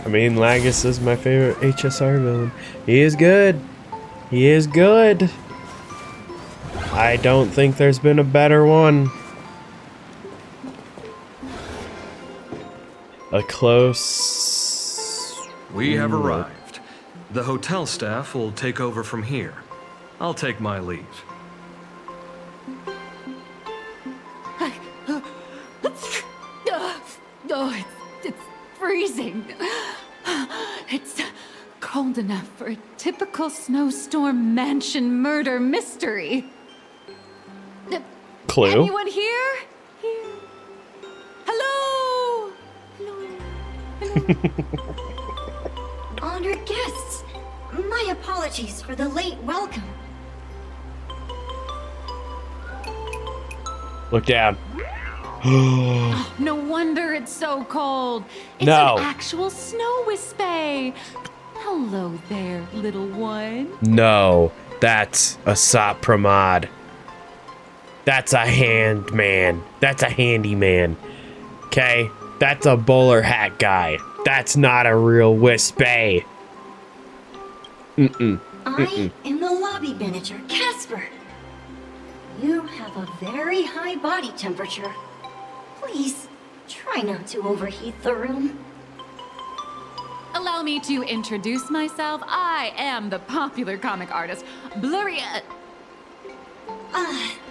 I mean, Lygus is my favorite HSR villain. He is good. He is good. I don't think there's been a better one. A close... We have arrived. The hotel staff will take over from here. I'll take my leave. Oh, it's freezing. It's cold enough for a typical snowstorm mansion murder mystery. Clue? Anyone here? Here. Hello! Honored guests, my apologies for the late welcome. Look down. Oh, no wonder it's so cold. It's No. an actual snow wispy. Hello there, little one. No, that's a sop pramod. That's a handman. That's a handyman. Okay? That's a bowler hat guy. That's not a real wispy. Mm-mm. I am the lobby manager, Casper. You have a very high body temperature. Please, try not to overheat the room. Allow me to introduce myself. I am the popular comic artist, Blurria.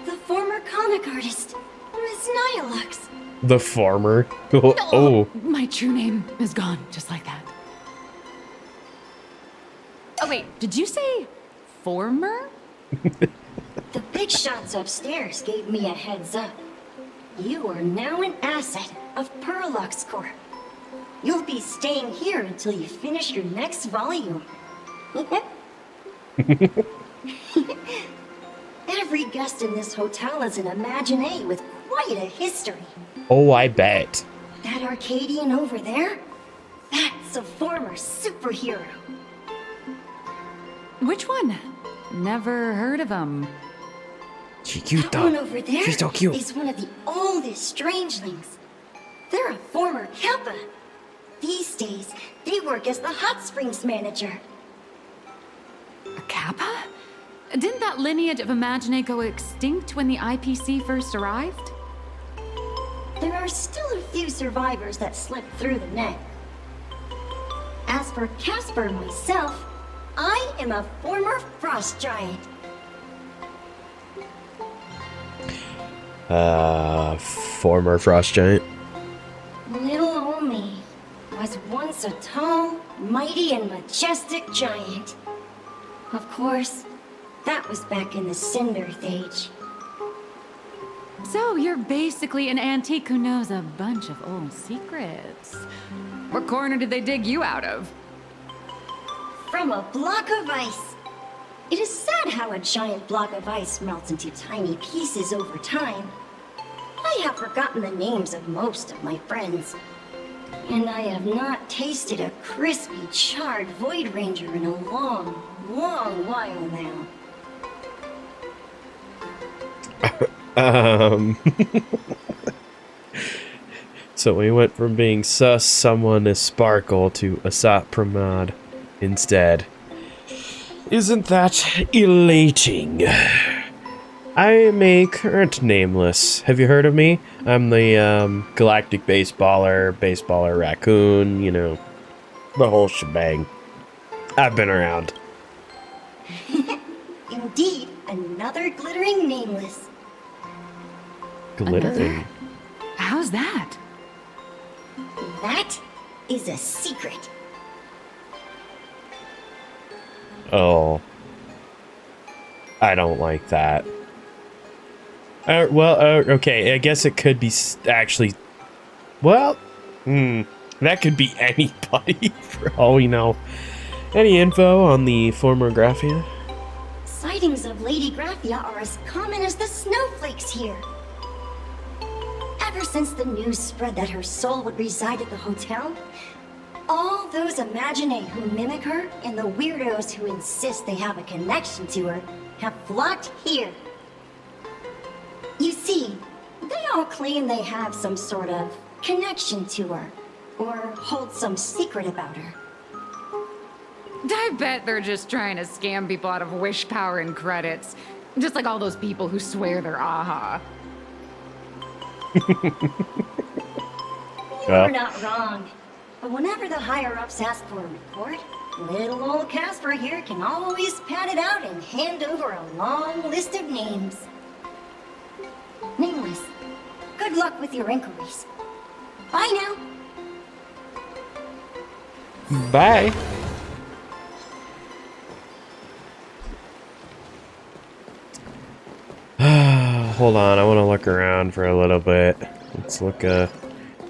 The former comic artist, Miss Nihilux. The farmer. Oh. My true name is gone, just like that. Oh wait, did you say former? The big shots upstairs gave me a heads up. You are now an asset of Perlux Corp. You'll be staying here until you finish your next volume. Every guest in this hotel is an Imaginé with quite a history. Oh, I bet. That Arcadian over there? That's a former superhero. Which one? Never heard of him. She's cute That one over there She's so cute. is one of the oldest strangelings. They're a former Kappa. These days, they work as the hot springs manager. A Kappa? Didn't that lineage of Imaginé go extinct when the IPC first arrived? There are still a few survivors that slipped through the net. As for Casper and myself, I am a former frost giant. Former frost giant. Little old me was once a tall, mighty, and majestic giant. Of course, that was back in the Cinder Age. So you're basically an antique who knows a bunch of old secrets. What corner did they dig you out of? From a block of ice. It is sad how a giant block of ice melts into tiny pieces over time. I have forgotten the names of most of my friends. And I have not tasted a crispy, charred Void Ranger in a long, long while now. So we went from being sus someone as Sparkle to a sop pramod instead. Isn't that elating? I am a current nameless. Have you heard of me? I'm the galactic baseballer raccoon, you know, the whole shebang. I've been around. Indeed, another glittering nameless. Glittering? How's that? That is a secret. Oh. I don't like that. Okay, I guess it could be actually... Well, that could be anybody for all we know. Any info on the former Graphia? Sightings of Lady Graphia are as common as the snowflakes here. Ever since the news spread that her soul would reside at the hotel, all those Imaginé who mimic her and the weirdos who insist they have a connection to her have flocked here. You see, they all claim they have some sort of connection to her, or hold some secret about her. I bet they're just trying to scam people out of wish power and credits. Just like all those people who swear they're AHA. You're not wrong. But whenever the higher-ups ask for a report, little old Casper here can always pad it out and hand over a long list of names. Nameless, good luck with your inquiries. Bye now. Bye. hold on. I want to look around for a little bit. Let's look,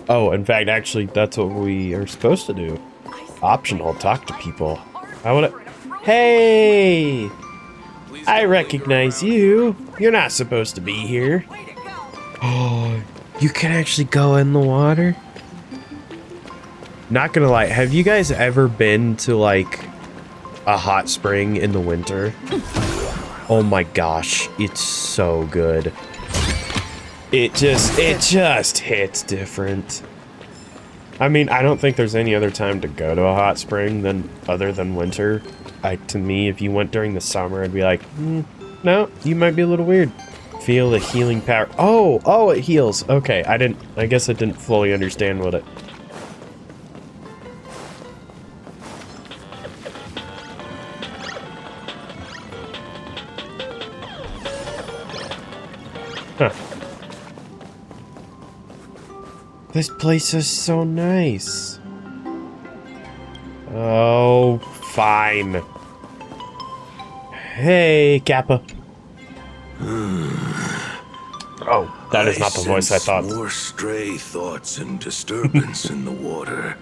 Oh, in fact, actually, that's what we are supposed to do. Optional, talk to people. I want to... Hey! I recognize you. You're not supposed to be here. Oh, you can actually go in the water? Not gonna lie, have you guys ever been to, like, a hot spring in the winter? Oh my gosh, it's so good. It just hits different. I mean, I don't think there's any other time to go to a hot spring other than winter. To me, if you went during the summer, I'd be like, no, you might be a little weird. Feel the healing power. Oh, it heals. Okay, I guess I didn't fully understand what it... Huh. This place is so nice. Oh, fine. Hey, Kappa. Oh, that is not the voice I thought. More stray thoughts and disturbance in the water.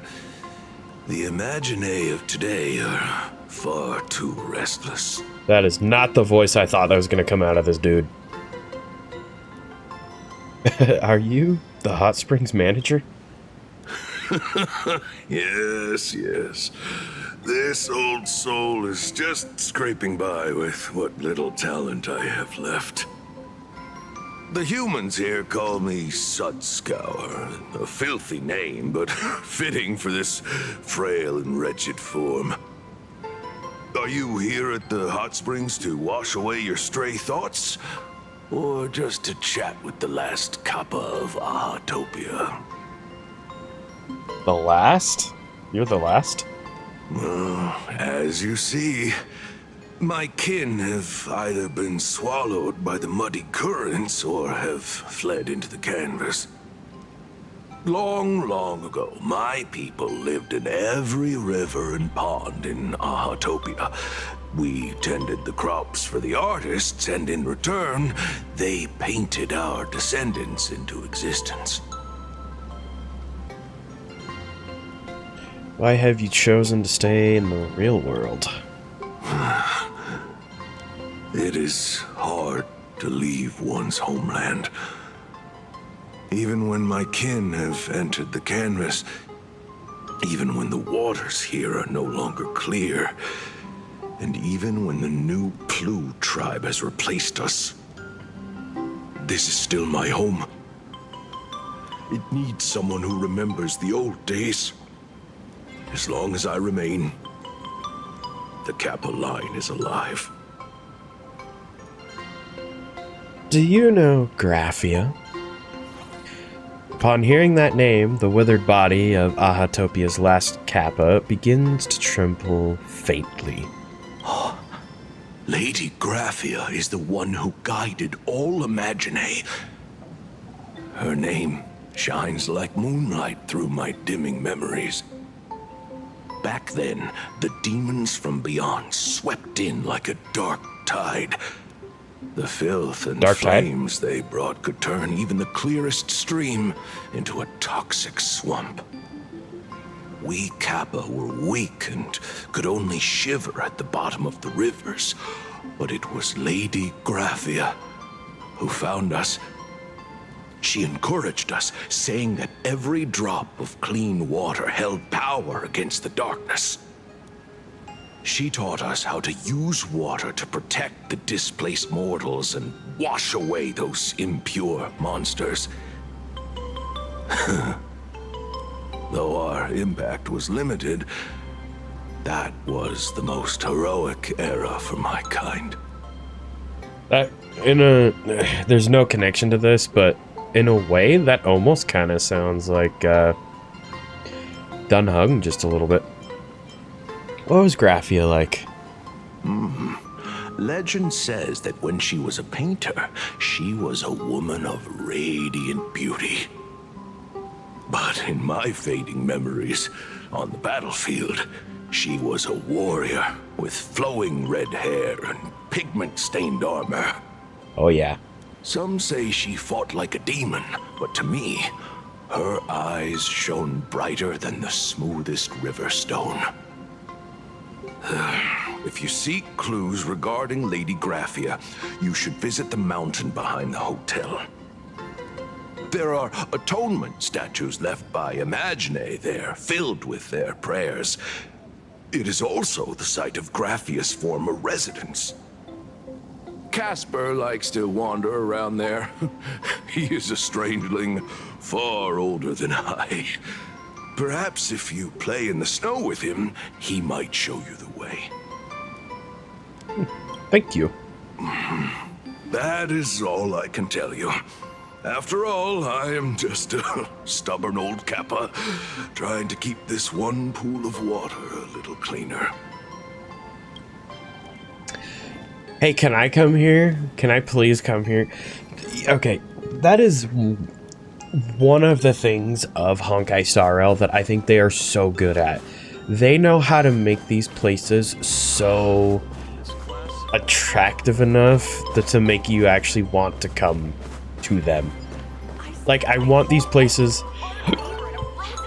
The Imaginae of today are far too restless. That is not the voice I thought that was going to come out of this dude. Are you the hot springs manager? Yes. This old soul is just scraping by with what little talent I have left. The humans here call me Sudscour, a filthy name, but fitting for this frail and wretched form. Are you here at the hot springs to wash away your stray thoughts? Or just to chat with the last Kappa of Ahatopia? The last? You're the last? Well, as you see, my kin have either been swallowed by the muddy currents or have fled into the canvas. Long, long ago, my people lived in every river and pond in Ahatopia. We tended the crops for the artists, and in return, they painted our descendants into existence. Why have you chosen to stay in the real world? It is hard to leave one's homeland. Even when my kin have entered the canvas, even when the waters here are no longer clear, and even when the new Plu tribe has replaced us, this is still my home. It needs someone who remembers the old days. As long as I remain, the Kappa line is alive. Do you know Graphia? Upon hearing that name, the withered body of Ahatopia's last Kappa begins to tremble faintly. Lady Graphia is the one who guided all Imaginae. Her name shines like moonlight through my dimming memories. Back then, the demons from beyond swept in like a dark tide. The filth and flames they brought could turn even the clearest stream into a toxic swamp. We Kappa were weak and could only shiver at the bottom of the rivers, but it was Lady Graphia who found us. She encouraged us, saying that every drop of clean water held power against the darkness. She taught us how to use water to protect the displaced mortals and wash away those impure monsters. Though our impact was limited, that was the most heroic era for my kind. There's no connection to this, but in a way, that almost kind of sounds like Dunhung just a little bit. What was Graphia like? Legend says that when she was a painter, she was a woman of radiant beauty. But in my fading memories, on the battlefield, she was a warrior with flowing red hair and pigment-stained armor. Oh yeah. Some say she fought like a demon, but to me, her eyes shone brighter than the smoothest river stone. If you seek clues regarding Lady Graphia, you should visit the mountain behind the hotel. There are atonement statues left by Imagine there, filled with their prayers. It is also the site of Graphia's former residence. Casper likes to wander around there. He is a strangeling far older than I. Perhaps if you play in the snow with him, he might show you the way. Thank you. That is all I can tell you. After all, I am just a stubborn old Kappa, trying to keep this one pool of water a little cleaner. Hey, can I come here? Can I please come here? Okay, that is one of the things of Honkai Star Rail that I think they are so good at. They know how to make these places so attractive enough to make you actually want to come to them. Like, I want these places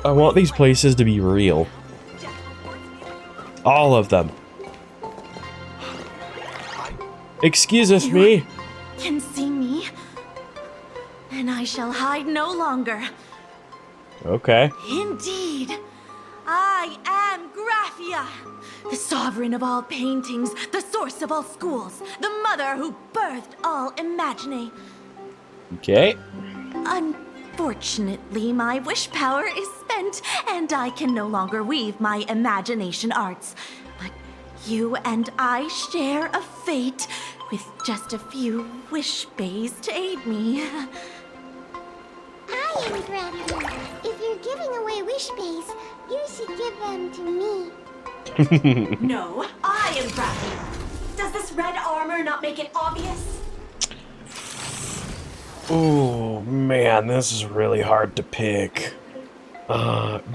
to be real. All of them. Excuse us, me. Can see me, and I shall hide no longer. Okay. Indeed, I am Graphia, the sovereign of all paintings, the source of all schools, the mother who birthed all Imagine. Okay. Unfortunately, my wish power is spent, and I can no longer weave my imagination arts. But you and I share a fate, with just a few wish bays to aid me. I am Graphia. If you're giving away wish bays, you should give them to me. No, I am Graphia. Does this red armor not make it obvious? Oh man, this is really hard to pick.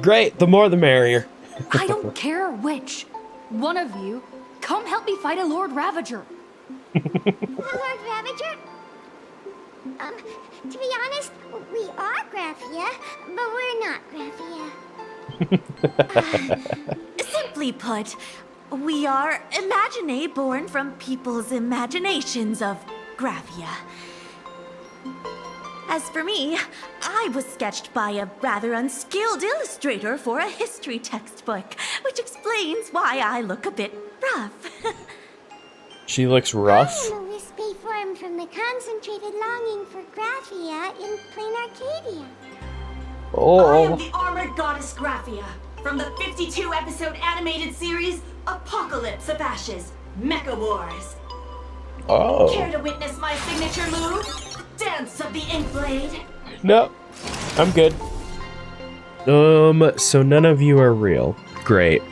Great, the more the merrier. I don't care which. One of you, come help me fight a Lord Ravager. The Lord Ravager? To be honest, we are Graphia, but we're not Graphia. Simply put, we are Imagine born from people's imaginations of Graphia. As for me, I was sketched by a rather unskilled illustrator for a history textbook, which explains why I look a bit rough. She looks rough? I am a wispy form from the concentrated longing for Graphia in Planarcadia. Oh. I am the armored goddess Graphia, from the 52-episode animated series Apocalypse of Ashes, Mecha Wars. Oh. Care to witness my signature move? Dance of the Inkblade? No, I'm good. So none of you are real. Great.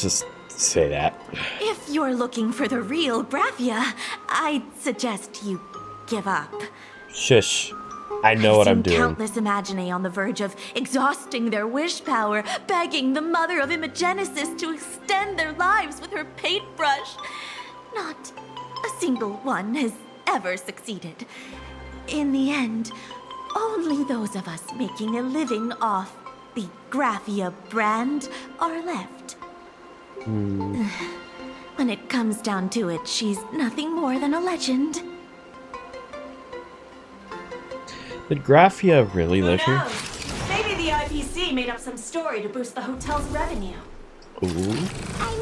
Just say that. If you're looking for the real Graphia, I'd suggest you give up. Shush. I know what I'm doing. Countless Imagine on the verge of exhausting their wish power, begging the mother of Imagenesis to extend their lives with her paintbrush. Not a single one has ever succeeded. In the end, only those of us making a living off the Graphia brand are left. When it comes down to it, she's nothing more than a legend. Did Graphia really live here? Maybe the IPC made up some story to boost the hotel's revenue. Ooh.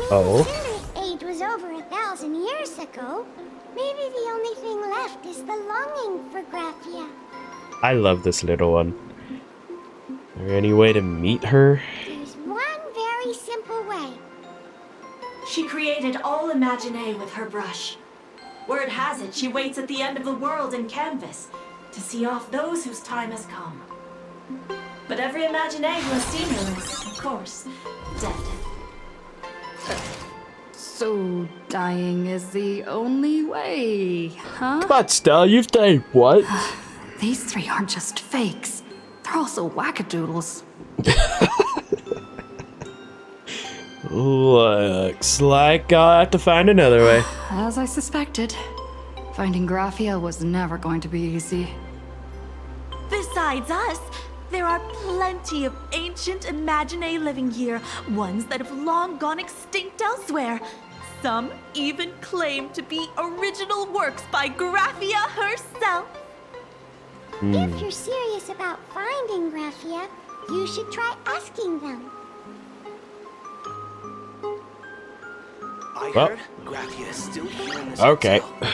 The age was over 1,000 years ago. Maybe the only thing left is the longing for Graphia. I love this little one. Is there any way to meet her? There's one very simple way. She created all Imagine with her brush. Word has it she waits at the end of the world in canvas to see off those whose time has come. But every Imagine who has seen her is, of course, dead. So dying is the only way, huh? But still, you've done what? These three aren't just fakes. They're also wackadoodles. Looks like I'll have to find another way. As I suspected. Finding Graphia was never going to be easy. Besides us, there are plenty of ancient Imaginae living here, ones that have long gone extinct elsewhere. Some even claim to be original works by Graphia herself. If you're serious about finding Graphia, you should try asking them. I Well. heard Graphia is still here in this Okay. hotel.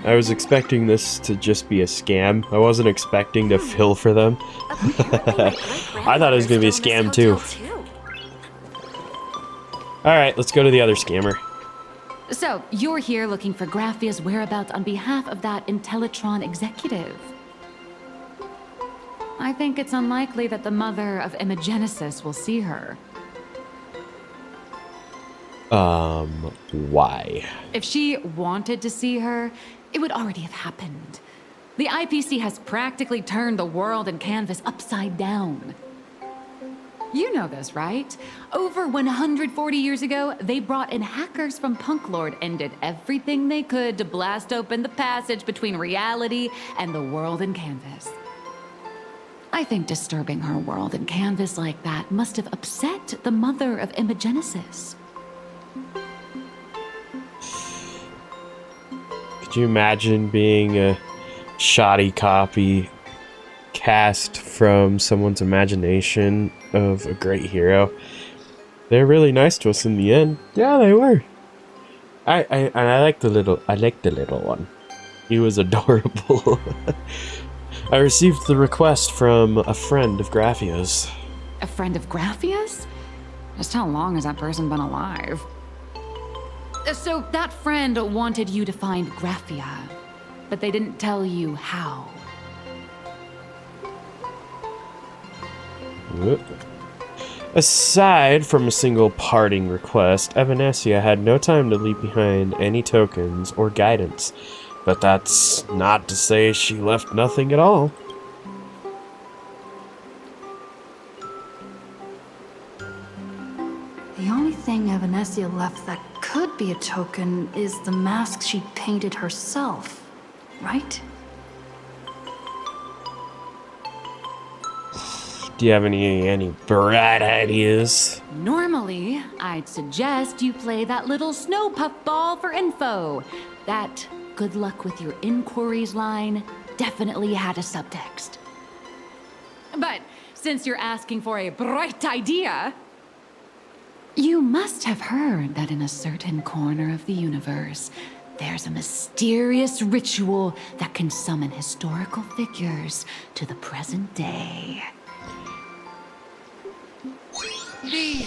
I was expecting this to just be a scam. I wasn't expecting to fill for them. I thought it was gonna be a scam too. Alright, let's go to the other scammer. So, you're here looking for Graphia's whereabouts on behalf of that Intellitron executive. I think it's unlikely that the mother of Imagenesis will see her. Why? If she wanted to see her, it would already have happened. The IPC has practically turned the world and canvas upside down. You know this, right? Over 140 years ago, they brought in hackers from Punklord and did everything they could to blast open the passage between reality and the world and canvas. I think disturbing her world and canvas like that must have upset the mother of Imagenesis. Could you imagine being a shoddy copy cast from someone's imagination of a great hero? They're really nice to us in the end. Yeah, they were. I like the little one. He was adorable. I received the request from a friend of Graphia's. A friend of Graphia's? Just how long has that person been alive? So that friend wanted you to find Graphia, but they didn't tell you how. Whoop. Aside from a single parting request, Evanesia had no time to leave behind any tokens or guidance. But that's not to say she left nothing at all. The only thing Evanesia left that could be a token is the mask she painted herself, right? Do you have any bright ideas? Normally, I'd suggest you play that little snow puffball for info. That good luck with your inquiries line definitely had a subtext. But since you're asking for a bright idea, you must have heard that in a certain corner of the universe, there's a mysterious ritual that can summon historical figures to the present day. The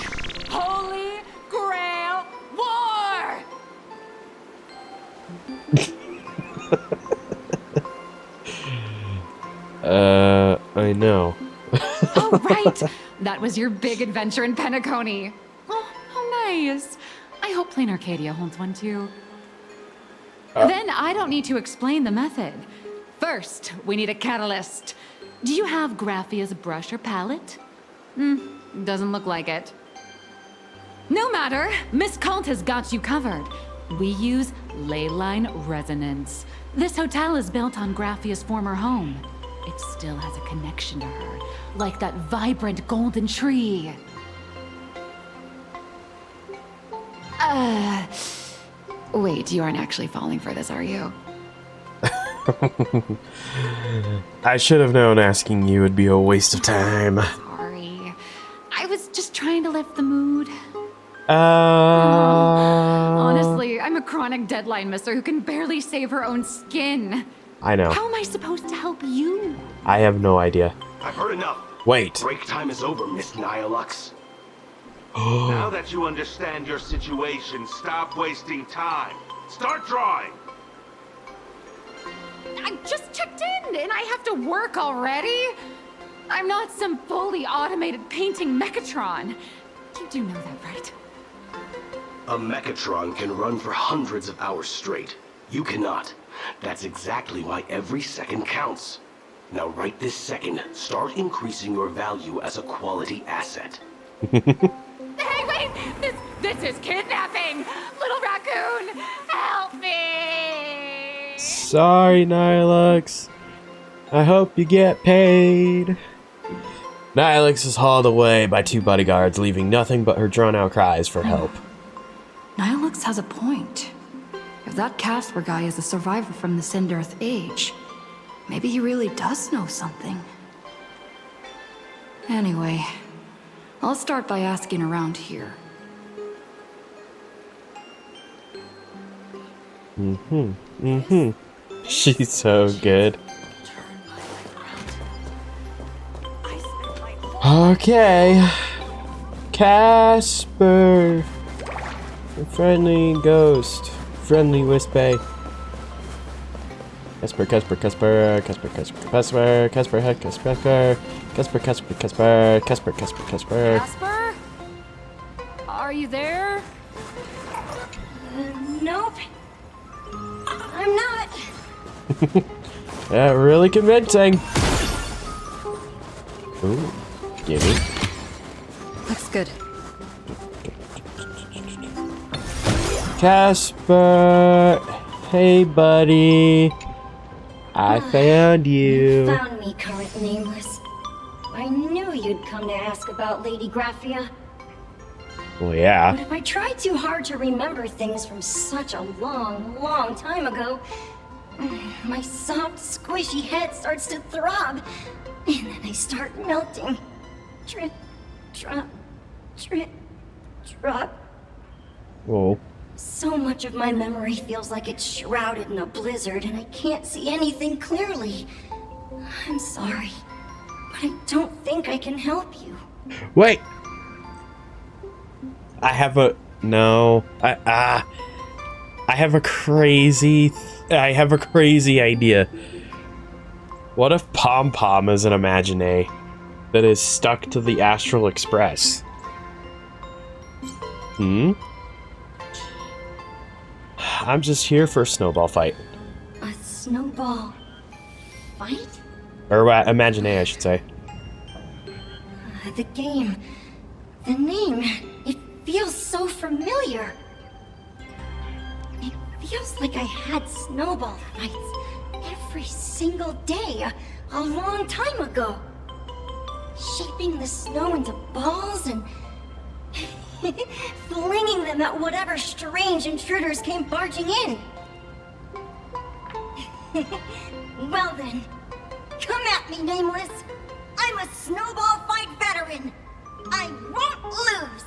Holy Grail War! I know. Oh, right! That was your big adventure in Penacony. Oh, how nice. I hope Planarcadia holds one too. Then I don't need to explain the method. First, we need a catalyst. Do you have Graphia's brush or palette? Doesn't look like it. No matter, Miss Cult has got you covered. We use leyline resonance. This hotel is built on Graphia's former home. It still has a connection to her, like that vibrant golden tree. Wait, you aren't actually falling for this, are you? I should have known asking you would be a waste of time. Sorry. I was just trying to lift the mood. Honestly, I'm a chronic deadline misser who can barely save her own skin. I know. How am I supposed to help you? I have no idea. I've heard enough. Wait. Break time is over, Miss Nihilux. Now that you understand your situation, stop wasting time. Start drawing. I just checked in and I have to work already? I'm not some fully automated painting Mechatron. You do know that, right? A Mechatron can run for hundreds of hours straight. You cannot. That's exactly why every second counts. Now right this second, start increasing your value as a quality asset. Hey, wait! This is kidnapping! Little raccoon! Sorry, Nihilux. I hope you get paid. Nihilux is hauled away by 2 bodyguards, leaving nothing but her drawn-out cries for help. Nihilux has a point. If that Casper guy is a survivor from the Sindarth age, maybe he really does know something. Anyway, I'll start by asking around here. She's so good. Okay. Casper. A friendly ghost. Friendly Wispy. Casper, Casper, Casper, Casper, Casper, Casper, Casper, Casper, Casper, Casper, Casper, Casper, Casper, Casper. Casper? Are you there? Nope. I'm not. Yeah, really convincing. Ooh, gimme. Looks good. Casper, hey buddy. I found you. Found me, current nameless. I knew you'd come to ask about Lady Graphia. Well, yeah. But if I try too hard to remember things from such a long, long time ago, my soft, squishy head starts to throb, and then I start melting. Drip, drop, drip, drop. Whoa. So much of my memory feels like it's shrouded in a blizzard, and I can't see anything clearly. I'm sorry, but I don't think I can help you. Wait. I have a crazy idea. What if Pom Pom is an Imagine that is stuck to the Astral Express? I'm just here for a snowball fight. A snowball fight? Or Imagine, I should say. The game, the name, it feels so familiar. It feels like I had snowball fights every single day a long time ago. Shaping the snow into balls and flinging them at whatever strange intruders came barging in. Well then, come at me, Nameless. I'm a snowball fight veteran. I won't lose.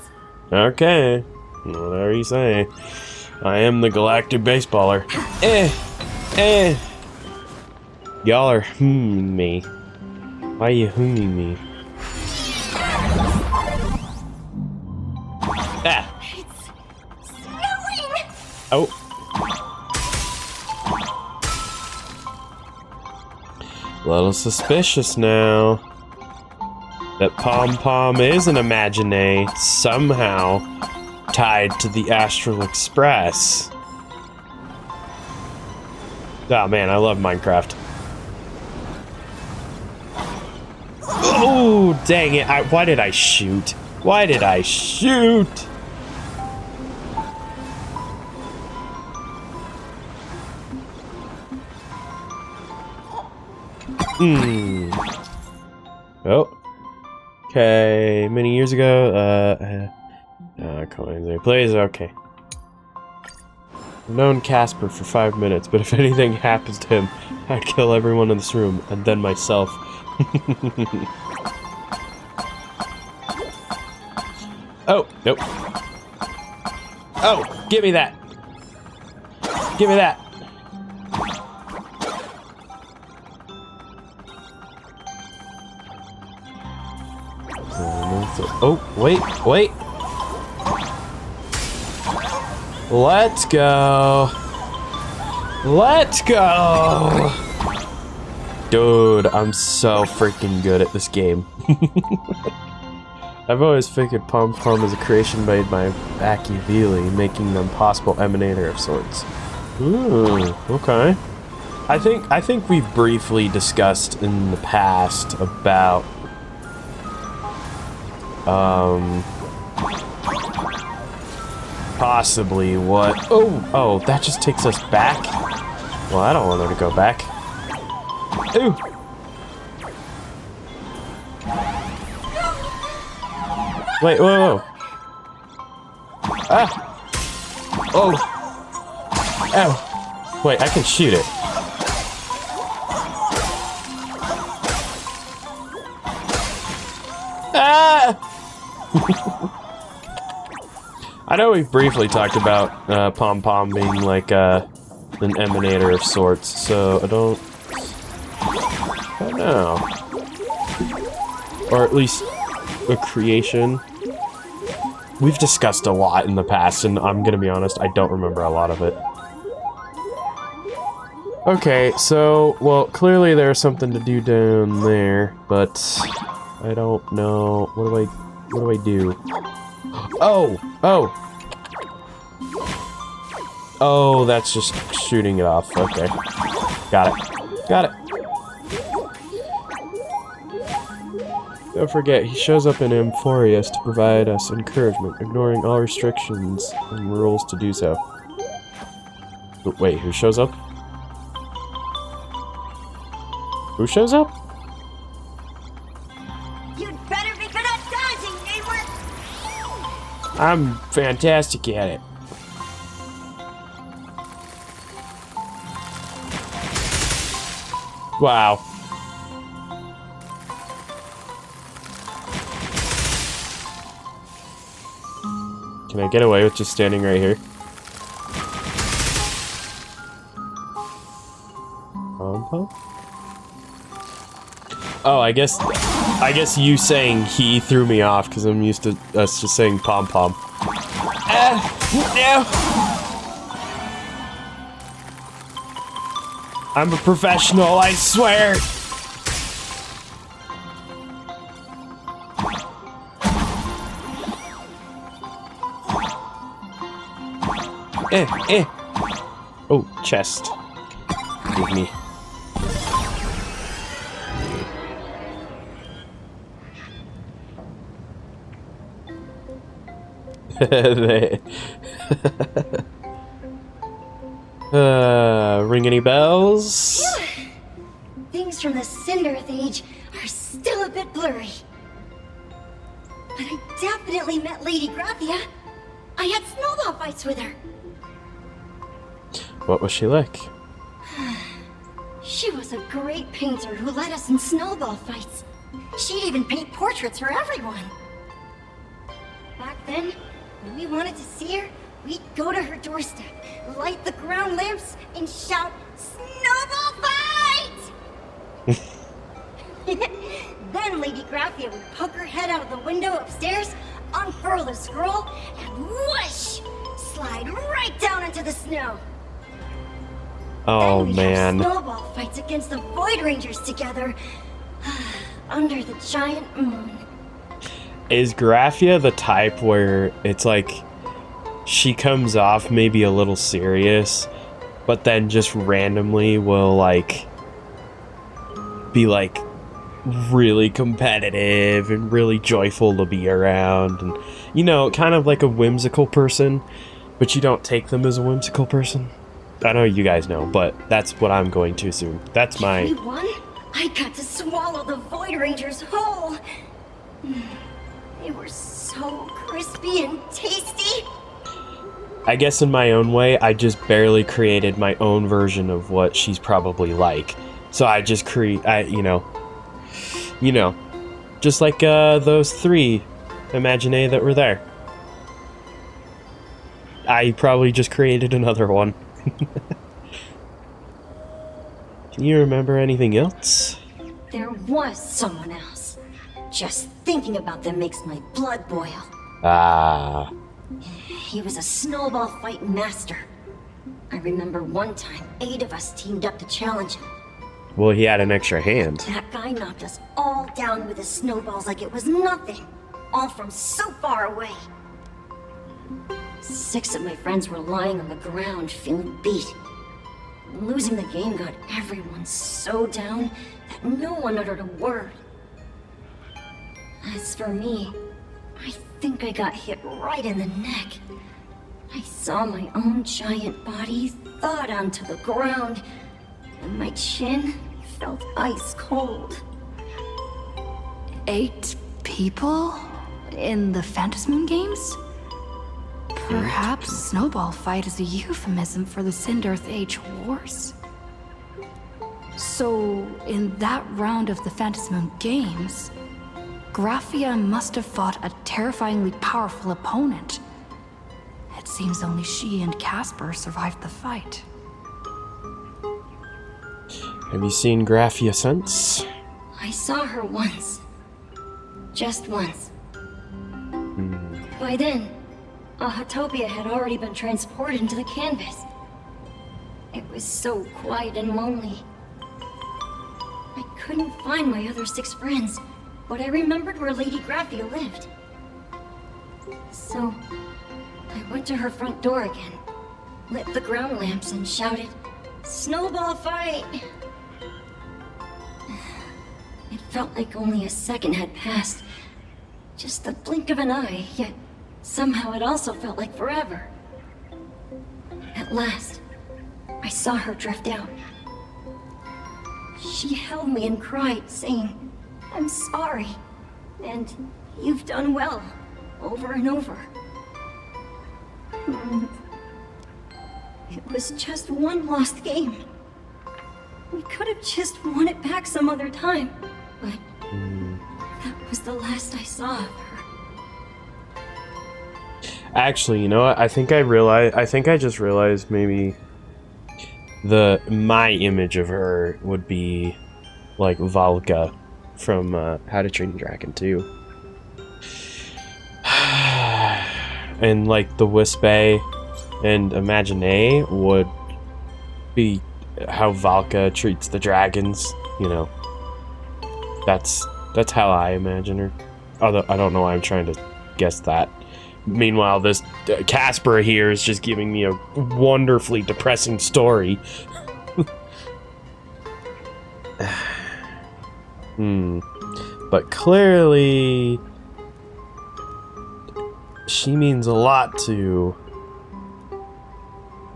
Okay, whatever you say. I am the galactic baseballer. Y'all are me. Why are you me? Ah! It's snowing! Oh. A little suspicious now. That Pom Pom is an Imagine somehow tied to the Astral Express. Oh man, I love Minecraft. Oh, dang it. Why did I shoot? Why did I shoot? Oh. Okay, many years ago, coins and plays, okay. I've known Casper for 5 minutes, but if anything happens to him, I'd kill everyone in this room, and then myself. Oh, nope. Oh, give me that. Give me that. Oh, wait. Let's go. Let's go. Dude, I'm so freaking good at this game. I've always figured Pom Pom is a creation made by Machiavelli, making them possible emanator of sorts. Ooh, okay. I think we've briefly discussed in the past about possibly what... Oh, that just takes us back? Well, I don't want her to go back. Ooh! Wait, whoa, whoa. Ah! Oh! Ow! Wait, I can shoot it. Ah! I know we've briefly talked about Pom Pom being like an emanator of sorts, so I don't know. Or at least a creation. We've discussed a lot in the past, and I'm gonna be honest, I don't remember a lot of it. Okay, so, well, clearly there's something to do down there, but I don't know. What do I do? Oh! Oh! Oh, that's just shooting it off. Okay. Got it. Got it. Don't forget, he shows up in Amphorius to provide us encouragement, ignoring all restrictions and rules to do so. Wait, who shows up? Who shows up? You'd better be good at dodging, Nameless! I'm fantastic at it. Wow. Can I get away with just standing right here? Pom-pom? Oh, I guess you saying he threw me off because I'm used to us just saying pom-pom. No! I'm a professional, I swear! Oh, chest. Give me. Ring any bells? Things from the Cinderth Age are still a bit blurry. But I definitely met Lady Graphia. I had snowball fights with her. What was she like? She was a great painter who led us in snowball fights. She'd even paint portraits for everyone. Back then, when we wanted to see her, we'd go to her doorstep, light the ground lamps, and shout, "Snowball fight!" Then Lady Graphia would poke her head out of the window upstairs, unfurl the scroll, and whoosh! Slide right down into the snow. Oh, then man. Have snowball fights against the Void Rangers together, under the giant moon. Is Graphia the type where it's like she comes off maybe a little serious, but then just randomly will like be like really competitive and really joyful to be around, and you know, kind of like a whimsical person, but you don't take them as a whimsical person? I know you guys know, but that's what I'm going to assume. That's my... We won? I got to swallow the Void Rangers whole. They were so crispy and tasty. I guess in my own way, I just barely created my own version of what she's probably like. So I just you know, just like those three Imaginae that were there. I probably just created another one. Can you remember anything else? There was someone else. Just thinking about them makes my blood boil. Ah. He was a snowball fight master. I remember one time 8 of us teamed up to challenge him. Well, he had an extra hand. That guy knocked us all down with his snowballs like it was nothing. All from so far away. 6 of my friends were lying on the ground, feeling beat. Losing the game got everyone so down that no one uttered a word. As for me, I think I got hit right in the neck. I saw my own giant body thud onto the ground, and my chin felt ice cold. 8 people in the Phantasmoon games? Perhaps Snowball Fight is a euphemism for the Cinderearth Age Wars? So, in that round of the Phantasmoon games, Graphia must have fought a terrifyingly powerful opponent. It seems only she and Casper survived the fight. Have you seen Graphia since? I saw her once. Just once. By then, Ahatopia had already been transported into the canvas. It was so quiet and lonely. I couldn't find my other 6 friends, but I remembered where Lady Graphia lived. So, I went to her front door again, lit the ground lamps and shouted, "Snowball Fight!" It felt like only a second had passed. Just the blink of an eye, yet somehow it also felt like forever. At last, I saw her drift out. She held me and cried, saying, "I'm sorry, and you've done well," over and over. It was just one lost game. We could have just won it back some other time, but that was the last I saw of her. Actually, you know what? I think I just realized maybe my image of her would be like Valka from How to Train Your Dragon 2. And like the Wispe and Imagine would be how Valka treats the dragons, you know. That's how I imagine her. Although I don't know why I'm trying to guess that. Meanwhile, this Casper here is just giving me a wonderfully depressing story. But clearly, she means a lot to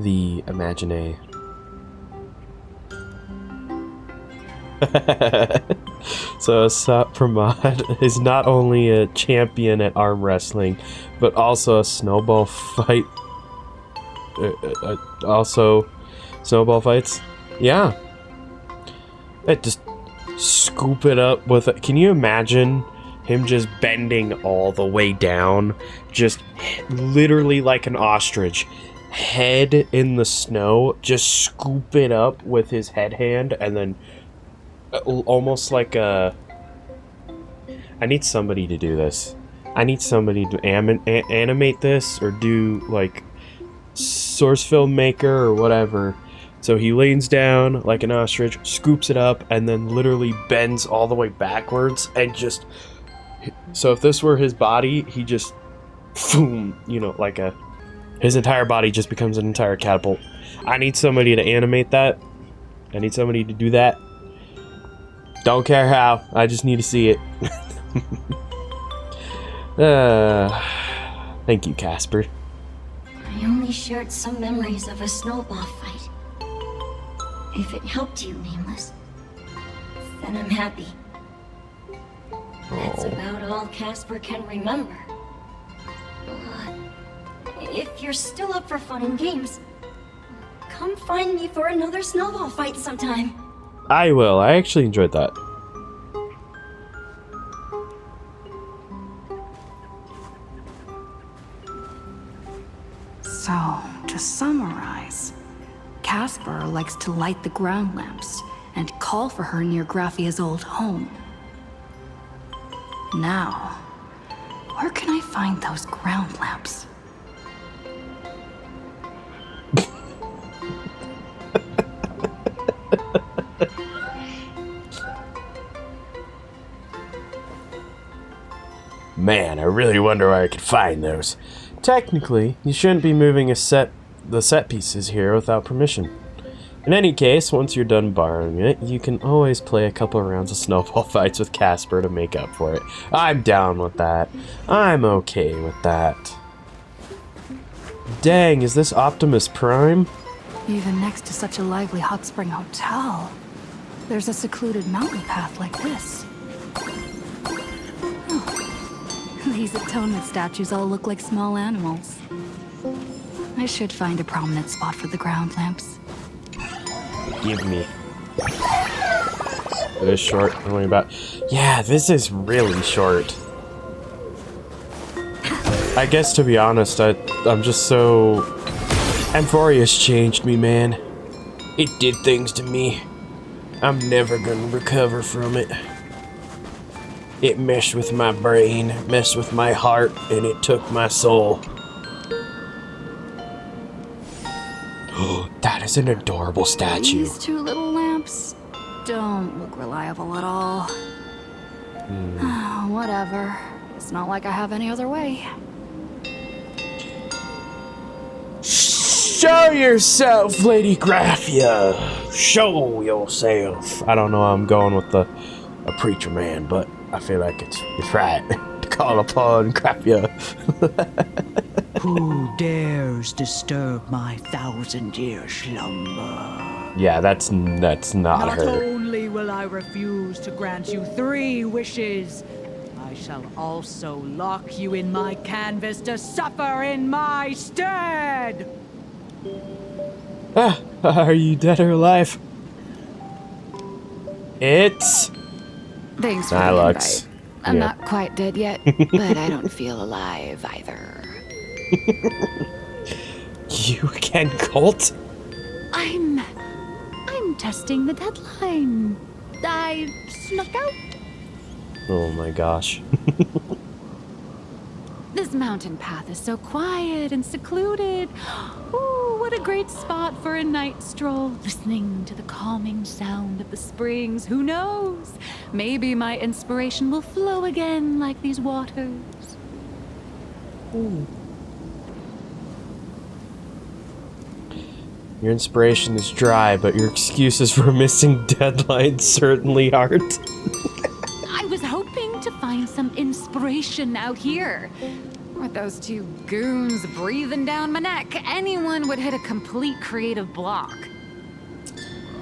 the Imagine. So Asat Pramod is not only a champion at arm wrestling, but also a snowball fight. Also, snowball fights. Yeah. Just scoop it up with it. Can you imagine him just bending all the way down, just literally like an ostrich, head in the snow, just scoop it up with his head hand, and then almost like a... I need somebody to do this. I need somebody to animate this, or do like source filmmaker or whatever. So he leans down like an ostrich, scoops it up, and then literally bends all the way backwards, and just... So if this were his body, he just... Boom, you know, like a... His entire body just becomes an entire catapult. I need somebody to animate that. I need somebody to do that. Don't care how, I just need to see it. Thank you, Casper. I only shared some memories of a snowball fight. If it helped you, Nameless, then I'm happy. That's about all Casper can remember. If you're still up for fun and games, come find me for another snowball fight sometime. I will. I actually enjoyed that. So, to summarize, Casper likes to light the ground lamps and call for her near Graphia's old home. Now, where can I find those ground lamps? Man, I really wonder where I could find those. Technically, you shouldn't be moving the set pieces here without permission. In any case, once you're done borrowing it, you can always play a couple of rounds of snowball fights with Casper to make up for it. I'm down with that. I'm okay with that. Dang, is this Optimus Prime? Even next to such a lively hot spring hotel, there's a secluded mountain path like this. Oh. These atonement statues all look like small animals. I should find a prominent spot for the ground lamps. Give me. It is short. Only about. Yeah, this is really short. I guess to be honest, I'm just so. Amphoria's changed me, man. It did things to me. I'm never gonna recover from it. It messed with my brain, messed with my heart, and it took my soul. That is an adorable statue. These two little lamps don't look reliable at all. Whatever. It's not like I have any other way. Show yourself, Lady Graphia! Show yourself! I don't know how I'm going with a preacher man, but I feel like it's right to call upon Graphia. Who dares disturb my 1,000-year slumber? Yeah, that's not Not her. only will I refuse to grant you 3 wishes, I shall also lock you in my canvas to suffer in my stead! Are you dead or alive? It's... Thanks for the invite. I'm not quite dead yet, but I don't feel alive either. You again, Colt? I'm testing the deadline. I snuck out. Oh my gosh. This mountain path is so quiet and secluded. Ooh, what a great spot for a night stroll, listening to the calming sound of the springs. Who knows? Maybe my inspiration will flow again like these waters. Ooh. Your inspiration is dry, but your excuses for missing deadlines certainly aren't. I was hoping to find some inspiration out here. With those 2 goons breathing down my neck, anyone would hit a complete creative block.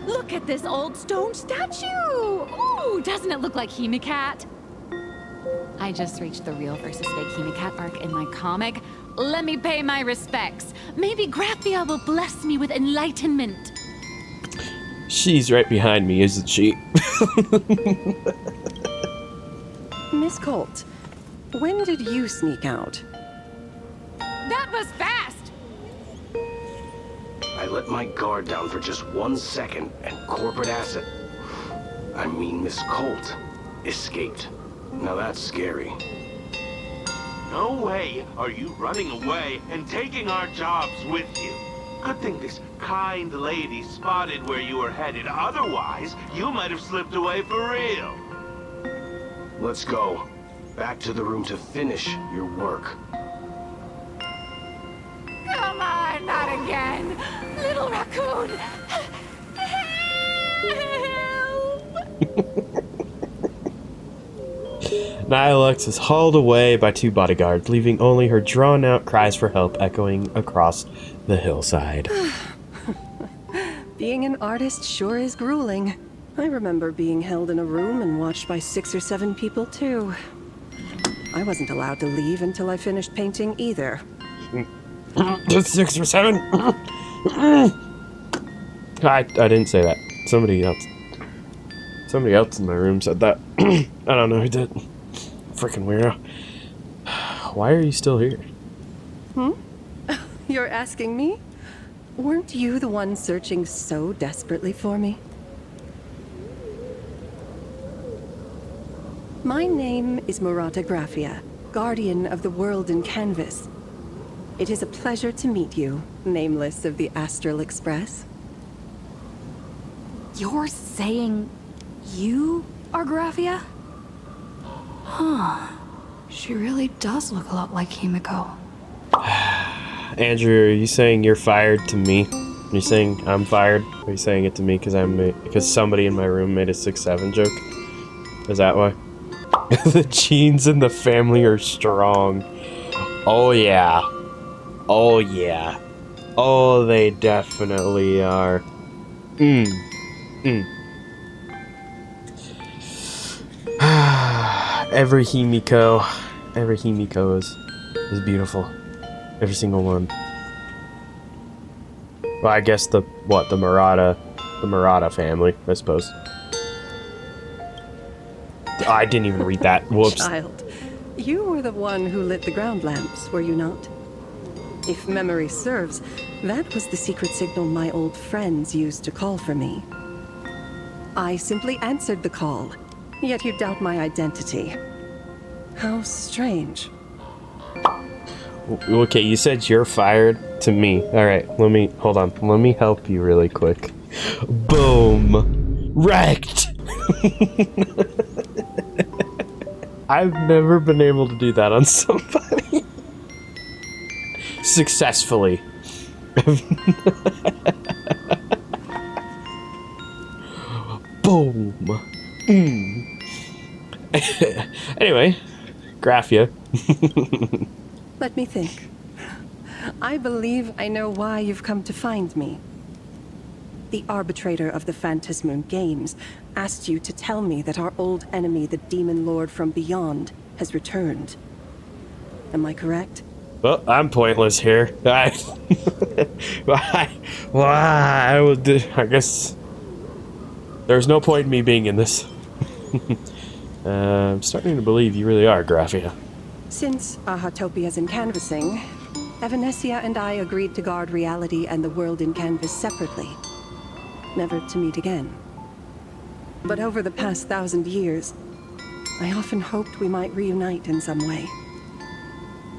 Look at this old stone statue! Ooh, doesn't it look like Hemicat? I just reached the real versus fake Hemicat arc in my comic. Let me pay my respects. Maybe Graphia will bless me with enlightenment. She's right behind me, isn't she? Miss Colt, when did you sneak out? That was fast! I let my guard down for just 1 second, and corporate asset, I mean Miss Colt, escaped. Now that's scary. No way are you running away and taking our jobs with you. Good thing this kind lady spotted where you were headed. Otherwise, you might have slipped away for real. Let's go. Back to the room to finish your work. Come on, not again! Little raccoon! Nihilux is hauled away by 2 bodyguards, leaving only her drawn-out cries for help echoing across the hillside. Being an artist sure is grueling. I remember being held in a room and watched by 6 or 7 people, too. I wasn't allowed to leave until I finished painting either. 6 or 7? I didn't say that. Somebody else in my room said that. I don't know who did. Freaking weirdo. Why are you still here? You're asking me? Weren't you the one searching so desperately for me? My name is Murata Graphia, guardian of the world in canvas. It is a pleasure to meet you, nameless of the Astral Express. You're saying you are Graphia? Huh. She really does look a lot like Himiko. Andrew, are you saying you're fired to me? Are you saying I'm fired? Are you saying it to me because somebody in my room made a 6'7" joke? Is that why? The genes in the family are strong. Oh yeah. Oh, yeah. Oh, they definitely are. Every Himiko is beautiful. Every single one. Well, I guess the Murata family, I suppose. I didn't even read that. Whoops. Child, you were the one who lit the ground lamps, were you not? If memory serves, that was the secret signal my old friends used to call for me. I simply answered the call, yet you doubt my identity. How strange. Okay, you said you're fired to me. Alright, hold on. Let me help you really quick. Boom! Wrecked! I've never been able to do that on somebody. Successfully. Boom! Anyway, Graphia. Let me think. I believe I know why you've come to find me. The arbitrator of the Phantasmoon Games asked you to tell me that our old enemy, the Demon Lord from Beyond, has returned. Am I correct? Well, I'm pointless here. I guess there's no point in me being in this. I'm starting to believe you really are, Graphia. Since Ahatopia's in canvassing, Evanesia and I agreed to guard reality and the world in canvas separately, never to meet again. But over the past 1,000 years, I often hoped we might reunite in some way.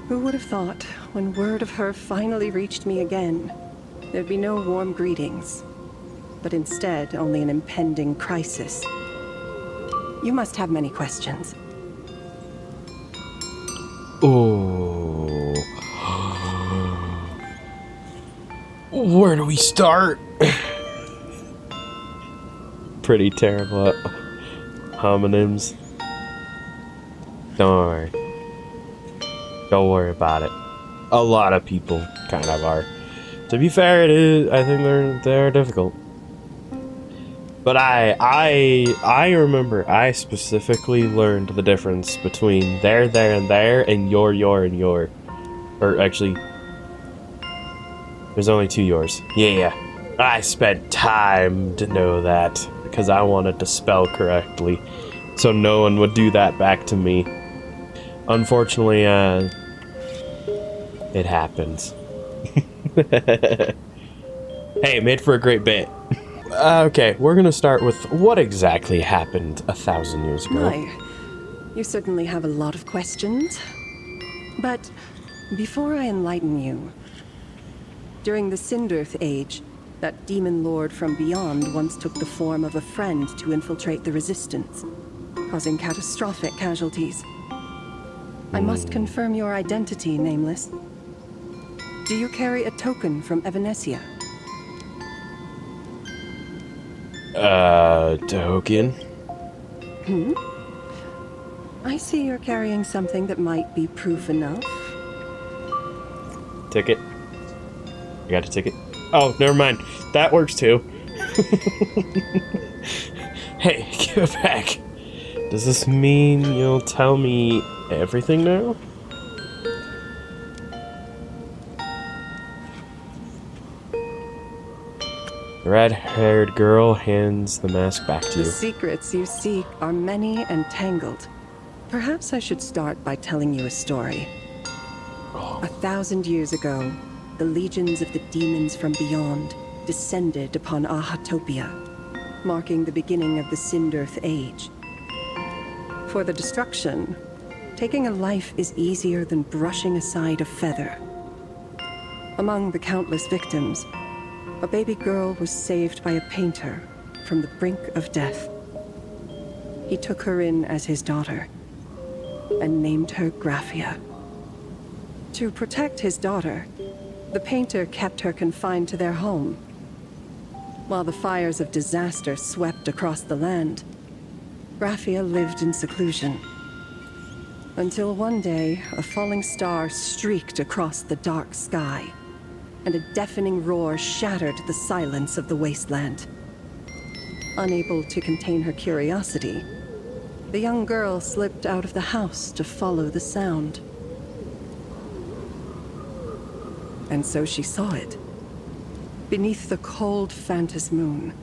Who would have thought, when word of her finally reached me again, there'd be no warm greetings, but instead only an impending crisis. You must have many questions. Oh. Where do we start? Pretty terrible homonyms. Don't worry. Don't worry about it. A lot of people kind of are. To be fair, it is. I think they're difficult. But I remember I specifically learned the difference between there, and there, and your, and your. Or actually, there's only 2 yours. Yeah. I spent time to know that because I wanted to spell correctly, so no one would do that back to me. Unfortunately, it happens. Hey, made for a great bit. Okay, we're gonna start with what exactly happened 1,000 years ago. My, you certainly have a lot of questions. But before I enlighten you, during the Sindirth Age, that demon lord from beyond once took the form of a friend to infiltrate the Resistance, causing catastrophic casualties. I must confirm your identity, Nameless. Do you carry a token from Evanesia? Token? I see you're carrying something that might be proof enough. Ticket? You got a ticket? Oh, never mind. That works too. Hey, give it back. Does this mean you'll tell me everything now? The red-haired girl hands the mask back to you. The secrets you seek are many and tangled. Perhaps I should start by telling you a story. 1,000 years ago, the legions of the demons from beyond descended upon Ahatopia, marking the beginning of the Sindirth Age. For the destruction, taking a life is easier than brushing aside a feather. Among the countless victims, a baby girl was saved by a painter from the brink of death. He took her in as his daughter and named her Graphia. To protect his daughter, the painter kept her confined to their home. While the fires of disaster swept across the land, Graphia lived in seclusion. Until one day, a falling star streaked across the dark sky, and a deafening roar shattered the silence of the wasteland. Unable to contain her curiosity, the young girl slipped out of the house to follow the sound. And so she saw it. Beneath the cold Phantas moon,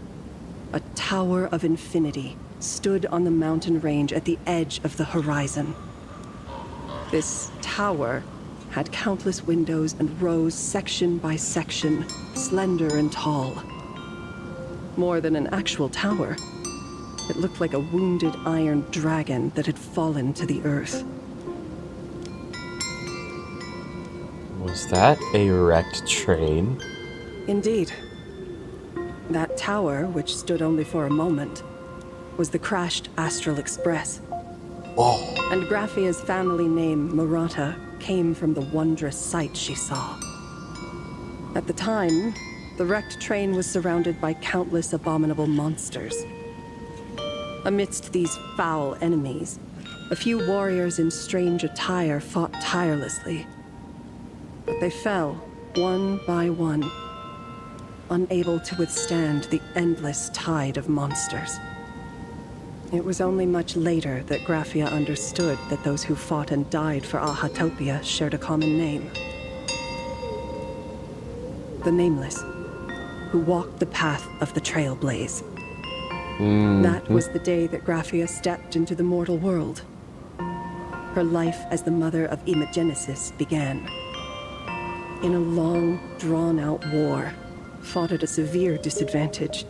a tower of infinity stood on the mountain range at the edge of the horizon. This tower had countless windows and rose section by section, slender and tall. More than an actual tower, it looked like a wounded iron dragon that had fallen to the earth. Was that a wrecked train? Indeed. That tower, which stood only for a moment, was the crashed Astral Express. Oh. And Graphia's family name, Murata, came from the wondrous sight she saw. At the time, the wrecked train was surrounded by countless abominable monsters. Amidst these foul enemies, a few warriors in strange attire fought tirelessly. But they fell, one by one, unable to withstand the endless tide of monsters. It was only much later that Graphia understood that those who fought and died for Ahatopia shared a common name. The Nameless, who walked the path of the Trailblaze. That was the day that Graphia stepped into the mortal world. Her life as the mother of Imogenesis began. In a long, drawn-out war, fought at a severe disadvantage.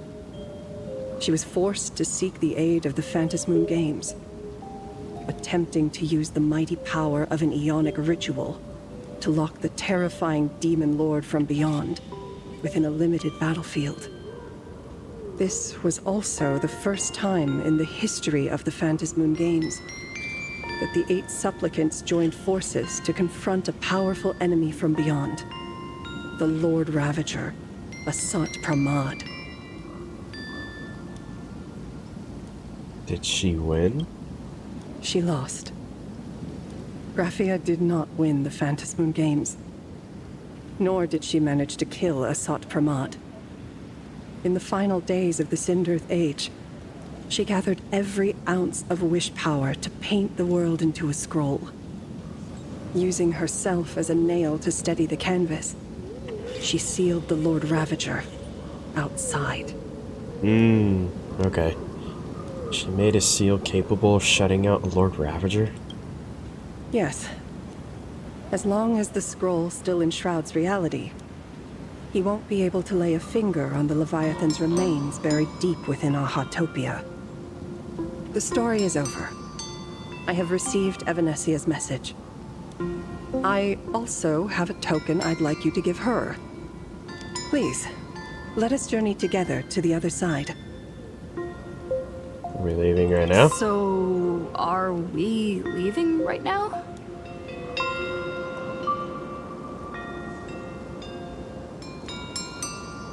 She was forced to seek the aid of the Phantas Moon Games, attempting to use the mighty power of an Aeonic ritual to lock the terrifying demon lord from beyond within a limited battlefield. This was also the first time in the history of the Phantas Moon Games that the 8 supplicants joined forces to confront a powerful enemy from beyond, the Lord Ravager, Asat Pramad. Did she win? She lost. Graphia did not win the Phantas Moon Games, nor did she manage to kill Asat Pramad. In the final days of the Sindirth Age, she gathered every ounce of wish power to paint the world into a scroll. Using herself as a nail to steady the canvas, she sealed the Lord Ravager outside. Okay. She made a seal capable of shutting out a Lord Ravager? Yes. As long as the scroll still enshrouds reality, he won't be able to lay a finger on the Leviathan's remains buried deep within Ahatopia. The story is over. I have received Evanesia's message. I also have a token I'd like you to give her. Please, let us journey together to the other side. Are we leaving right now? So, are we leaving right now?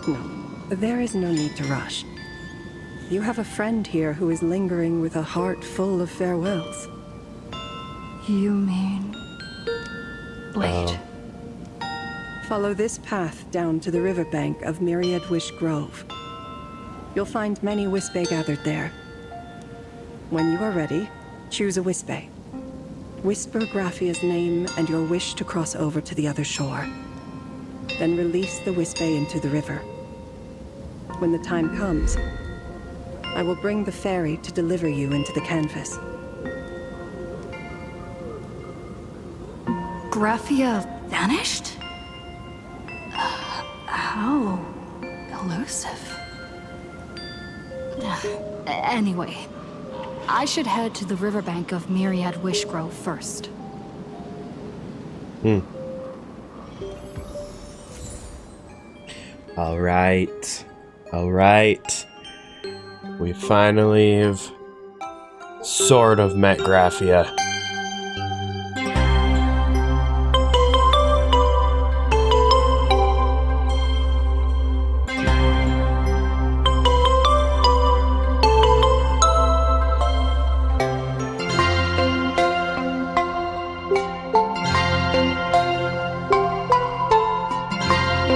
No, there is no need to rush. You have a friend here who is lingering with a heart full of farewells. You mean... Wait. Follow this path down to the riverbank of Myriad Wish Grove. You'll find many Wispe gathered there. When you are ready, choose a Wispe. Whisper Graphia's name and your wish to cross over to the other shore. Then release the Wispe into the river. When the time comes, I will bring the ferry to deliver you into the canvas. Graphia vanished? How elusive. Anyway, I should head to the riverbank of Myriad Wishgrove first. Alright. Alright. We finally have sort of met Graphia.